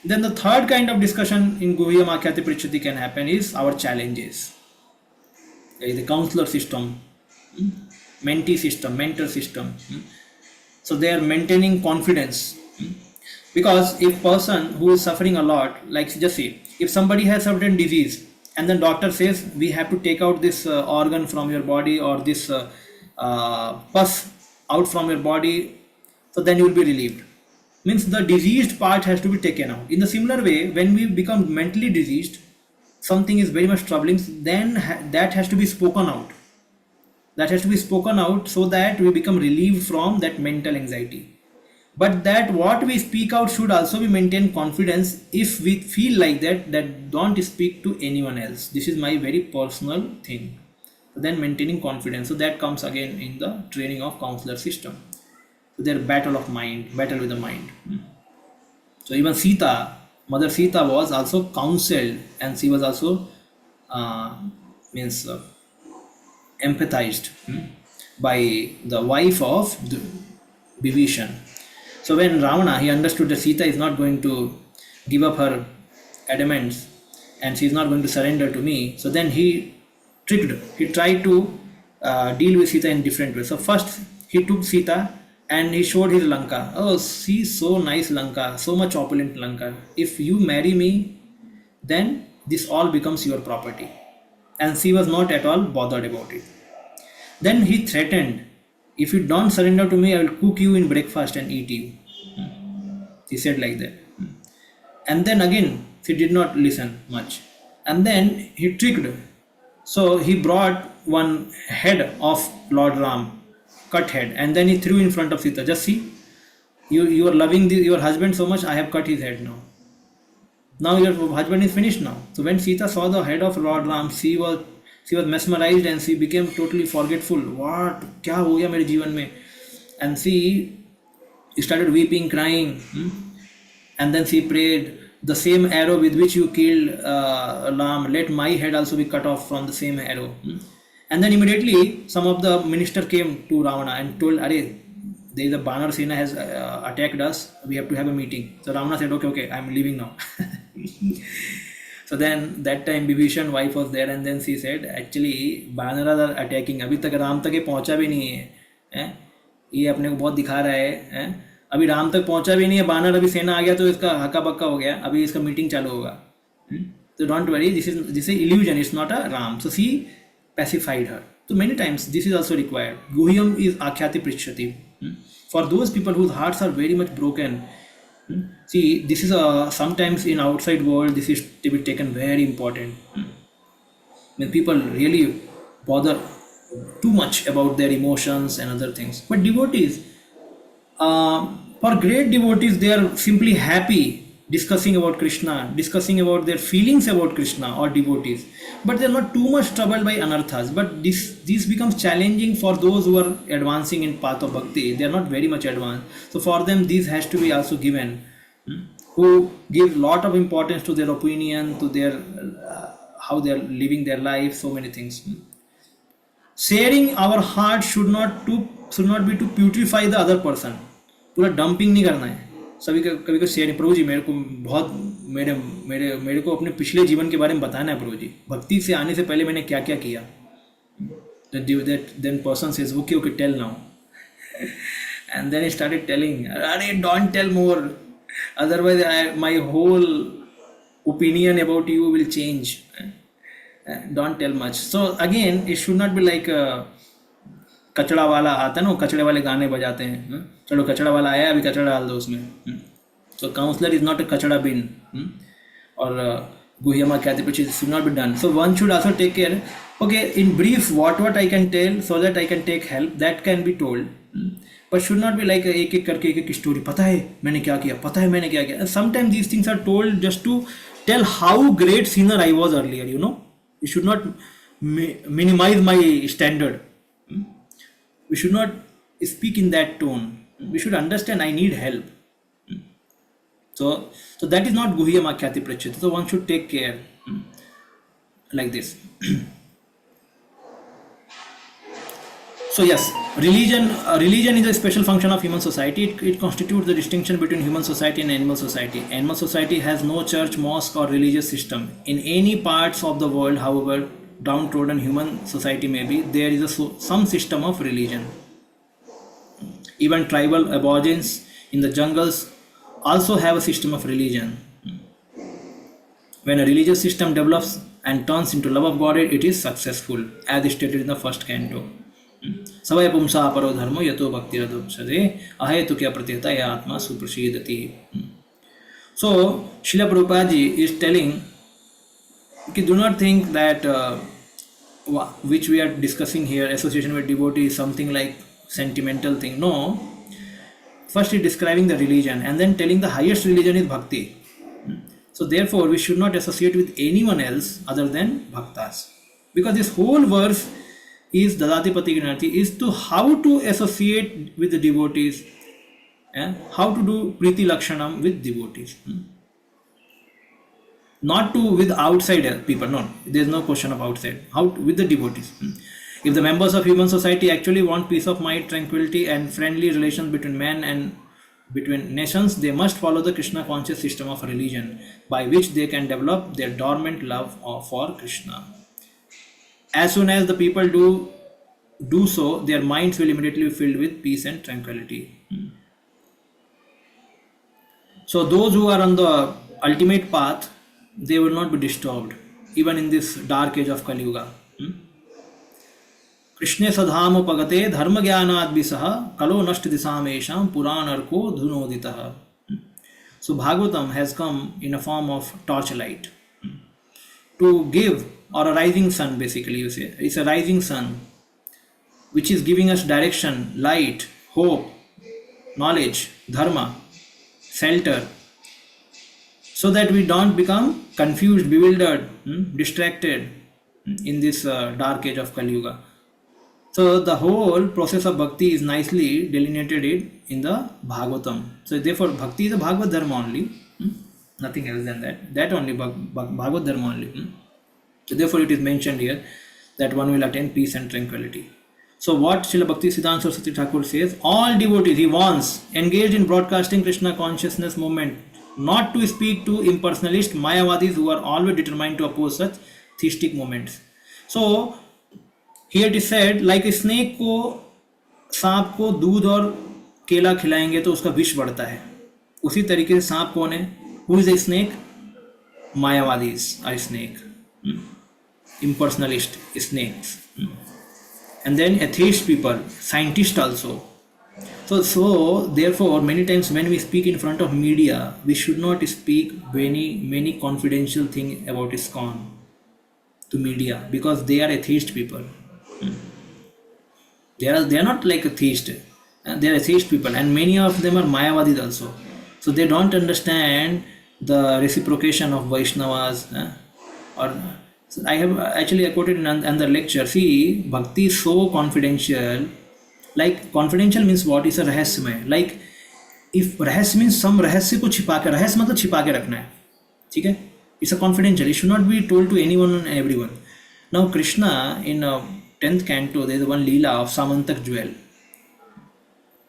Then the third kind of discussion in Guhyam Akhyati Prichyati can happen is our challenges. There is the counselor system, mentee system, mentor system. So they are maintaining confidence. Because if person who is suffering a lot, like just say, if somebody has certain disease and then doctor says we have to take out this organ from your body or this pus out from your body, so then you will be relieved. Means the diseased part has to be taken out. In the similar way, when we become mentally diseased, something is very much troubling, then that has to be spoken out. That has to be spoken out so that we become relieved from that mental anxiety. But that what we speak out should also be maintain confidence. If we feel like that don't speak to anyone else. This is my very personal thing. So then maintaining confidence. So that comes again in the training of counselor system. So their battle of mind, battle with the mind. So even Sita, Mother Sita was also counseled, and she was also means empathized by the wife of Vibhishan. So when Ravana, he understood that Sita is not going to give up her adamants and she is not going to surrender to me, so then he tried to deal with Sita in different ways. So first he took Sita and he showed his Lanka. Oh, see, so nice Lanka, so much opulent Lanka. If you marry me, then this all becomes your property. And she was not at all bothered about it. Then he threatened, if you don't surrender to me, I will cook you in breakfast and eat you. He said like that. And then again, she did not listen much. And then he tricked. So he brought one head of Lord Ram, cut head, and then he threw in front of Sita. Just see, you are loving your husband so much, I have cut his head now. Now your husband is finished now. So when Sita saw the head of Lord Ram, she was mesmerized and she became totally forgetful. What? क्या हो गया मेरे जीवन में? And she started weeping, crying, and then she prayed, the same arrow with which you killed Ram, let my head also be cut off from the same arrow. And then immediately some of the minister came to Ravana and told, Are, there is a Banar Sena has attacked us, we have to have a meeting. So Ravana said, okay, I am leaving now. So then that time Vibhishan wife was there, and then she said, actually Banaras are attacking, अभी तक राम तक ये पहुंचा भी नहीं है, ये अपने को बहुत दिखा रहा है, अभी राम तक पहुंचा भी नहीं है, बानर अभी सेना आ गया तो इसका हक्का बक्का हो गया, अभी इसका मीटिंग चालू होगा. So don't worry, this is illusion, it's not a Ram. So she pacified her. So many times this is also required. Guhyam is Akhyati Prichyati. For those people whose hearts are very much broken, see, this is sometimes in outside world this is to be taken very important. When people really bother too much about their emotions and other things, but devotees, for great devotees, they are simply happy discussing about Krishna, discussing about their feelings about Krishna or devotees, but they are not too much troubled by anarthas. But this becomes challenging for those who are advancing in path of bhakti. They are not very much advanced, so for them this has to be also given, who give lot of importance to their opinion, to their how they are living their life, so many things. Sharing our heart should not be to putrefy the other person. पूरा dumping नहीं करना है, सभी का कभी को share. प्रभु जी मेरे को बहुत मेरे को अपने पिछले जीवन के बारे में बताना है प्रभु जी, भक्ति से आने से पहले मैंने क्या क्या किया. Then person says, okay, tell now. And then he started telling, don't tell more, otherwise my whole opinion about you will change. Don't tell much. So again, it should not be like कचड़ा वाला आता है ना, वो कचड़े वाले गाने बजाते हैं, चलो कचड़ा वाला आया, अभी कचड़ा डाल दो उसमें। So counselor is not a kachada bin, or guhyama khyati, which should not be done. So one should also take care. Okay, in brief, what I can tell so that I can take help, that can be told, but should not be like एक एक करके एक एक story. पता है मैंने क्या किया, पता है मैंने क्या किया. And sometimes these things are told just to tell how great sinner I was earlier. You know, you should not minimize my standard. We should not speak in that tone. We should understand I need help. So that is not guhya makhyati prachita. So one should take care like this. So yes, religion is a special function of human society. It constitutes the distinction between human society and animal society. Animal society has no church, mosque or religious system. In any parts of the world, however downtrodden human society may be, there is some system of religion. Even tribal aborigines in the jungles also have a system of religion. When a religious system develops and turns into love of God, it is successful, as stated in the first canto. Savaya pumsa aparo dharmo yato bhakti radopsade ahetukya pratyata ya atma suprasidati. So, Srila Prabhupada ji is telling, do not think that which we are discussing here, association with devotee, is something like sentimental thing. No. First he is describing the religion and then telling the highest religion is bhakti. So therefore we should not associate with anyone else other than bhaktas. Because this whole verse is Dadati Pati Gnati, is to how to associate with the devotees, how to do Priti Lakshanam with devotees. Not to with outside people, no, there is no question of outside, how with the devotees. If the members of human society actually want peace of mind, tranquility and friendly relations between men and between nations, they must follow the Krishna conscious system of religion by which they can develop their dormant love for Krishna. As soon as the people do so, their minds will immediately be filled with peace and tranquility. So those who are on the ultimate path, they will not be disturbed even in this dark age of Kali Yuga. कृष्णे सधामुपगते धर्म ज्ञानाद्विसह कलो नष्ट दिशामेषां पुराणर्को धुनोदितः. So Bhagavatam has come in a form of torchlight to give, or a rising sun basically you say. It's a rising sun which is giving us direction, light, hope, knowledge, dharma, shelter, so that we don't become confused, bewildered, distracted in this dark age of Kali Yuga. So the whole process of bhakti is nicely delineated in the Bhagavatam. So therefore bhakti is a Bhagavad Dharma only, nothing else than that. That only Bhagavad Dharma only. So therefore it is mentioned here that one will attain peace and tranquility. So what Srila Bhakti Siddhanta Saraswati Thakur says, all devotees he wants engaged in broadcasting Krishna consciousness movement, not to speak to impersonalist Mayavadis who are always determined to oppose such theistic movements. So here it is said, like a snake को सांप को दूध और केला खिलाएंगे तो उसका विष बढ़ता है, उसी तरीके से सांप कौन है? Who is a snake? Mayavadis are snake, impersonalist snakes, and then atheist people, scientists also. So therefore many times when we speak in front of media, we should not speak many confidential thing about ISKCON to media, because they are atheist people. They are not like a theist. They are atheist people, and many of them are Mayavadis also. So they don't understand the reciprocation of Vaishnavas. Or so I have actually quoted in another lecture. See, bhakti is so confidential. Like confidential means what? Is a रहस्यमय. Like if रहस्य means some रहस्य को छिपा के, रहस्य मतलब छिपा के रखना है, ठीक है? It's a confidential. It should not be told to anyone and everyone. Now Krishna in 10th canto, there is one Leela of Samantak jewel.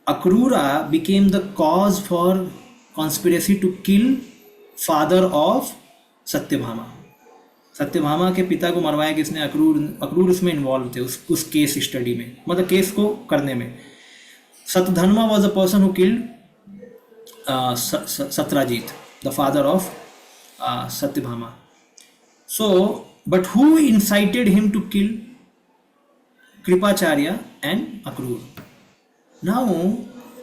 Akrura became the cause for conspiracy to kill father of Satyabhama. Satyabhama के पिता को मरवाया किसने? अक्रूर उसमें involve थे, उस case study में, मतलब case को करने में. Satadhanva was a person who killed Satrajit, the father of Satyabhama. So, but who incited him to kill Kripacharya and Akrur. Now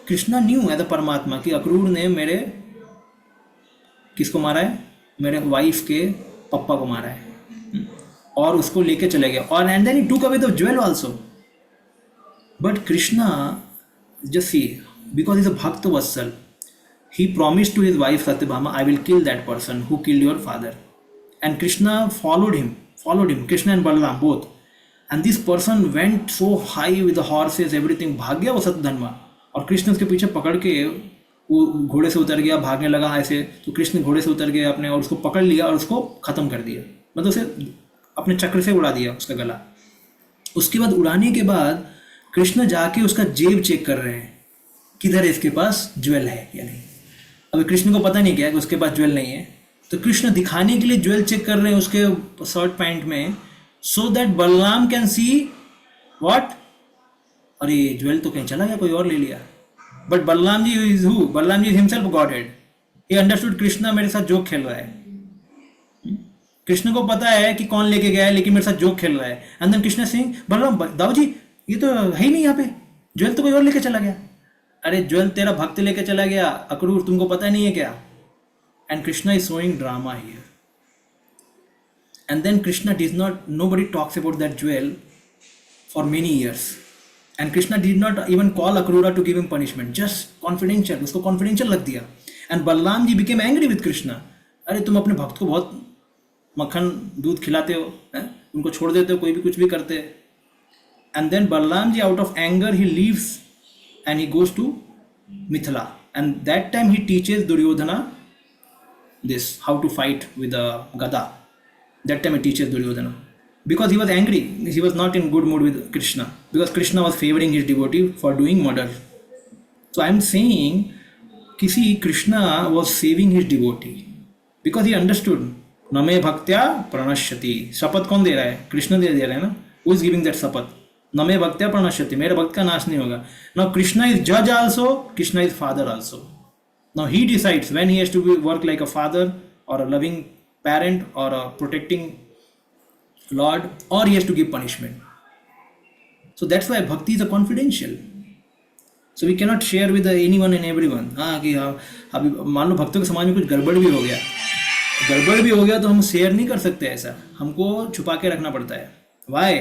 Krishna knew as a Paramatma कि अक्रूर ने मेरे किसको मारा है, मेरे वाइफ के पप्पा को मारा है, और उसको लेके चले गया, और एंड देन ही टूक away the jewel also. But Krishna just see, because he's a Bhakta Vatsal, he promised to his wife Satyabhama, I will kill that person who killed your father. And Krishna followed him, Krishna and Balaram both. And this person went so high with the horses, everything, भाग गया वो सतधन्वा, और कृष्ण उसके पीछे पकड़ के वो घोड़े से उतर गया, भागने लगा ऐसे, तो कृष्ण घोड़े से उतर गए अपने और उसको पकड़ लिया और उसको खत्म कर दिया, मतलब उसे अपने चक्र से उड़ा दिया उसका गला. उसके बाद उड़ाने के बाद कृष्ण जाके उसका जेब चेक कर रहे हैं, किधर इसके पास ज्वेल है या नहीं. अभी कृष्ण को पता नहीं क्या है कि उसके पास ज्वेल नहीं है, तो कृष्ण दिखाने के लिए ज्वेल चेक कर रहे हैं उसके शर्ट पैंट में, so that Balram can see what, अरे ज्वेल तो कहीं चला गया, कोई और ले लिया. But Balram ji is who, Balram ji is himself Godhead. He understood Krishna मेरे साथ जोक खेल रहा है. कृष्ण को पता है कि कौन लेके गया है, लेकिन मेरे साथ जोक खेल रहा है. एंड देन कृष्ण सिंह, बलराम दाऊ जी ये तो है ही नहीं यहाँ पे, ज्वेल तो कोई और लेके चला गया. अरे ज्वेल तेरा भक्त लेके चला गया अक्रूर, तुमको पता नहीं है क्या. And Krishna is showing drama here. And then Krishna did not, nobody talks about that jewel for many years. And Krishna did not even call Akrura to give him punishment, just confidential, उसको confidential रख दिया. And Balaram ji became angry with Krishna. अरे तुम अपने भक्त को बहुत मक्खन दूध खिलाते हो, उनको छोड़ देते हो, कोई भी कुछ भी करते. And then Balaram ji out of anger he leaves and he goes to Mithila. And that time he teaches Duryodhana this, how to fight with a gada. That time he teaches Duryodhana, because he was angry, he was not in good mood with Krishna, because Krishna was favoring his devotee for doing murder. So I am saying kisi Krishna was saving his devotee because he understood name bhaktya pranashyati. शपथ कौन दे रहा है, कृष्ण दे रहा है ना. Who is giving that शपथ, नमे भक्त्या प्रणश्यति, मेरे भक्त का नाश नहीं होगा. Now Krishna is judge also, Krishna is father also. Now he decides when he has to work like a father or a loving parent or a protecting lord, or he has to give punishment. So that's why bhakti is a confidential. So we cannot share with anyone and everyone. हाँ कि हाँ अभी मान लो भक्तों के समाज में कुछ गड़बड़ भी हो गया, तो हम शेयर नहीं कर सकते, ऐसा हमको छुपा के रखना पड़ता है. Why?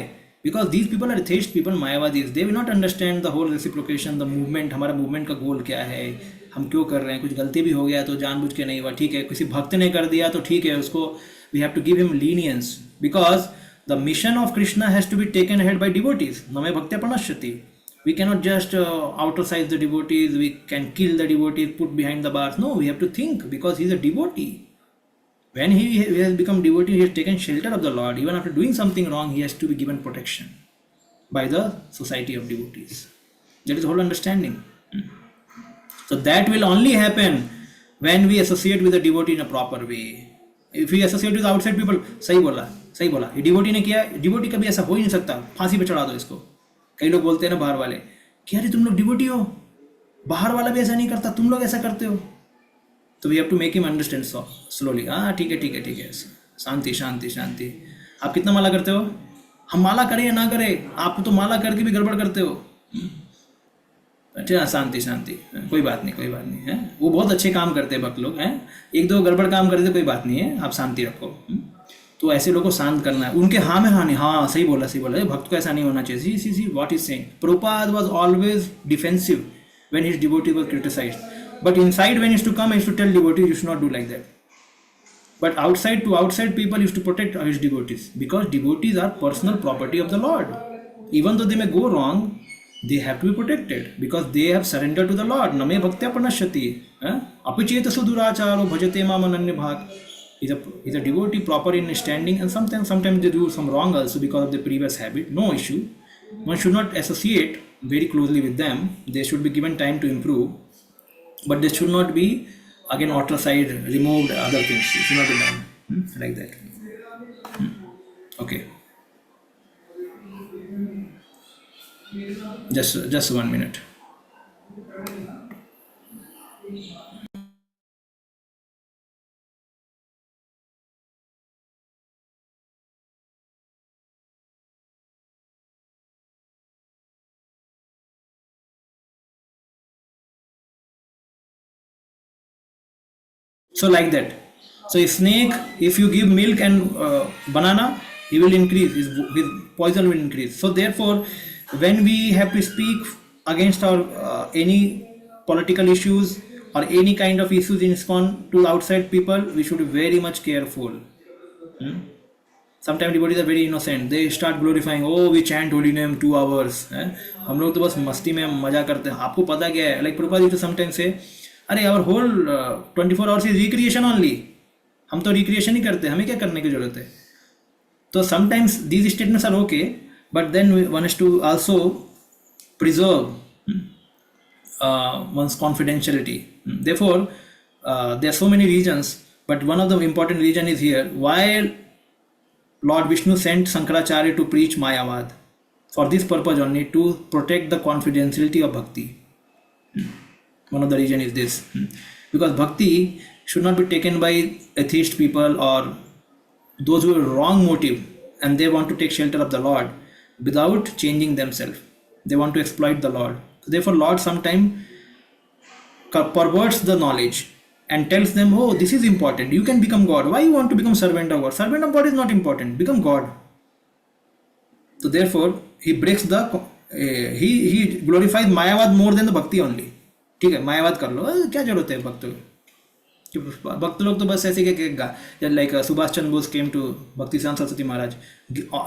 Because these people are atheist people, Mayavadis. They will not understand the whole reciprocation, the movement. हमारा movement का गोल क्या है, हम क्यों कर रहे हैं. कुछ गलती भी हो गया तो जानबूझ के नहीं हुआ, ठीक है. किसी भक्त ने कर दिया तो ठीक है, उसको we have to give him lenience, because the mission of Krishna has to be taken ahead by devotees. Name bhaktya pranashyati. We cannot just ostracize the devotees, we can kill the devotees, put behind the bars. No, we have to think, because he is a devotee. When he has become devotee, he has taken shelter of the Lord. Even after doing something wrong, he has to be given protection by the society of devotees. That is the whole understanding. So that will only happen when we associate with the devotee in a proper way. If we associate with outside people, सही बोला, ये devotee ने किया, devotee कभी ऐसा हो ही नहीं सकता, फांसी पे चढ़ा दो इसको. कई लोग बोलते हैं ना बाहर वाले कि अरे तुम लोग डिवोटी हो, बाहर वाला भी ऐसा नहीं करता, तुम लोग ऐसा करते हो. तो we have to make him understand slowly. हाँ ठीक है, शांति शांति शांति. आप कितना माला करते हो, हम माला करें या ना करें, आप तो माला करके भी गड़बड़ करते हो. अच्छा शांति, कोई बात नहीं है. वो बहुत अच्छे काम करते हैं भक्त लोग हैं, एक दो गड़बड़ काम करते, कोई बात नहीं है, आप शांति रखो. तो ऐसे लोगों को शांत करना है, उनके हाँ में हाँ नहीं, हाँ सही बोला, भक्त को ऐसा नहीं होना चाहिए. See what is saying. Prabhupada was always defensive when his devotee was criticized, but inside when he used to come, he used to tell devotees you should not do like that. But outside people used to protect his devotees, because devotees are personal property of the Lord. Even though they may go wrong, they have to be protected because they have surrendered to the Lord. Name bhaktya pranashyati. Apicheta suduracharo bhajate mam ananya bhak. He's a devotee proper in standing, and sometimes they do some wrong also because of the previous habit. No issue. One should not associate very closely with them. They should be given time to improve, but they should not be again ostracized, removed, other things. It should not be done like that. Okay. Just 1 minute. So like that. So a snake, if you give milk and banana, he will increase, his poison will increase. So therefore, when we have to speak against our any political issues or any kind of issues in ISKCON to outside people, we should be very much careful. Sometimes devotees are very innocent. They start glorifying, oh we chant holy name 2 hours. हम लोग तो बस मस्ती में मजा करते हैं. आपको पता क्या है, like Prabhupada used to sometimes say, अरे our whole 24 hours is recreation only. हम तो रिक्रिएशन ही करते हैं, हमें क्या करने की जरूरत है. तो sometimes these statements are okay, but then one has to also preserve one's confidentiality. Therefore, there are so many reasons, but one of the important reason is here why Lord Vishnu sent Shankaracharya to preach Mayavad. For this purpose only, to protect the confidentiality of bhakti. One of the reason is this, because bhakti should not be taken by atheist people or those who have wrong motive and they want to take shelter of the Lord without changing themselves. They want to exploit the Lord. Therefore, Lord sometimes perverts the knowledge and tells them, oh, this is important, you can become God. Why you want to become servant of God? Servant of God is not important, become God. So therefore he breaks the he glorifies Mayavad more than the bhakti only. ठीक है, मायावाद कर लो, क्या जरूरत है भक्त कि भक्त लोग तो बस ऐसे के like Subhash Chandra Bose came to Bhakti Siddhanta Saraswati Maharaj,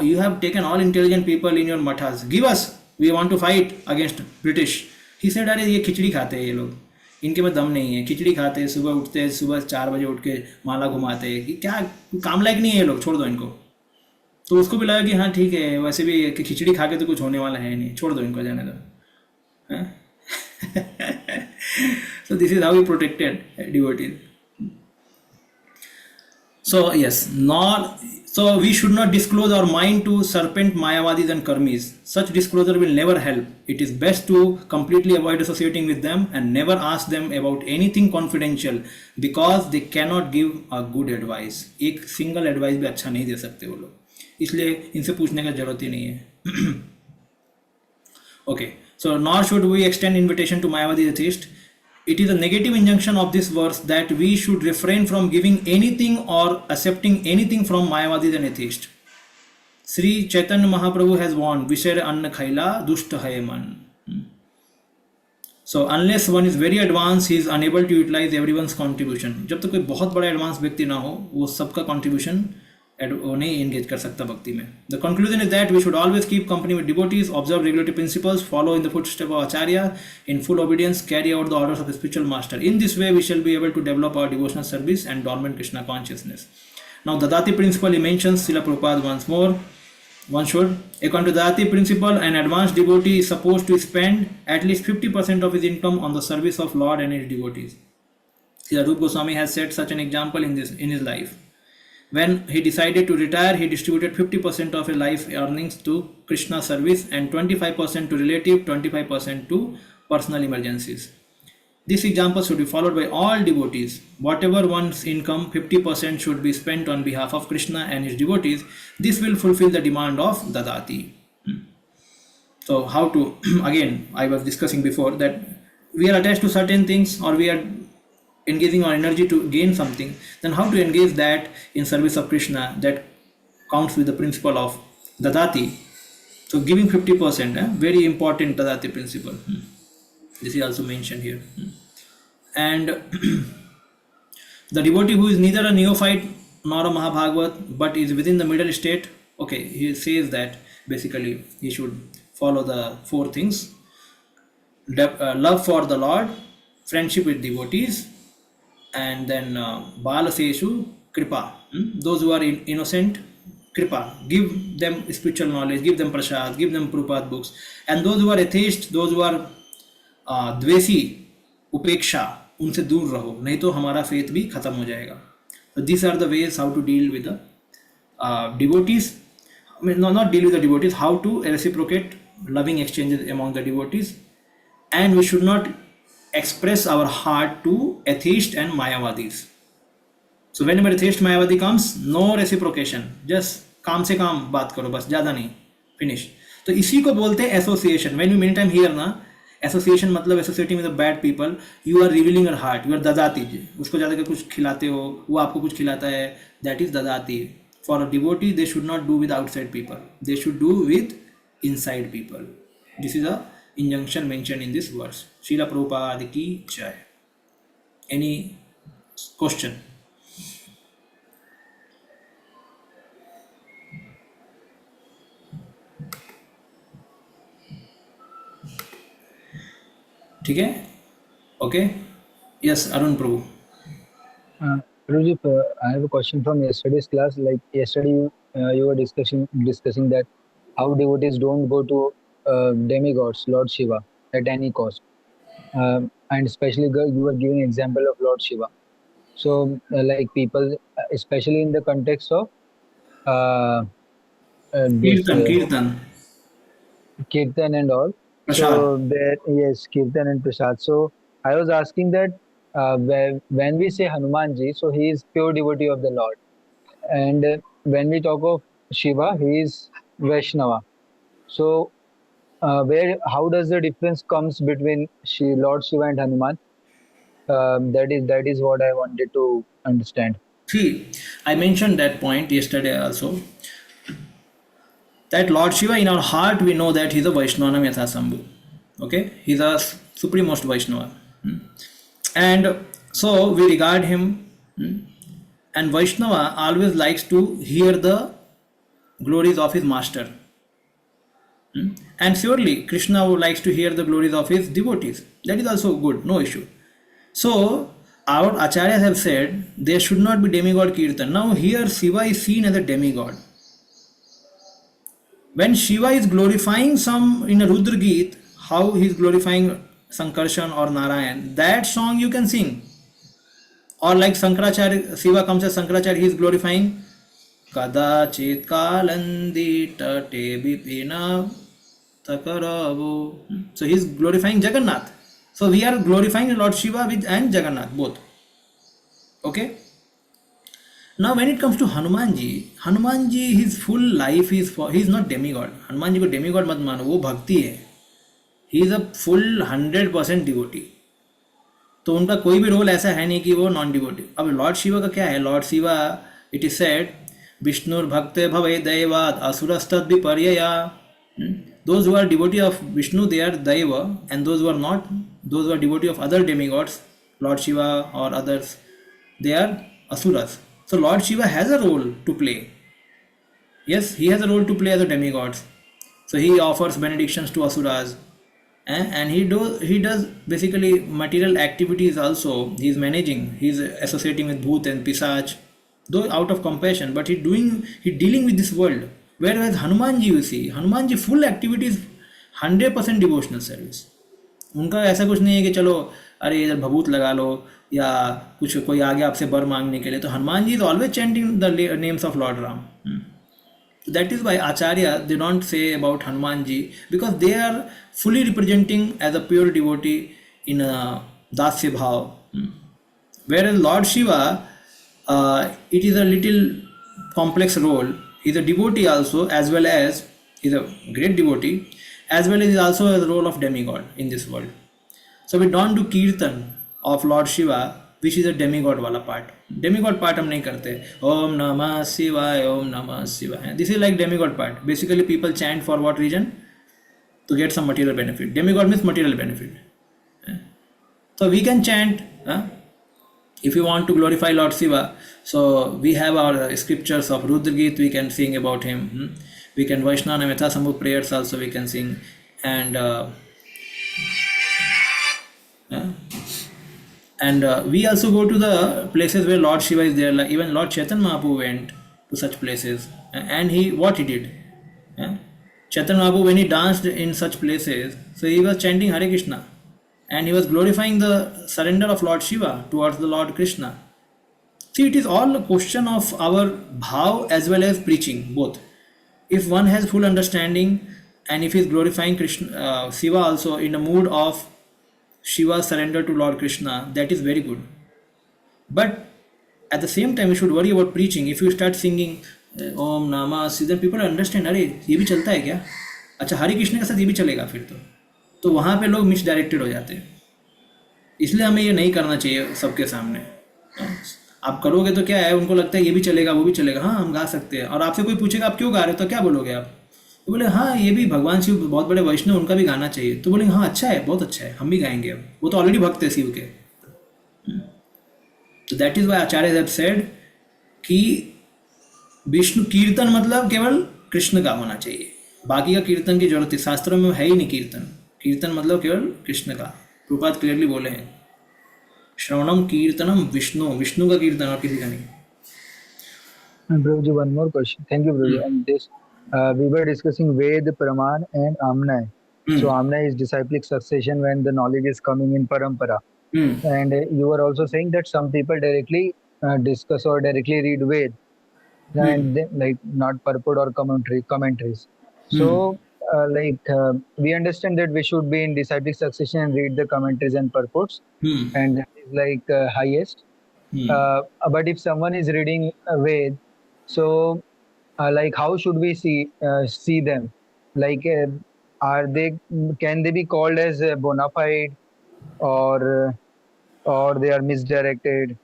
you have taken all intelligent people in your mathas, give us, we want to fight against British. He said, अरे ये खिचड़ी खाते हैं ये लोग, इनके में दम नहीं है, खिचड़ी खाते हैं, सुबह उठते हैं, सुबह 4 बजे उठ के माला घुमाते हैं, कि क्या काम लायक नहीं है ये लोग, छोड़ दो इनको. तो उसको भी लगा कि हाँ ठीक है, वैसे भी खिचड़ी खा के तो कुछ होने वाला है नहीं, छोड़ दो इनको, जाने दो. So this is how he protected devotees. So yes, so we should not disclose our mind to serpent Mayavadis and Karmis. Such disclosure will never help. It is best to completely avoid associating with them and never ask them about anything confidential because they cannot give a good advice. एक single advice भी अच्छा नहीं दे सकते वो लोग, इसलिए इनसे पूछने का जरूरत ही नहीं है. Okay, so nor should we extend invitation to Mayavadi atheist. It is a negative injunction of this verse that we should refrain from giving anything or accepting anything from Mayavadis and atheists. Sri Chaitanya Mahaprabhu has warned, Visher Anna Khaila Dushta Hai Man. So unless one is very advanced, he is unable to utilize everyone's contribution. जब तक कोई बहुत बड़ा advance व्यक्ति ना हो, वो सबका contribution नहीं engage कर सकता भक्ति में. The conclusion is that we should always keep company with devotees, observe regulatory principles, follow in the footsteps of Acharya, in full obedience, carry out the orders of the spiritual master. In this way, we shall be able to develop our devotional service and dormant Krishna consciousness. Now, the Dadati principle he mentions, Srila Prabhupada once more. One should, according to the Dadati principle, an advanced devotee is supposed to spend at least 50% of his income on the service of Lord and his devotees. Srila Rupa Goswami has set such an example in his life. When he decided to retire, he distributed 50% of his life earnings to Krishna service and 25% to relative, 25% to personal emergencies. This example should be followed by all devotees. Whatever one's income, 50% should be spent on behalf of Krishna and his devotees. This will fulfill the demand of Dadati. So how to, again, I was discussing before that we are attached to certain things or we are engaging our energy to gain something, then how to engage that in service of Krishna, that counts with the principle of Dadati. So giving 50%, very important Dadati principle. This is also mentioned here. And the devotee who is neither a neophyte nor a Mahabhagavat but is within the middle state, okay, he says that basically he should follow the 4 things: love for the Lord, friendship with devotees, and then Balaseshu Kripa. Those who are innocent, Kripa. Give them spiritual knowledge, give them prasad, give them Prabhupada books. And those who are atheists, those who are Dvesi, Upeksha, उनसे दूर रहो, नहीं तो हमारा faith भी खत्म हो जाएगा. So these are the ways how to deal with the devotees. I mean, not deal with the devotees, how to reciprocate loving exchanges among the devotees. And we should not express our heart to atheist and Mayavadis. So whenever atheist Mayavadi comes, no reciprocation, just काम से काम बात करो, बस ज़्यादा नहीं, finish. तो इसी को बोलते हैं association. When we many time hear ना, एसोसिएशन मतलब associating with bad people, you are revealing your heart, you are ददाती, उसको ज़्यादा के कुछ खिलाते हो, वो आपको कुछ खिलाता है, दैट इज ददाती. For a devotee they should not do with outside people, they should do with inside people. This is a injunction mention in this verse. Srila Prabhupada की जय. Any question? ठीक है, okay. Yes, Arun Prabhu. Guruji, I have a question from yesterday's class. Like yesterday, you were discussing that how devotees don't go to demigods, Lord Shiva, at any cost, and especially you were giving example of Lord Shiva. So, like people, especially in the context of uh, this Kirtan, Kirtan, kirtan and all. Prasad. So there, yes, kirtan and prasad. So I was asking that when we say Hanumanji, so he is pure devotee of the Lord, and when we talk of Shiva, he is Vaishnava. So how does the difference comes between Lord Shiva and Hanuman? That is what I wanted to understand. See, I mentioned that point yesterday also. That Lord Shiva in our heart, we know that he's a Vaishnava Yatha Sambhu. Okay, he's a supremost Vaishnava. And so we regard him. And Vaishnava always likes to hear the glories of his master. And surely Krishna likes to hear the glories of his devotees. That is also good, no issue. So our acharyas have said there should not be demigod kirtan. Now here Shiva is seen as a demigod. When Shiva is glorifying some in a Rudra Geet, how he is glorifying Sankarshan or Narayan, that song you can sing. Or like Sankaracharya, Shiva comes as Sankaracharya, he is glorifying Kadachit Kalandi Tate Bipina Takaravo. So he is glorifying Jagannath. So we are glorifying Lord Shiva with and Jagannath both. Okay. Now when it comes to Hanumanji, his full life is for, he is not demigod. Hanumanji को demigod मत मानो, वो भक्ति है. He is a full 100% devotee. तो उनका कोई भी रोल ऐसा है नहीं कि वो नॉन डिवोटी. अब लॉर्ड शिवा का क्या है? Lord Shiva, it is said विष्णुर भक्ते भवे दैवाद असुरस्तद विपर्यया. Those who are devotee of Vishnu, they are Daiva, and those who are not, those who are devotee of other demigods, Lord Shiva or others, they are Asuras. So Lord Shiva has a role to play. Yes, he has a role to play as a demigod. So he offers benedictions to Asuras, and he does basically material activities also. He is managing, he is associating with Bhut and Pisach, though out of compassion, but he dealing with this world. Whereas Hanumanji, you see, Hanumanji full activity is 100% devotional service. उनका ऐसा कुछ नहीं है कि चलो अरे इधर भभूत लगा लो या कुछ कोई आ गया आपसे बर मांगने के लिए. तो Hanuman ji is always chanting the names of Lord Ram. That is why Acharya, they don't say about Hanumanji, because they are fully representing as a pure devotee in a Dasya Bhav. Whereas Lord Shiva, it is a little complex role. He is a devotee also, as well as he is a great devotee, as well as is also a role of demigod in this world. So we don't do Kirtan of Lord Shiva, which is a demigod wala part. Demigod part हम नहीं करते. Om Namah Shivaya, Om Namah Shivaya. This is like demigod part. Basically people chant for what reason? To get some material benefit. Demigod means material benefit. So we can chant, if you want to glorify Lord Shiva. So we have our scriptures of Rudra Geet, we can sing about him. We can Vaishnava Metha Sambhu prayers also we can sing. And we also go to the places where Lord Shiva is there. Like even Lord Chaitanya Mahaprabhu went to such places, and what he did. Chaitanya Mahaprabhu, when he danced in such places, so he was chanting Hare Krishna, and he was glorifying the surrender of Lord Shiva towards the Lord Krishna. See, it is all a question of our bhav as well as preaching, both. If one has full understanding, and if he is glorifying Krishna, Shiva also in the mood of Shiva's surrender to Lord Krishna, that is very good. But at the same time, we should worry about preaching. If you start singing Om Namah Shivaya, then people understand, अरे ये भी चलता है क्या? अच्छा हरे कृष्ण के साथ ये भी चलेगा फिर तो वहाँ पे लोग मिसडायरेक्टेड हो जाते हैं। इसलिए हमें ये नहीं करना चाहिए सबके सामने। आप करोगे तो क्या है, उनको लगता है ये भी चलेगा वो भी चलेगा, हाँ हम गा सकते हैं। और आपसे कोई पूछेगा आप क्यों गा रहे हो, तो क्या बोलोगे आप? तो बोले हाँ ये भी भगवान शिव बहुत बड़े वैष्णव, उनका भी गाना चाहिए। तो बोलेंगे हाँ अच्छा है, बहुत अच्छा है, हम भी गाएंगे। अब वो तो ऑलरेडी भक्त है शिव के। तो that is why acharya have said कि विष्णु कीर्तन मतलब केवल कृष्ण का होना चाहिए, बाकी का कीर्तन की जरूरत है, शास्त्रों में है ही नहीं कीर्तन। कीर्तन मतलब केवल कृष्ण का। प्रभुपाद क्लियरली बोले हैं, श्रवणम कीर्तनम विष्णु, विष्णु का कीर्तन और किसी का नहीं। And Prabhuji, one more question. Thank you, Prabhuji. And this, we were discussing Ved, Praman, and Amnay. So hmm Amnay is disciplic succession when the knowledge is coming in parampara. Hmm And you were also saying that some people directly discuss or directly read Ved, hmm and then, like not purport or commentaries. Hmm So we understand that we should be in disciplic succession and read the commentaries and purports, hmm and that is like highest. Hmm But if someone is reading Ved, so like how should we see them? Like are they, can they be called as bona fide, or they are misdirected?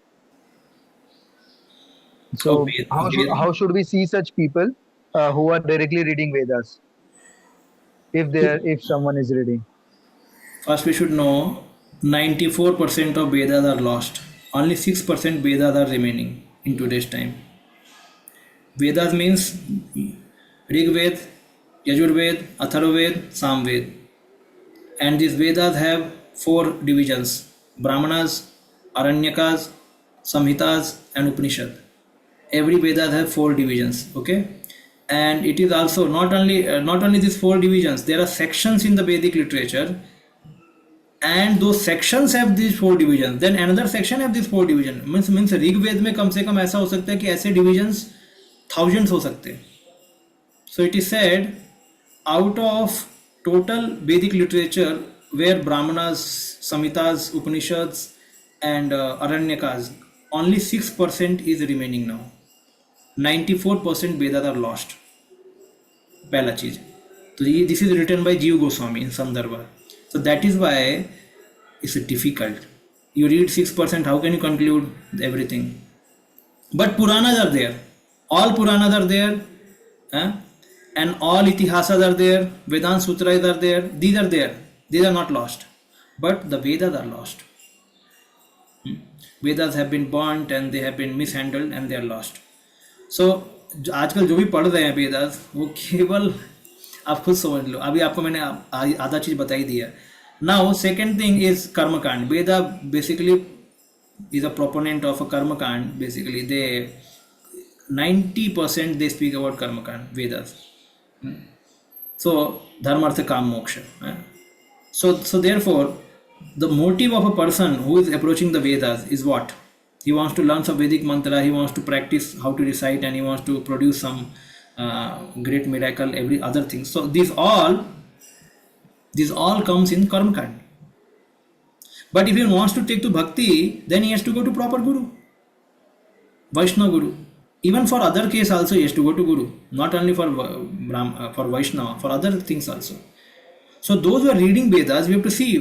So Okay, how should we see such people who are directly reading Vedas, if they are, if someone is reading? first we should know 94% of Vedas are lost. Only 6% Vedas are remaining in today's time. Vedas means Rig Ved, Yajur Ved, Atharvaved, Samved. And these Vedas have four divisions: Brahmanas, Aranyakas, Samhitas, and Upanishad. Every Vedas have four divisions, okay? And it is also not only these four divisions, there are sections in the Vedic literature, and those sections have these four divisions, then another section have these four divisions. Means Rig वेद में कम से कम ऐसा हो सकता है कि ऐसे divisions thousands हो सकते हैं. So it is said, out of total Vedic literature where Brahmanas, Samhitas, Upanishads, and Aranyakas, only 6% is remaining now. 94% Vedas are lost. पहला चीज तो ये दिस इज रिटन बाय जीव गोस्वामी इन संदर्भ. So that is why it's difficult. You read 6%, how can you conclude everything? But Puranas are there. All Puranas are there. eh? And all Itihasas are there. Vedanta Sutras are there. These are there. These are not lost. But the Vedas are lost. Vedas have been burnt and they have been mishandled and they are lost. So आजकल जो भी पढ़ रहे हैं वेदास, वो केवल आप खुद समझ लो. अभी आपको मैंने आधा चीज बताई दी है. नाउ सेकेंड थिंग इज कर्मकांड. वेदा basically is a proponent of a karma kand. Basically they 90% they speak about karma kand Vedas. So dharma artha kam moksha. So therefore the motive of a person who is approaching the Vedas is what? He wants to learn some Vedic mantra, he wants to practice how to recite, and he wants to produce some great miracle, every other thing. So these all comes in karma kand. But if he wants to take to bhakti, then he has to go to proper guru, Vaishnava guru. Even for other case also he has to go to guru, not only for for Vaishnava, for other things also. So those who are reading Vedas, we have to see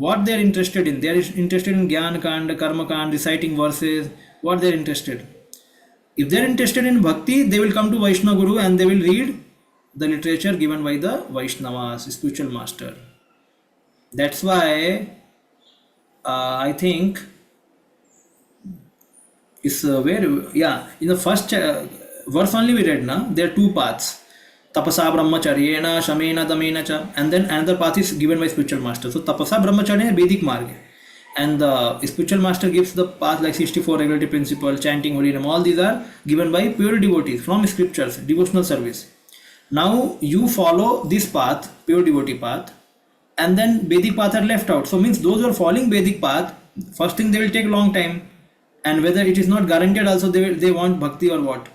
what they are interested in. They are interested in Gyan Kand, Karma Kand, reciting verses, what they are interested. If they are interested in bhakti, they will come to Vaishnava guru and they will read the literature given by the Vaishnavas, spiritual master. That's why I think is where, yeah, in the first verse only we read, na, there are two paths: tapasa brahmacharyena shamena damena cha, and then another path is given by spiritual master. So tapasa brahmacharya Vedic marg, and the spiritual master gives the path like 64 regulatory principle, chanting holy name. All these are given by pure devotees from scriptures, devotional service. Now you follow this path, pure devotee path, and then Vedic path are left out. So means those who are following Vedic path, first thing they will take long time, and whether it is not guaranteed also, they want bhakti or what.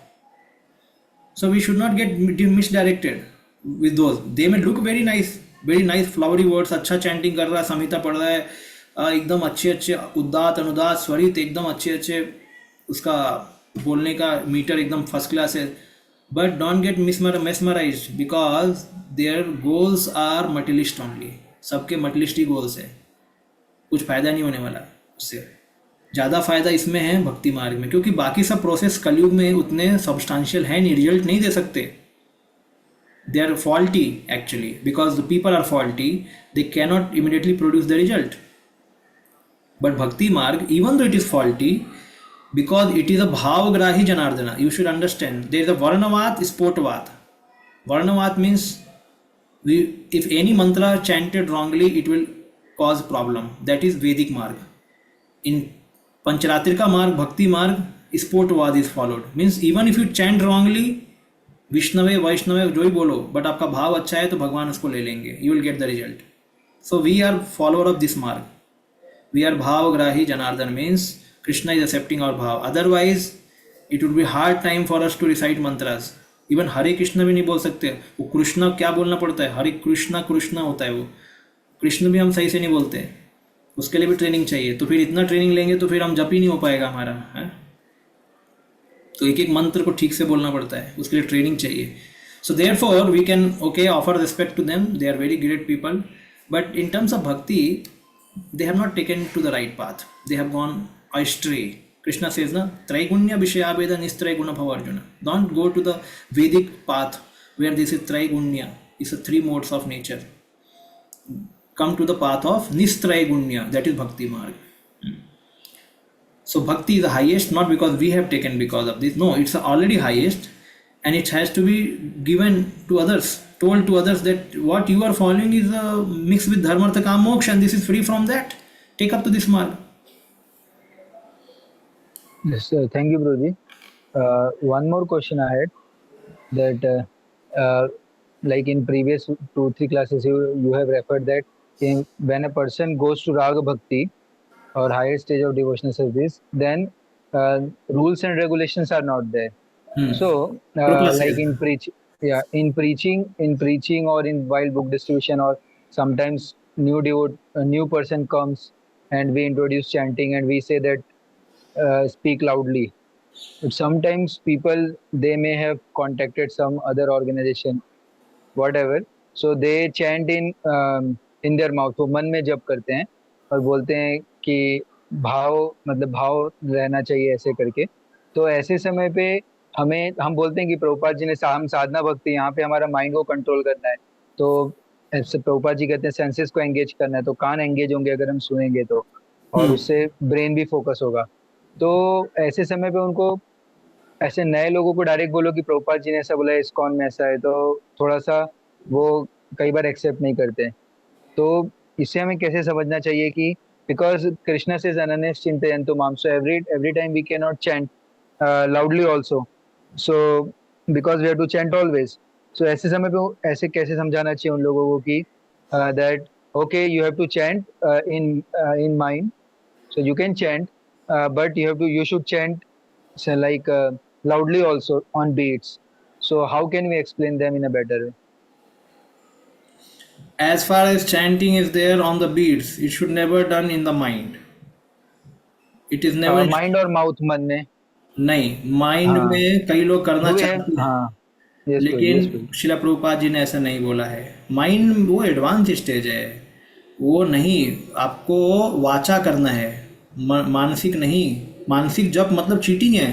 So we should not get misdirected with those. They may look very nice flowery words, अच्छा chanting कर रहा है, संहिता पढ़ रहा है, एकदम अच्छे उदात अनुदात स्वरित एकदम अच्छे उसका बोलने का मीटर एकदम फर्स्ट क्लास है. But don't get mesmerized because their goals are materialist only. सबके मटलिस्टी गोल्स है, कुछ फायदा नहीं होने वाला उससे। ज़्यादा फायदा इसमें है भक्ति मार्ग में, क्योंकि बाकी सब प्रोसेस कलयुग में उतने सब्सटेंशियल है नहीं, रिजल्ट नहीं दे सकते। They are faulty actually, because the people are faulty, they cannot immediately produce the result. But bhakti marg, even though it is faulty, because it is a bhavgrahi janardana, you should understand there is a varnavat, spotvat. Varnavat means if any mantra chanted wrongly it will cause problem, that is Vedic marg. In Pancharatrika marg, Bhakti marg, spotvad is followed, means even if you chant wrongly, विष्णवे वैष्णवे जो ही बोलो, but आपका भाव अच्छा है तो भगवान उसको ले लेंगे, you will get the result. So we are follower of this marg. We are bhavgrahi janardana, means Krishna is accepting our bhav. Otherwise, it would be hard time for us to recite mantras. Even Hare Krishna भी नहीं बोल सकते, वो कृष्णा क्या बोलना पड़ता है, हरे कृष्णा कृष्णा होता है वो, कृष्ण भी हम सही से नहीं बोलते, उसके लिए भी ट्रेनिंग चाहिए। तो फिर इतना ट्रेनिंग लेंगे तो फिर हम जप ही नहीं हो पाएगा हमारा, है? तो एक एक मंत्र को ठीक से बोलना पड़ता है, उसके लिए ट्रेनिंग चाहिए। So therefore we can okay offer respect to them, they are very great people, but in terms of bhakti they have not taken to the right path, they have gone astray. Krishna says na, traigunya vishayabeda nistraiguna bhava Arjuna, don't go to the Vedic path where this is traigunya, is a three modes of nature. Come to the path of nistraigunya, that is bhakti marg. So bhakti is the highest, not because we have taken because of this, no, it's already highest, and it has to be given to others, told to others that what you are following is mixed with dharma artha kam moksha, and this is free from that, take up to this marg. Yes, thank you, Broji. One more question I had, that like in previous 2-3 classes you have referred that when a person goes to raga bhakti or higher stage of devotional service, then rules and regulations are not there. So Prabhupada like says. in preaching or in while book distribution, or sometimes a new person comes and we introduce chanting and we say that speak loudly. But sometimes people, they may have contacted some other organization, whatever, so they chant in their mouth, वो मन में जप करते हैं और बोलते हैं कि भाव, मतलब भाव रहना चाहिए ऐसे करके। तो ऐसे समय पे हम बोलते हैं कि प्रभुपाद जी ने हम साधना भक्ति, यहाँ पे हमारा माइंड को कंट्रोल करना है, तो ऐसे प्रभुपाद जी कहते हैं सेंसेस को एंगेज करना है, तो कान एंगेज होंगे अगर हम सुनेंगे तो, और उससे ब्रेन भी फोकस होगा। तो ऐसे समय पे उनको, ऐसे नए लोगों को डायरेक्ट बोलो कि प्रभुपाद जी ने ऐसा बोला है, इस्कॉन में ऐसा है, तो थोड़ा सा वो कई बार एक्सेप्ट नहीं करते हैं। तो इसे हमें कैसे समझना चाहिए कि बिकॉज कृष्णा से अनन्य चिंतयन्तु माम, so every time we can not chant loudly also, so because we have to chant always. So ऐसे समय पे ऐसे कैसे समझाना चाहिए उन लोगों को कि that okay you have to chant in mind, so you can chant, but you should chant, say, like loudly also on beats. So how can we explain them in a better way? As far as chanting is there on the beats, it should never done in the mind. It is never. Mind और mouth, मन में नहीं, mind हाँ, में कई लोग करना do we have, चाहते हैं, हाँ, yes Prabhu, लेकिन yes Prabhu. शिला प्रभुपाद जी ने ऐसा नहीं बोला है। माइंड वो एडवांस स्टेज है, वो नहीं, आपको वाचा करना है, मानसिक नहीं। मानसिक जप मतलब चीटिंग है,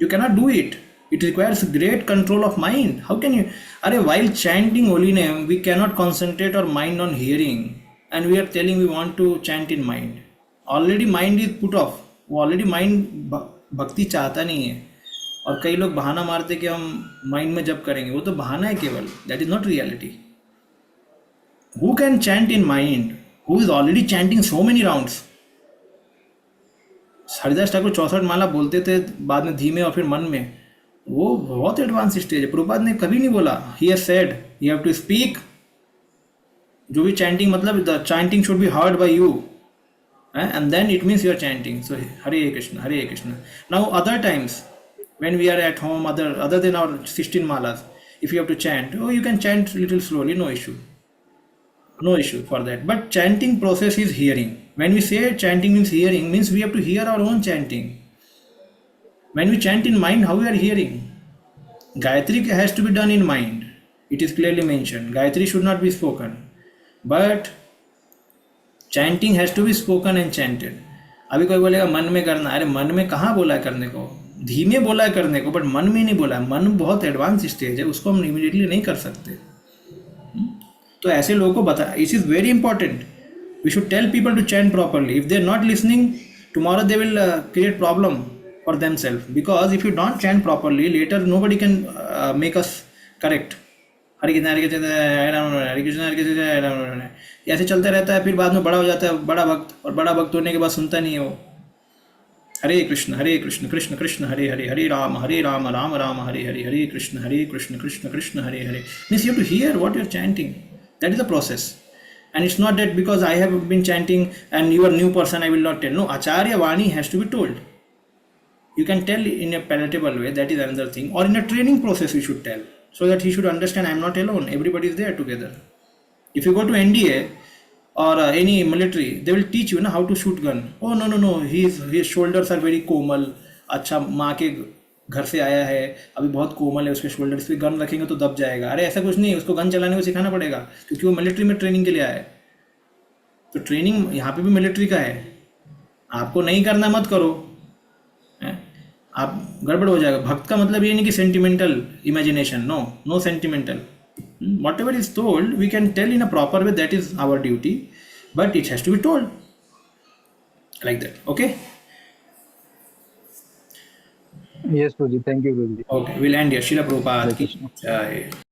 you cannot do it, it requires great control of mind. How can you, अरे while chanting holy name we cannot concentrate our mind on hearing, and we are telling we want to chant in mind. Already mind is put off, वो already mind भक्ति चाहता नहीं है। और कई लोग बहाना मारते कि हम माइंड में जप करेंगे, वो तो बहाना है केवल, that is not reality. Who can chant in mind, who is already chanting so many rounds. Haridas Thakur 64 माला बोलते थे, बाद में धीमे और फिर मन में, वो बहुत एडवांस स्टेज है। प्रभुपाद ने कभी नहीं बोला, he has said you have to speak, जो भी चैंटिंग मतलब the chanting should be heard by you, and then it means you are chanting. So Hare Krishna, Hare Krishna. Now other times when we are at home, other than our 16 malas, if you have to chant, oh, you can chant little slowly, no issue, no issue for that. But chanting process is hearing. When we say chanting means hearing, means we have to hear our own chanting. When we chant in mind, how we are hearing? Gayatri has to be done in mind, it is clearly mentioned. Gayatri should not be spoken, but chanting has to be spoken and chanted. अभी कोई बोलेगा मन में करना, अरे मन में कहाँ बोला है करने को, धीमे बोला है करने को, बट मन में नहीं बोला है. मन बहुत एडवांस स्टेज है, उसको हम इमीडिएटली नहीं कर सकते. तो ऐसे लोगों को बता, it is very important. We should tell people to chant properly. If they are not listening, tomorrow they will create problem for themselves, because if you don't chant properly, later nobody can make us correct. हरे कृष्ण हरे कृष्ण हरे राम हरे कृष्ण हरे कृष्ण हरे राम, ऐसे चलता रहता है. फिर बाद में बड़ा हो जाता है बड़ा भक्त, और बड़ा भक्त होने के बाद सुनता नहीं है वो. हरे कृष्ण कृष्ण कृष्ण हरे हरे, हरे राम राम राम हरे हरे, हरे Krishna Krishna Krishna Hare Hare. Means you have to hear what you are chanting. That is the process. And it's not that because I have been chanting and you are new person I will not tell. No, Acharya Vani has to be told. You can tell in a palatable way, that is another thing. Or in a training process we should tell, so that he should understand I am not alone, everybody is there together. If you go to NDA or any military, they will teach you how to shoot gun. Oh no, his shoulders are very कोमल. अच्छा, माँ के घर से आया है, अभी बहुत कोमल है, उसके शोल्डर्स पे गन रखेंगे तो दब जाएगा. अरे ऐसा कुछ नहीं, उसको गन चलाने को सिखाना पड़ेगा, क्योंकि वो मिलिट्री में ट्रेनिंग के लिए आया है. तो ट्रेनिंग यहाँ पे भी मिलिट्री का है. आपको नहीं करना मत करो, है? आप गड़बड़ हो जाएगा. भक्त का मतलब ये नहीं कि sentimental imagination. No sentimental. Whatever is told we can tell in a proper way, that is our duty, but it has to be told like that. Okay. Yes, Guruji. Thank you, Guruji. Okay, we'll end here. Srila Prabhupada Hare ki Krishna. jai.